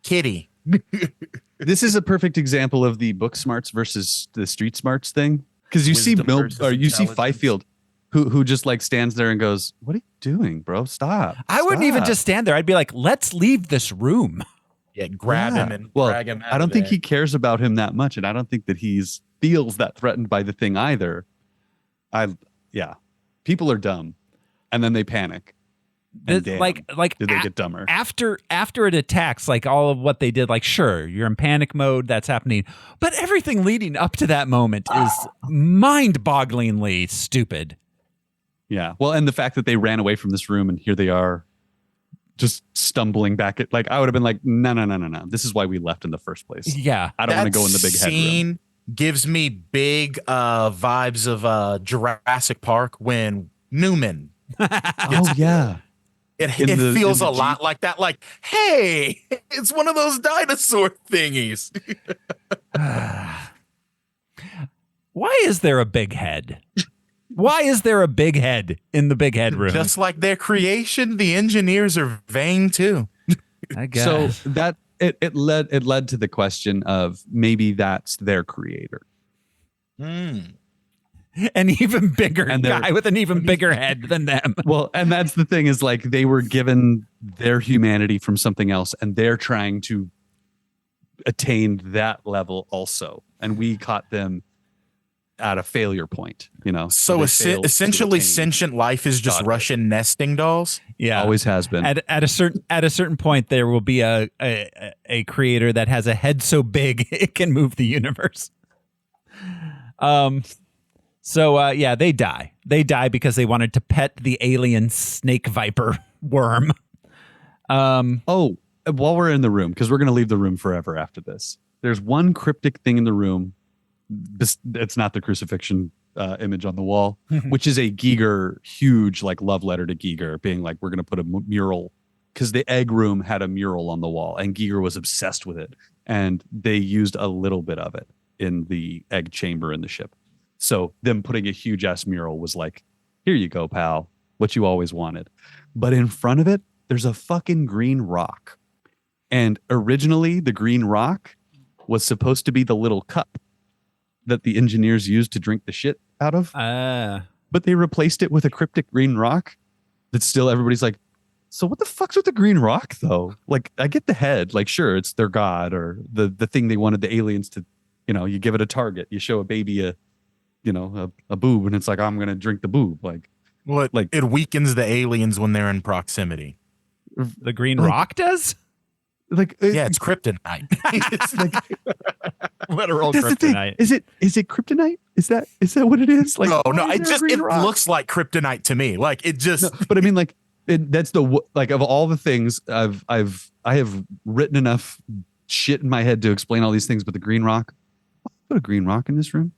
Kitty. This is a perfect example of the book smarts versus the street smarts thing. Because you see Fifield who just like stands there and goes, what are you doing, bro? Stop. I wouldn't even just stand there. I'd be like, let's leave this room. Yeah, grab him and drag him out. I don't think he cares about him that much, and I don't think that he's feels that threatened by the thing either. People are dumb, and then they panic. And damn, did they get dumber after it attacks? Like all of what they did, like sure, you're in panic mode, that's happening, but everything leading up to that moment is mind-bogglingly stupid. Yeah, well, and the fact that they ran away from this room and here they are, just stumbling back at, like, I would have been like, no. This is why we left in the first place. Yeah, I don't want to go in the big headroom. Gives me big vibes of Jurassic Park when Newman. Oh yeah. It feels a lot like that. Like, hey, it's one of those dinosaur thingies. Why is there a big head? Why is there a big head in the big head room? Just like their creation, the engineers are vain too. I guess. So that it led to the question of maybe that's their creator. An even bigger guy with an even bigger head than them. Well, and that's the thing is like they were given their humanity from something else and they're trying to attain that level also. And we caught them at a failure point, you know. So essentially sentient life is just Russian nesting dolls. Yeah. Always has been. At a certain point there will be a creator that has a head so big it can move the universe. So they die. They die because they wanted to pet the alien snake viper worm. While we're in the room, because we're going to leave the room forever after this, there's one cryptic thing in the room. It's not the crucifixion image on the wall, which is a Giger huge like love letter to Giger, being like, we're going to put a mural because the egg room had a mural on the wall, and Giger was obsessed with it, and they used a little bit of it in the egg chamber in the ship. So them putting a huge ass mural was like, here you go, pal, what you always wanted. But in front of it, there's a fucking green rock. And originally, the green rock was supposed to be the little cup that the engineers used to drink the shit out of. But they replaced it with a cryptic green rock that still everybody's like, so what the fuck's with the green rock, though? Like, I get the head. Like, sure, it's their god or the thing they wanted the aliens to, you give it a target. You show a baby a boob, and it's like, I'm going to drink the boob. Like, it weakens the aliens when they're in proximity. The green rock does? It's kryptonite. It's like literal kryptonite. Is it kryptonite? Is that what it is? Like, no, it looks like kryptonite to me. Like, it just. No, but I mean, like, that's of all the things I have written enough shit in my head to explain all these things. But the green rock, put a green rock in this room.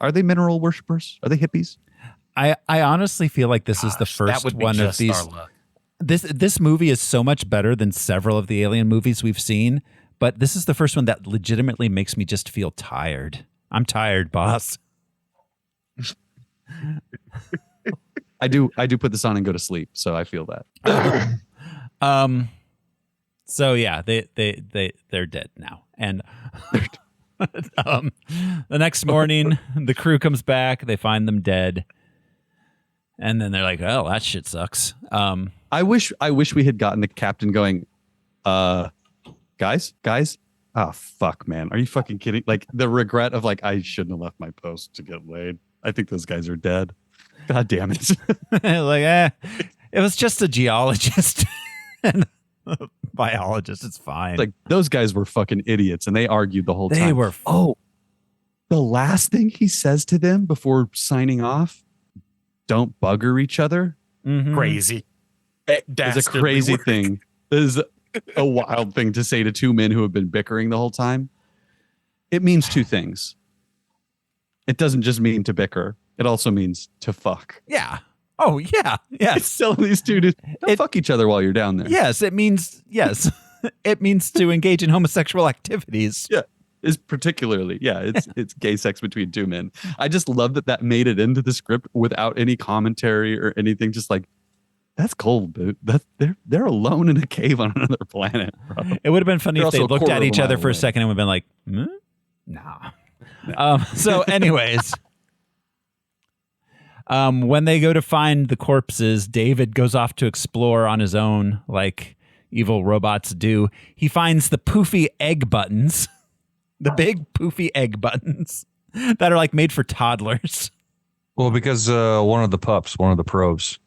Are they mineral worshippers? Are they hippies? I honestly feel like this is the first one of these. This movie is so much better than several of the Alien movies we've seen, but this is the first one that legitimately makes me just feel tired. I'm tired, boss. I do put this on and go to sleep, so I feel that. So yeah, they're dead now. And the next morning, the crew comes back, they find them dead. And then they're like, "Oh, that shit sucks." I wish we had gotten the captain going, guys. Oh, fuck, man. Are you fucking kidding? Like, the regret of like, I shouldn't have left my post to get laid. I think those guys are dead. God damn it. It was just a geologist and a biologist. It's fine. Like, those guys were fucking idiots, and they argued the whole time. They were. The last thing he says to them before signing off, don't bugger each other. Mm-hmm. Crazy. It's a crazy thing. This is a wild thing to say to two men who have been bickering the whole time. It means two things. It doesn't just mean to bicker. It also means to fuck. Yeah. Oh, yeah. Yes. It's telling these two to fuck each other while you're down there. Yes, it means, yes. It means to engage in homosexual activities. Yeah. Is particularly, it's gay sex between two men. I just love that made it into the script without any commentary or anything. Just like, that's cold, dude. They're alone in a cave on another planet, bro. It would have been funny if they looked at each other for a second and would have been like, nah. So anyways, when they go to find the corpses, David goes off to explore on his own like evil robots do. He finds the poofy egg buttons. The big poofy egg buttons that are like made for toddlers. Well, because one of the probes,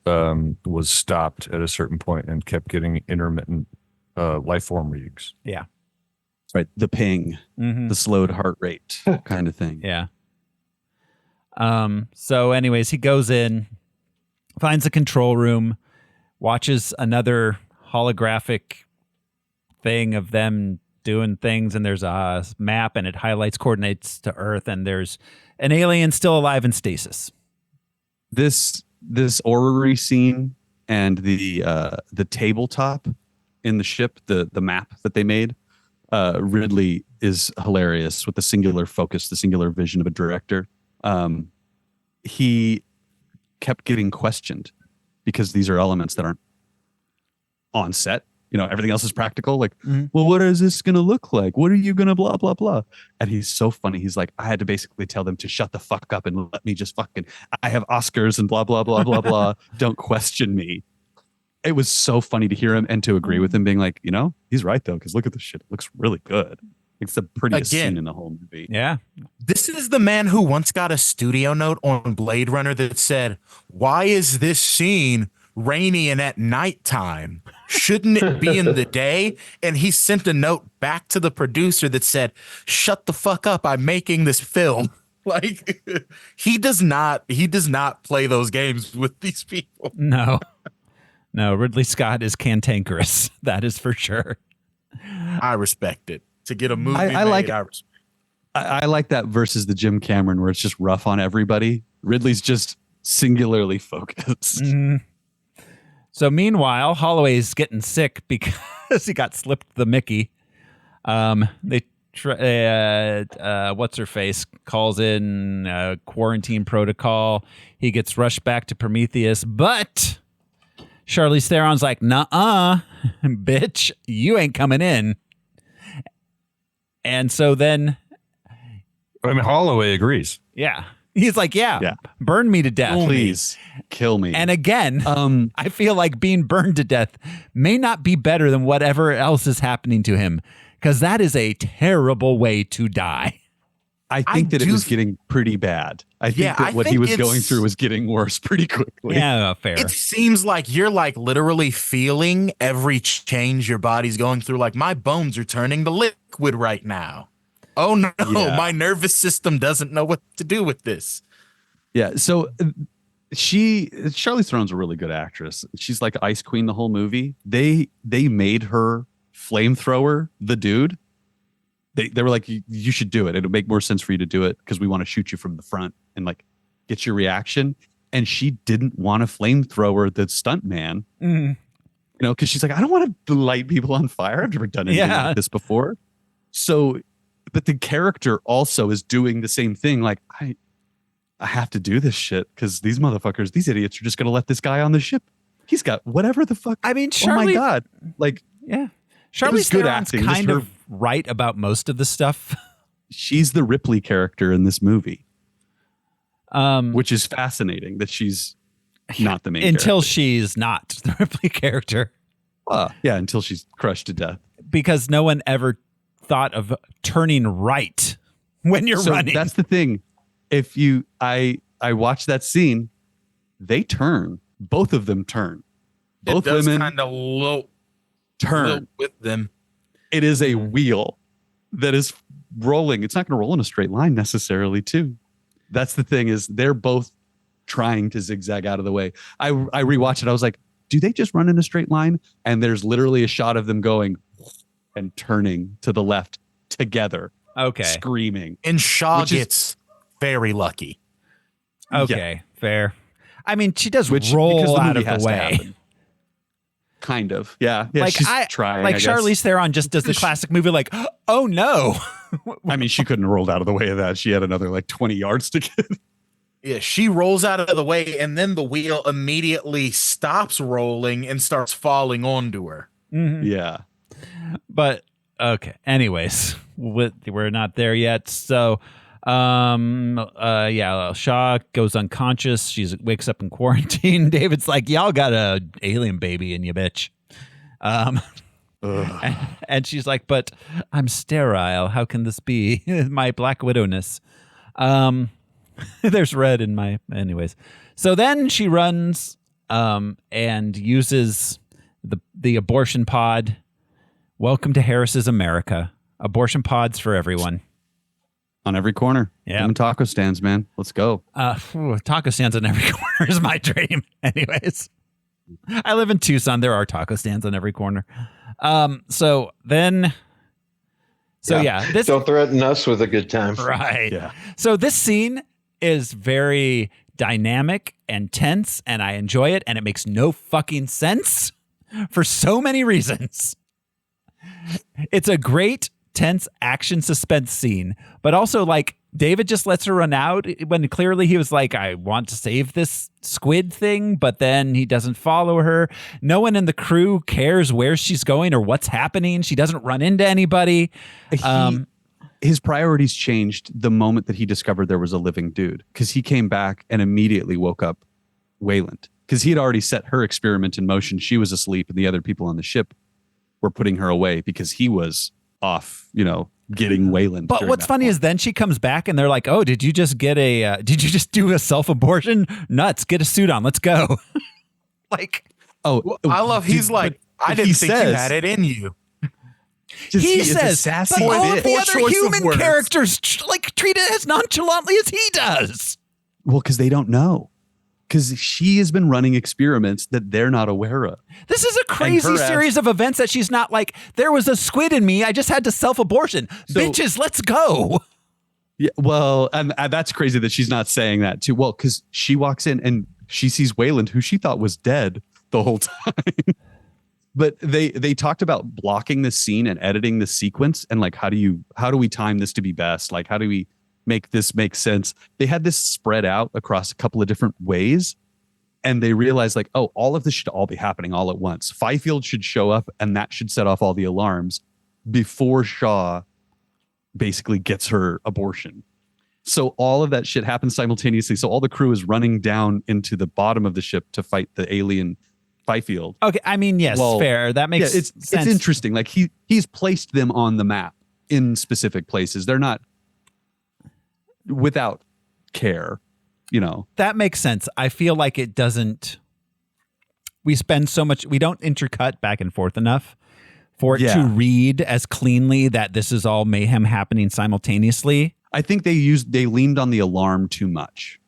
was stopped at a certain point and kept getting intermittent life form readings. Yeah. That's right. The ping, the slowed heart rate kind of thing. Yeah. So anyways, he goes in, finds a control room, watches another holographic thing of them doing things, and there's a map and it highlights coordinates to Earth, and there's an alien still alive in stasis. This orrery scene and the tabletop in the ship, the map that they made, Ridley is hilarious with the singular focus, the singular vision of a director. He kept getting questioned because these are elements that aren't on set. Everything else is practical. Like, well, what is this going to look like? What are you going to blah, blah, blah? And he's so funny. He's like, I had to basically tell them to shut the fuck up and let me just I have Oscars and blah, blah, blah, blah, blah. Don't question me. It was so funny to hear him and to agree with him being like, he's right though. Cause look at this shit. It looks really good. It's the prettiest scene in the whole movie. Yeah. This is the man who once got a studio note on Blade Runner that said, why is this scene rainy and at nighttime? Shouldn't it be in the day? And he sent a note back to the producer that said, shut the fuck up. I'm making this film. Like, he does not play those games with these people. No, Ridley Scott is cantankerous. That is for sure. I respect it. To get a movie I like that versus the Jim Cameron where it's just rough on everybody. Ridley's just singularly focused. So meanwhile, Holloway's getting sick because he got slipped the Mickey. What's her face calls in quarantine protocol. He gets rushed back to Prometheus, but Charlize Theron's like, "Nuh-uh, bitch, you ain't coming in." And so then, I mean, Holloway agrees. yeah, he's like, "Yeah, burn me to death, Please kill me." And again, I feel like being burned to death may not be better than whatever else is happening to him, because that is a terrible way to die. I think that it was getting pretty bad. I think that what he was going through was getting worse pretty quickly. Yeah, fair. It seems like you're like literally feeling every change your body's going through. Like, my bones are turning to liquid right now. Oh no, my nervous system doesn't know what to do with this. Yeah, so Charlize Theron's a really good actress. She's like Ice Queen the whole movie. They made her flamethrower the dude. They were like, you should do it. It'll make more sense for you to do it because we want to shoot you from the front and like get your reaction. And she didn't want to flamethrower the stunt man, you know, because she's like, I don't want to light people on fire. I've never done anything like this before. So, but the character also is doing the same thing. Like, I have to do this shit because these motherfuckers, these idiots are just going to let this guy on the ship. He's got whatever the fuck. I mean, oh my God. Like, yeah. Charlize Theron's kind of right about most of the stuff. She's the Ripley character in this movie, which is fascinating that she's not the main until character. She's not the Ripley character. Yeah, until she's crushed to death. Because no one ever thought of turning right when you're running. That's the thing. If I watch that scene, they turn. Both of them turn. Both women kind of turn with them. It is a wheel that is rolling. It's not going to roll in a straight line necessarily, too. That's the thing, is they're both trying to zigzag out of the way. I rewatched it. I was like, do they just run in a straight line? And there's literally a shot of them going and turning to the left together. Okay. Screaming. And Shaw gets very lucky. Okay, fair. I mean, she does roll out of the way. Kind of. Yeah. Like, she's trying. Like, Charlize Theron just does the classic movie like, oh no. I mean, she couldn't have rolled out of the way of that. She had another like 20 yards to get. Yeah, she rolls out of the way and then the wheel immediately stops rolling and starts falling onto her. Mm-hmm. Yeah. But okay. Anyways, we're not there yet. So Shaw goes unconscious. She wakes up in quarantine. David's like, y'all got a alien baby in you, bitch. And she's like, but I'm sterile. How can this be? My Black Widowness. There's red in my, anyways. So then she runs and uses the abortion pod. Welcome to Harris's America. Abortion pods for everyone. On every corner. Yeah. And taco stands, man. Let's go. Taco stands on every corner is my dream. Anyways, I live in Tucson. There are taco stands on every corner. This Don't threaten us with a good time. Right. Yeah. So this scene is very dynamic and tense, and I enjoy it, and it makes no fucking sense for so many reasons. It's a great tense action suspense scene, but also like David just lets her run out when clearly he was like, I want to save this squid thing, but then he doesn't follow her. No one in the crew cares where she's going or what's happening. She doesn't run into anybody. His priorities changed the moment that he discovered there was a living dude, because he came back and immediately woke up Wayland, because he had already set her experiment in motion. She was asleep and the other people on the ship were putting her away because he was off, getting Wayland. But what's funny is then she comes back and they're like, oh, did you just do a self-abortion? Nuts, get a suit on, let's go. Like, I love, he's like, I didn't think you had it in you. He says, but all of the other human characters treat it as nonchalantly as he does. Well, because they don't know. Because she has been running experiments that they're not aware of. This is a crazy series of events that she's not like, there was a squid in me, I just had to self-abortion. Bitches, let's go. Yeah, well, and that's crazy that she's not saying that too. Well, because she walks in and she sees Wayland, who she thought was dead, the whole time. But they talked about blocking the scene and editing the sequence and like how do we time this to be best? Like how do we make this make sense? They had this spread out across a couple of different ways, and they realized like, oh, all of this should all be happening all at once. Fifield should show up and that should set off all the alarms before Shaw basically gets her abortion. So all of that shit happens simultaneously. So all the crew is running down into the bottom of the ship to fight the alien Fifield. Okay, I mean, yes, fair. That makes sense. It's interesting. Like he's placed them on the map in specific places. They're not without care, you know. That makes sense. I feel like it doesn't. We spend so much. We don't intercut back and forth enough for it to read as cleanly that this is all mayhem happening simultaneously. I think they leaned on the alarm too much.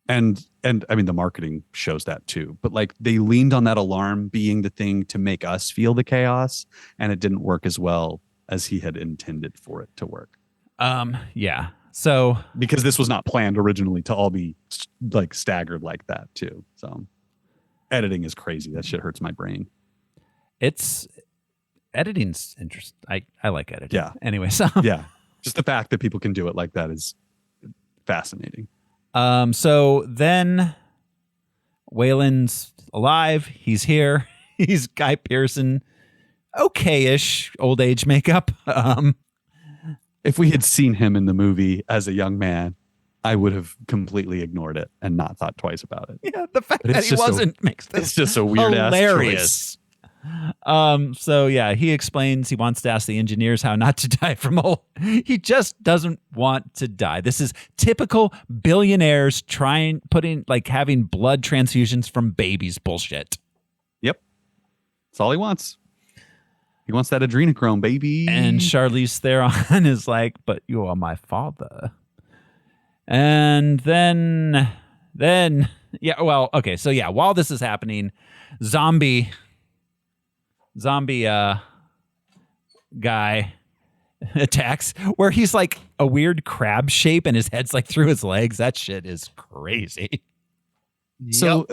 And I mean, the marketing shows that too, but like they leaned on that alarm being the thing to make us feel the chaos, and it didn't work as well as he had intended for it to work. Yeah. So because this was not planned originally to all be like staggered like that too. So editing is crazy. That shit hurts my brain. Editing's interesting. I like editing. Yeah. Anyway, so yeah, just the fact that people can do it like that is fascinating. So then Wayland's alive. He's here. He's Guy Pearson. Okay-ish old age makeup. If we had seen him in the movie as a young man, I would have completely ignored it and not thought twice about it. Yeah, the fact that he wasn't makes this it's just a weird hilarious. So yeah, he explains he wants to ask the engineers how not to die from old. He just doesn't want to die. This is typical billionaires having blood transfusions from babies bullshit. Yep. That's all he wants. He wants that adrenochrome, baby. And Charlize Theron is like, but you are my father. And then yeah, well, okay, so yeah, while this is happening, zombie guy attacks where he's like a weird crab shape and his head's like through his legs. That shit is crazy. So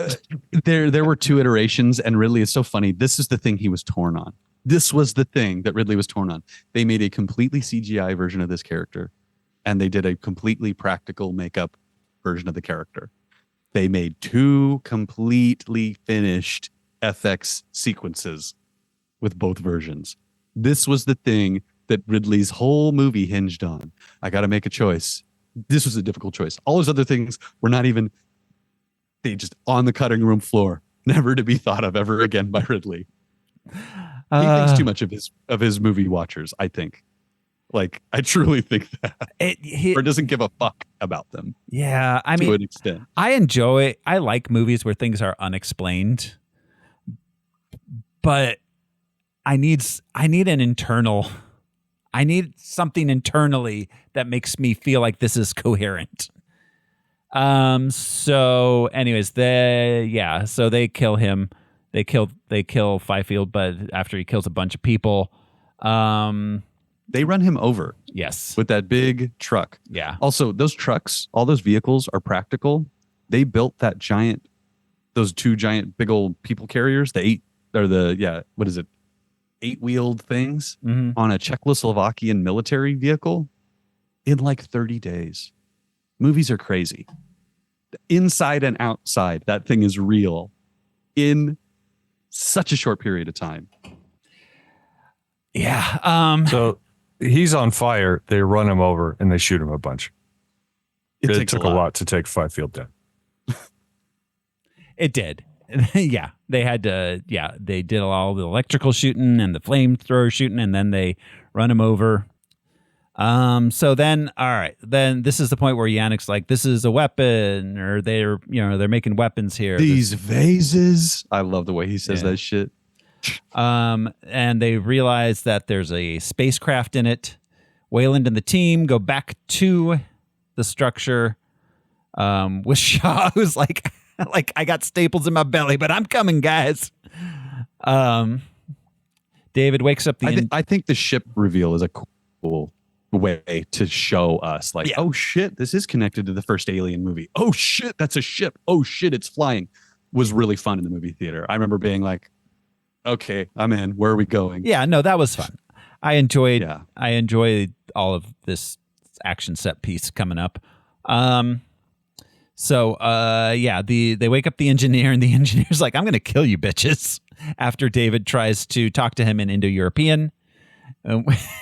there were two iterations, and Ridley is so funny. This is the thing he was torn on. This was the thing that Ridley was torn on. They made a completely CGI version of this character, and they did a completely practical makeup version of the character. They made two completely finished FX sequences with both versions. This was the thing that Ridley's whole movie hinged on. I got to make a choice. This was a difficult choice. All those other things were not even, they just on the cutting room floor, never to be thought of ever again by Ridley. He thinks too much of his movie watchers, I think. Like, I truly think that. Or doesn't give a fuck about them. Yeah, I mean, to an extent. I like movies where things are unexplained, but I need something internally that makes me feel like this is coherent. So anyways, so they kill him. They kill Fifield, but after he kills a bunch of people, they run him over. Yes. With that big truck. Yeah. Also, those trucks, all those vehicles are practical. They built those two giant big old people carriers, what is it? 8-wheeled things on a Czechoslovakian military vehicle in like 30 days. Movies are crazy. Inside and outside, that thing is real in such a short period of time. Yeah. So he's on fire. They run him over and they shoot him a bunch. It took a lot to take Fifield down. It did. Yeah, they had to. Yeah, they did all the electrical shooting and the flamethrower shooting, and then they run him over. So then, all right, then this is the point where Yannick's like, "This is a weapon," or they're making weapons here. These vases. I love the way he says that shit. And they realize that there's a spacecraft in it. Wayland and the team go back to the structure. With Shaw, who's like. Like, I got staples in my belly, but I'm coming, guys. David wakes up. I think the ship reveal is a cool way to show us, like, oh shit, this is connected to the first Alien movie. Oh shit, that's a ship. Oh shit, it's flying. was really fun in the movie theater. I remember being like, okay, I'm in. Where are we going? Yeah, no, that was fun. I enjoyed all of this action set piece coming up. They wake up the engineer, and the engineer's like, I'm going to kill you bitches, after David tries to talk to him in Indo-European.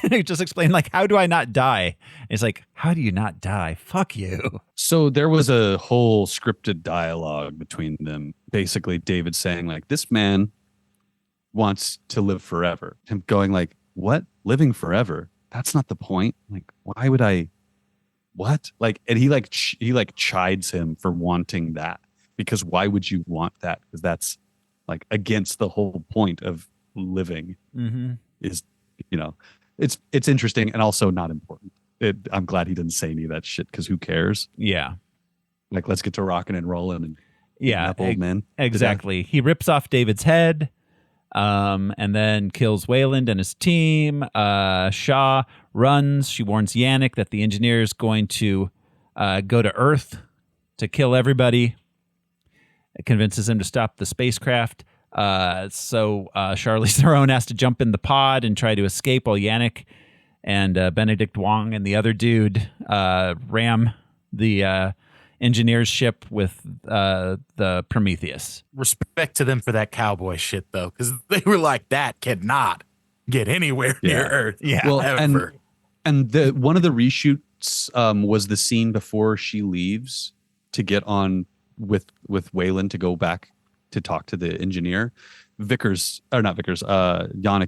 He just explained, like, how do I not die? And he's like, how do you not die? Fuck you. So there was a whole scripted dialogue between them. Basically, David saying, like, this man wants to live forever. Him going like, what? Living forever? That's not the point. Like, why would I? What? Like, and he chides him for wanting that, because why would you want that? Because that's like against the whole point of living. Is, you know, it's interesting and also not important. I'm glad he didn't say any of that shit, because who cares? Yeah. Like, let's get to rocking and rolling and up old men. Exactly. He rips off David's head, and then kills Wayland and his team. Shaw runs. She warns Yannick that the engineer is going to go to Earth to kill everybody. It convinces him to stop the spacecraft. So Charlize Theron has to jump in the pod and try to escape, while Yannick and Benedict Wong and the other dude ram the engineer's ship with the Prometheus. Respect to them for that cowboy shit, though, because they were like, that cannot get anywhere near Earth. Yeah, well, ever. And one of the reshoots was the scene before she leaves to get on with Wayland to go back to talk to the engineer. Yannick,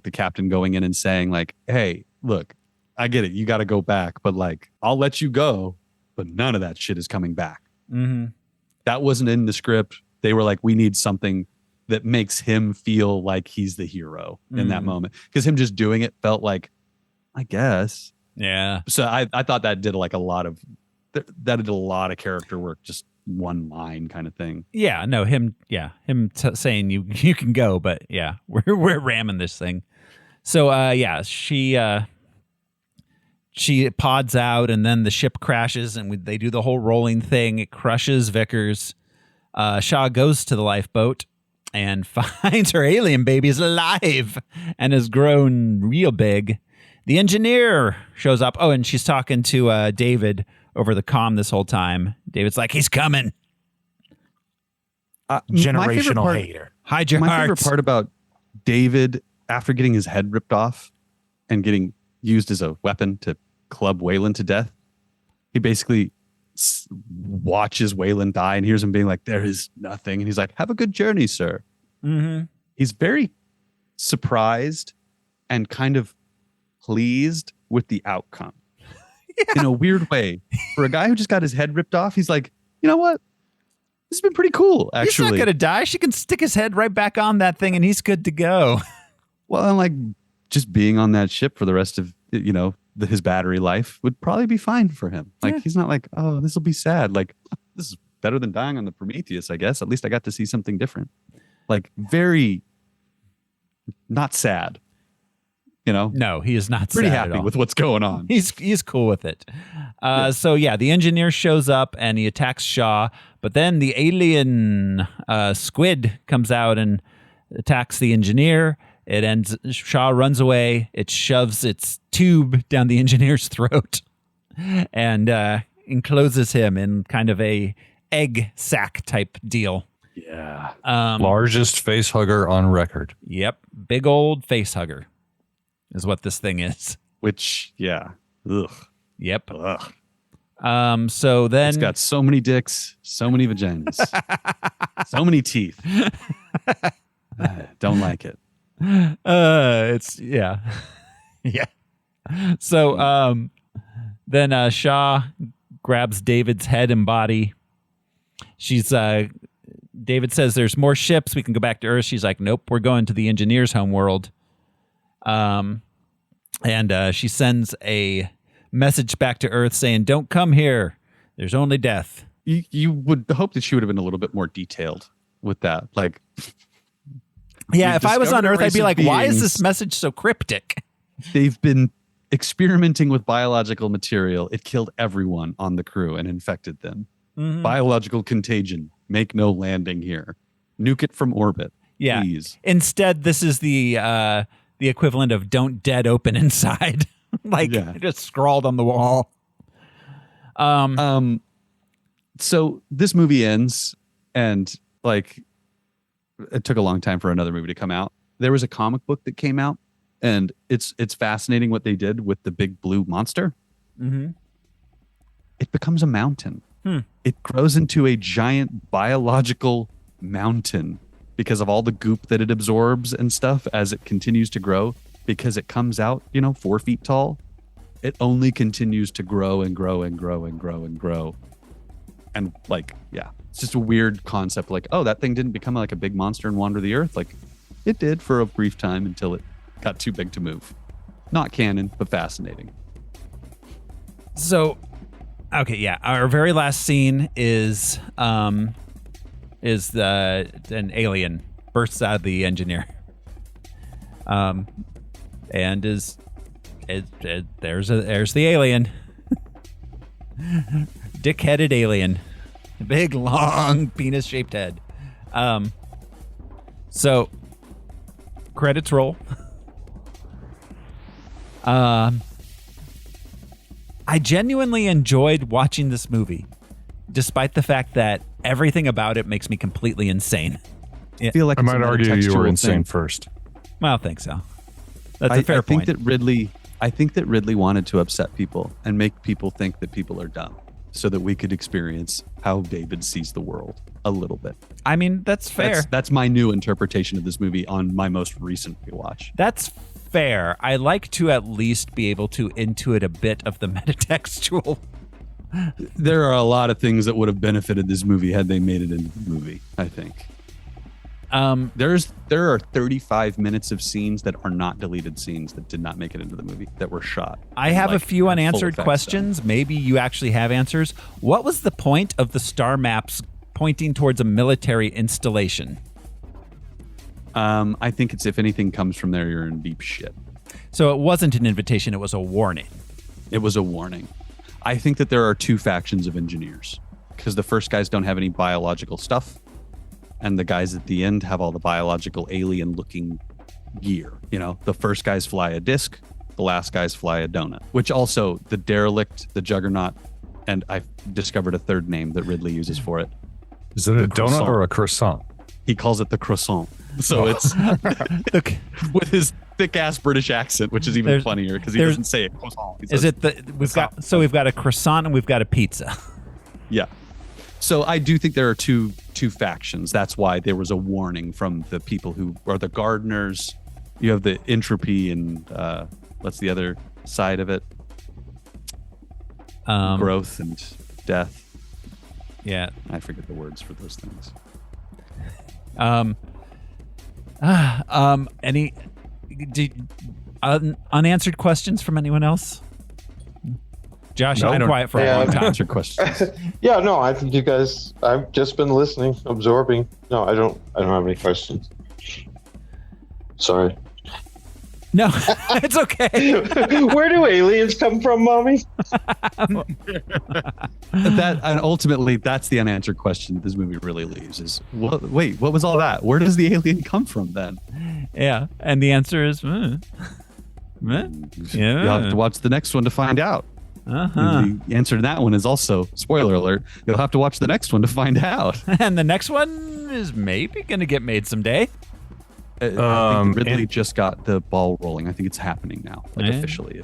the captain, going in and saying, like, hey, look, I get it, you got to go back, but like, I'll let you go, but none of that shit is coming back. That wasn't in the script. They were like, we need something that makes him feel like he's the hero in that moment, because him just doing it felt like, I guess. Yeah. So I thought that did like a lot of character work, just one line kind of thing. Yeah, no, him saying you can go, but yeah, we're ramming this thing. So she pods out, and then the ship crashes, and they do the whole rolling thing. It crushes Vickers. Shaw goes to the lifeboat and finds her alien babies alive and has grown real big. The engineer shows up. Oh, and she's talking to David over the comm this whole time. David's like, he's coming. Generational hater. Hide your My hearts. favorite part about David, after getting his head ripped off and getting used as a weapon to club Wayland to death, he basically watches Wayland die and hears him being like, there is nothing. And he's like, have a good journey, sir. He's very surprised and kind of pleased with the outcome. In a weird way. For a guy who just got his head ripped off, he's like, you know what? This has been pretty cool, actually. He's not going to die. She can stick his head right back on that thing and he's good to go. Well, and like just being on that ship for the rest of, his battery life would probably be fine for him. Like, he's not like, oh, this will be sad. Like, this is better than dying on the Prometheus, I guess. At least I got to see something different. Like, very not sad. No, he is not pretty sad happy at all. with what's going on. He's cool with it. So the engineer shows up and he attacks Shaw, but then the alien squid comes out and attacks the engineer. It ends. Shaw runs away. It shoves its tube down the engineer's throat and encloses him in kind of a egg sack type deal. Yeah. Largest face hugger on record. Yep. Big old face hugger is what this thing is. Which, yeah. Ugh. Yep. Ugh. So then it's got so many dicks, so many vaginas, so many teeth. Don't like it. It's yeah. So then Shaw grabs David's head and body. David says there's more ships, we can go back to Earth. She's like, nope, we're going to the engineer's homeworld. And she sends a message back to Earth saying, don't come here, there's only death. You would hope that she would have been a little bit more detailed with that. Like, yeah, if I was on Earth, I'd be like, why is this beings. message so cryptic? They've been experimenting with biological material. It killed everyone on the crew and infected them. Biological contagion. Make no landing here. Nuke it from orbit. Yeah. Please. Instead, this is the equivalent of "Don't dead open inside," just scrawled on the wall. So this movie ends, and like, it took a long time for another movie to come out. There was a comic book that came out, and it's fascinating what they did with the big blue monster. Mm-hmm. It becomes a mountain. It grows into a giant biological mountain because of all the goop that it absorbs and stuff as it continues to grow. Because it comes out, 4 feet tall, it only continues to grow and grow and grow and grow and grow. And like, yeah, it's just a weird concept. Like, oh, that thing didn't become like a big monster and wander the earth. Like, it did for a brief time until it got too big to move. Not canon, but fascinating. So, okay, yeah, our very last scene is an alien bursts out of the engineer, and there's the alien, dick-headed alien, big long penis-shaped head. So credits roll. I genuinely enjoyed watching this movie, despite the fact that everything about it makes me completely insane. I feel like I might argue you were insane thing. first. Well, I think so. That's a fair point. I think that Ridley wanted to upset people and make people think that people are dumb so that we could experience how David sees the world a little bit. I mean, that's fair. That's my new interpretation of this movie on my most recent rewatch. That's fair. I like to at least be able to intuit a bit of the metatextual. There are a lot of things that would have benefited this movie had they made it into the movie, I think. There are 35 minutes of scenes that are not deleted scenes that did not make it into the movie that were shot. I have a few unanswered questions. Maybe you actually have answers. What was the point of the star maps pointing towards a military installation? I think it's if anything comes from there, you're in deep shit. So it wasn't an invitation, it was a warning. It was a warning. I think that there are two factions of engineers because the first guys don't have any biological stuff. And the guys at the end have all the biological alien looking gear. The first guys fly a disc, the last guys fly a donut, which also the derelict, the juggernaut, and I've discovered a third name that Ridley uses for it. Is it a donut or a croissant? He calls it the croissant. So it's with his thick ass British accent, which is even funnier because he doesn't say it croissant. We've got a croissant and we've got a pizza. Yeah. So I do think there are two factions. That's why there was a warning from the people who are the gardeners. You have the entropy and what's the other side of it? Growth and death. Yeah. I forget the words for those things. Any unanswered questions from anyone else? Josh, I've been quiet for a long time. Answer questions. Yeah, no, I think you guys. I've just been listening, absorbing. No, I don't have any questions. Sorry. No, it's okay. Where do aliens come from, mommy? And ultimately, that's the unanswered question that this movie really leaves: is what was all that? Where does the alien come from then? Yeah, and the answer is, yeah. You'll have to watch the next one to find out. The answer to that one is also, spoiler alert, you'll have to watch the next one to find out. And the next one is maybe going to get made someday. I think Ridley just got the ball rolling. I think it's happening now, officially.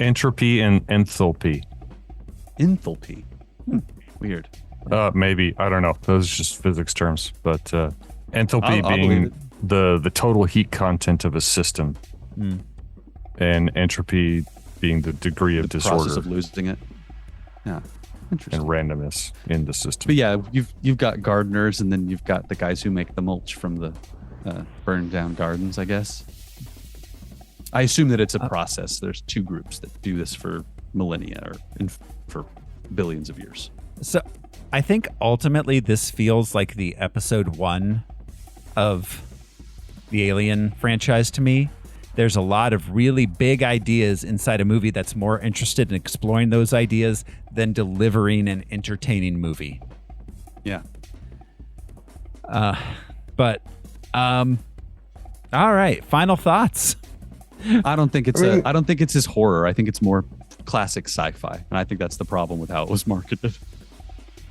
Entropy and enthalpy. Enthalpy. Weird. Maybe. I don't know. Those are just physics terms. But enthalpy being the total heat content of a system. And entropy being the degree of disorder. Process of losing it. Yeah. Interesting. And randomness in the system. But yeah, you've got gardeners, and then you've got the guys who make the mulch from the burned down gardens, I guess. I assume that it's a process. There's two groups that do this for millennia or for billions of years. So I think ultimately this feels like the episode 1 of the Alien franchise to me. There's a lot of really big ideas inside a movie that's more interested in exploring those ideas than delivering an entertaining movie. Yeah. But all right, final thoughts. I don't think it's his horror. I think it's more classic sci-fi, and I think that's the problem with how it was marketed.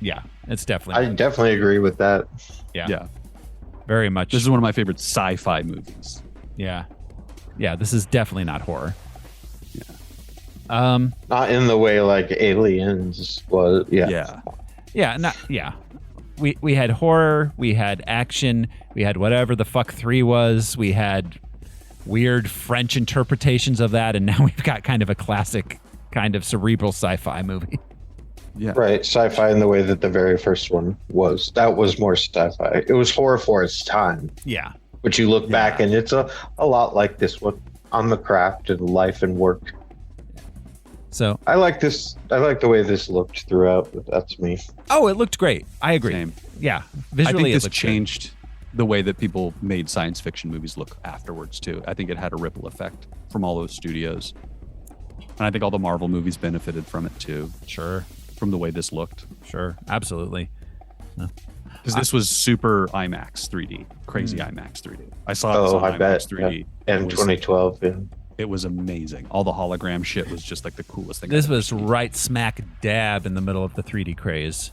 Yeah, it's definitely. I definitely agree with that. Yeah, very much. This is one of my favorite sci-fi movies. Yeah, this is definitely not horror. Yeah, not in the way like Aliens was. Yeah. We had horror, we had action, we had whatever the fuck 3 was, we had weird French interpretations of that, and now we've got kind of a classic, kind of cerebral sci-fi movie. Yeah. Right, sci-fi in the way that the very first one was. That was more sci-fi. It was horror for its time. Yeah. But you look back and it's a lot like this one on the craft and life and work. So I like this. I like the way this looked throughout. But that's me. Oh, it looked great. I agree. Same. Yeah, I visually think it this looked changed the way that people made science fiction movies look afterwards too. I think it had a ripple effect from all those studios, and I think all the Marvel movies benefited from it too. Sure, from the way this looked. Sure, absolutely. Because this was super IMAX 3D, crazy IMAX 3D. I saw this on I IMAX bet. 3D. And 2012. Yeah. It was amazing. All the hologram shit was just like the coolest thing. This was right smack dab in the middle of the 3D craze.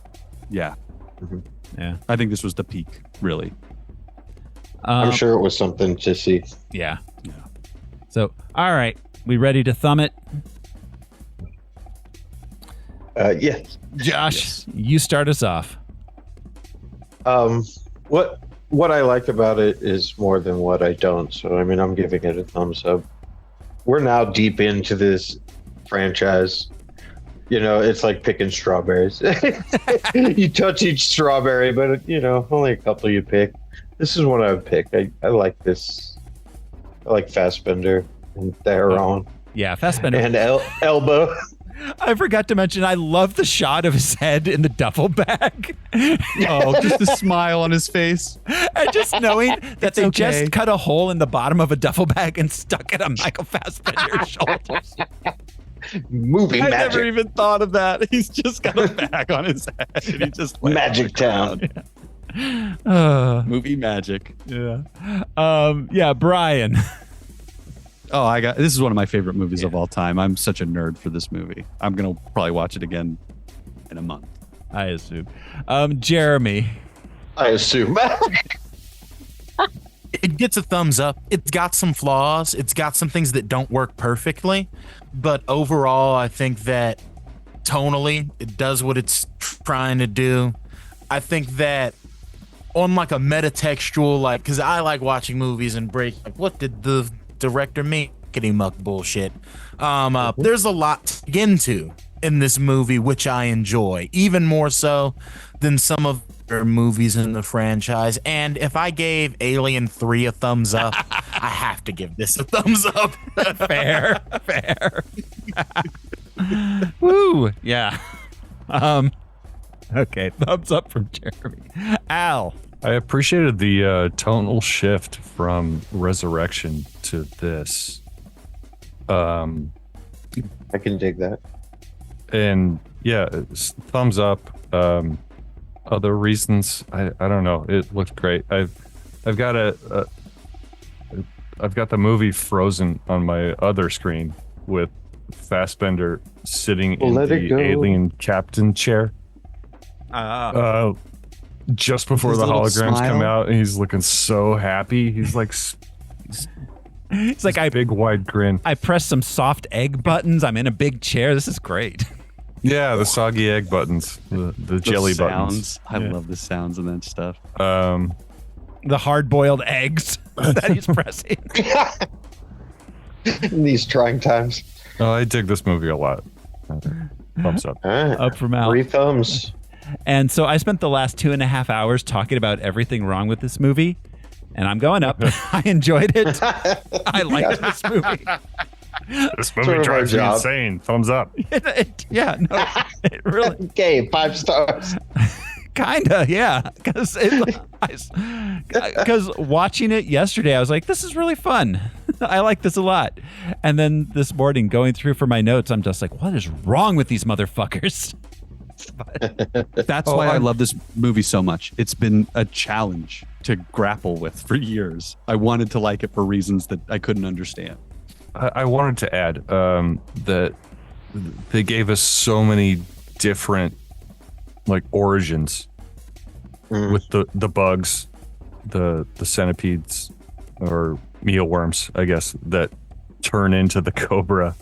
Yeah. Mm-hmm. Yeah. I think this was the peak, really. I'm sure it was something to see. Yeah. So, all right. We ready to thumb it? Yeah. Josh, you start us off. What I like about it is more than what I don't. So, I mean, I'm giving it a thumbs up. We're now deep into this franchise. You know, it's like picking strawberries. You touch each strawberry, but, you know, only a couple you pick. This is what I would pick. I like this. I like Fassbender and Theron. Yeah, Fassbender. And Elbow. I forgot to mention, I love the shot of his head in the duffel bag. Oh, just the smile on his face. And just knowing that they just cut a hole in the bottom of a duffel bag and stuck it on Michael Fassbender's shoulders. Movie I magic. never even thought of that. He's just got a bag on his head. And he just Magic Town. Movie magic. Yeah. Yeah, Brian. Oh, this is one of my favorite movies of all time. I'm such a nerd for this movie. I'm going to probably watch it again in a month. I assume. Jeremy. I assume. It gets a thumbs up. It's got some flaws. It's got some things that don't work perfectly. But overall, I think that tonally, it does what it's trying to do. I think that on like a metatextual, like, because I like watching movies and break, like, what did the director mean? Kitty muck bullshit. There's a lot to get into in this movie, which I enjoy, even more so than some of their movies in the franchise. And if I gave Alien 3 a thumbs up, I have to give this a thumbs up. Fair. Woo. Yeah. Okay. Thumbs up from Jeremy. Al. I appreciated the tonal shift from Resurrection to this. I can dig that. And yeah, thumbs up. Other reasons, I don't know. It looked great. I've got I've got the movie Frozen on my other screen with Fassbender sitting in the alien captain chair. Just before the holograms come out, and he's looking so happy. He's like, it's like a big wide grin. I pressed some soft egg buttons. I'm in a big chair. This is great. Yeah, the soggy egg buttons, the jelly buttons. I love the sounds and that stuff. The hard-boiled eggs that he's pressing. In these trying times. Oh, I dig this movie a lot. Thumbs up. Up from Al. 3 thumbs. And so I spent the last 2.5 hours talking about everything wrong with this movie, and I'm going up. I enjoyed it. I liked this movie. This movie drives me insane. Thumbs up. It really. Okay, 5 stars. Kinda, yeah. Because watching it yesterday, I was like, this is really fun. I like this a lot. And then this morning, going through for my notes, I'm just like, what is wrong with these motherfuckers? That's why I love this movie so much. It's been a challenge to grapple with for years. I wanted to like it for reasons that I couldn't understand. I wanted to add that they gave us so many different like origins with the bugs, the centipedes or mealworms, I guess, that turn into the cobra,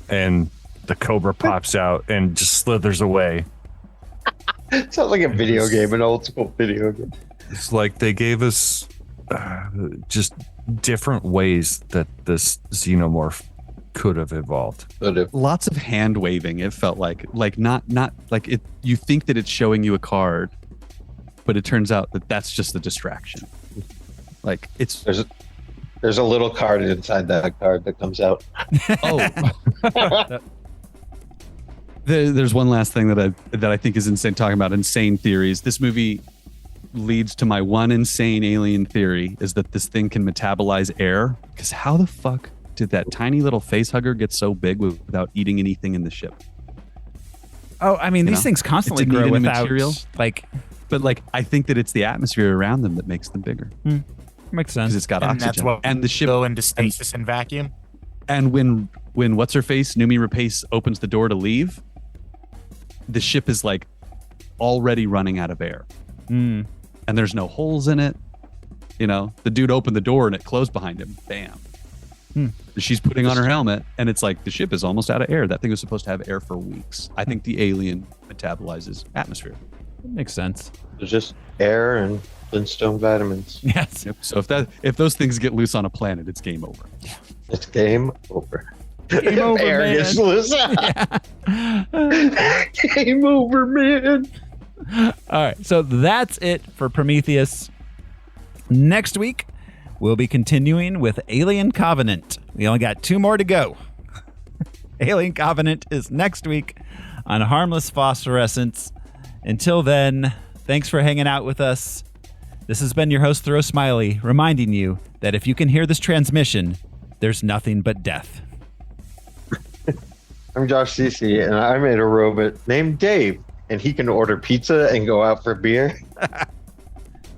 and the cobra pops out and just slithers away. Sounds like a video game, an old school video game. It's like they gave us just different ways that this xenomorph could have evolved. Lots of hand waving. It felt like not like it. You think that it's showing you a card, but it turns out that that's just a distraction. Like it's there's a little card inside that card that comes out. There's one last thing that I think is insane. Talking about insane theories, this movie leads to my one insane alien theory: is that this thing can metabolize air. Because how the fuck did that tiny little face hugger get so big without eating anything in the ship? Oh, I mean, these things constantly grow without material. But I think that it's the atmosphere around them that makes them bigger. Makes sense. Because it's got oxygen. That's what and the ship go into stasis and vacuum. And when what's her face, Numi Rapace, opens the door to leave, the ship is like already running out of air. And there's no holes in it. You know, the dude opened the door and it closed behind him. Bam. She's putting on her helmet and it's like the ship is almost out of air. That thing was supposed to have air for weeks. I think the alien metabolizes atmosphere. That makes sense. There's just air and Flintstone vitamins. Yes. Yep. So if those things get loose on a planet, it's game over. It's game over. Game over, air man. gets loose. Game over, man. All right. So that's it for Prometheus. Next week, we'll be continuing with Alien Covenant. We only got 2 more to go. Alien Covenant is next week on Harmless Phosphorescence. Until then, thanks for hanging out with us. This has been your host, Thoreau Smiley, reminding you that if you can hear this transmission, there's nothing but death. I'm Josh Cece, and I made a robot named Dave, and he can order pizza and go out for beer.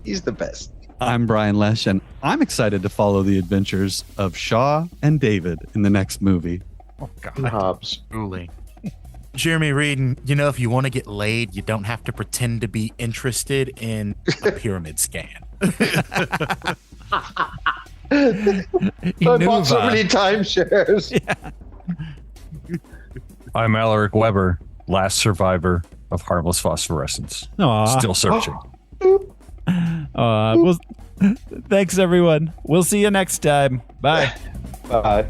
He's the best. I'm Brian Lesh, and I'm excited to follow the adventures of Shaw and David in the next movie. Oh, God. Hobbs. Truly. Jeremy Reed, you know, if you want to get laid, you don't have to pretend to be interested in a pyramid scan. I bought so many timeshares. Yeah. I'm Alaric Weber, last survivor of Harmless Phosphorescence. Aww. Still searching. Well, thanks, everyone. We'll see you next time. Bye. Bye.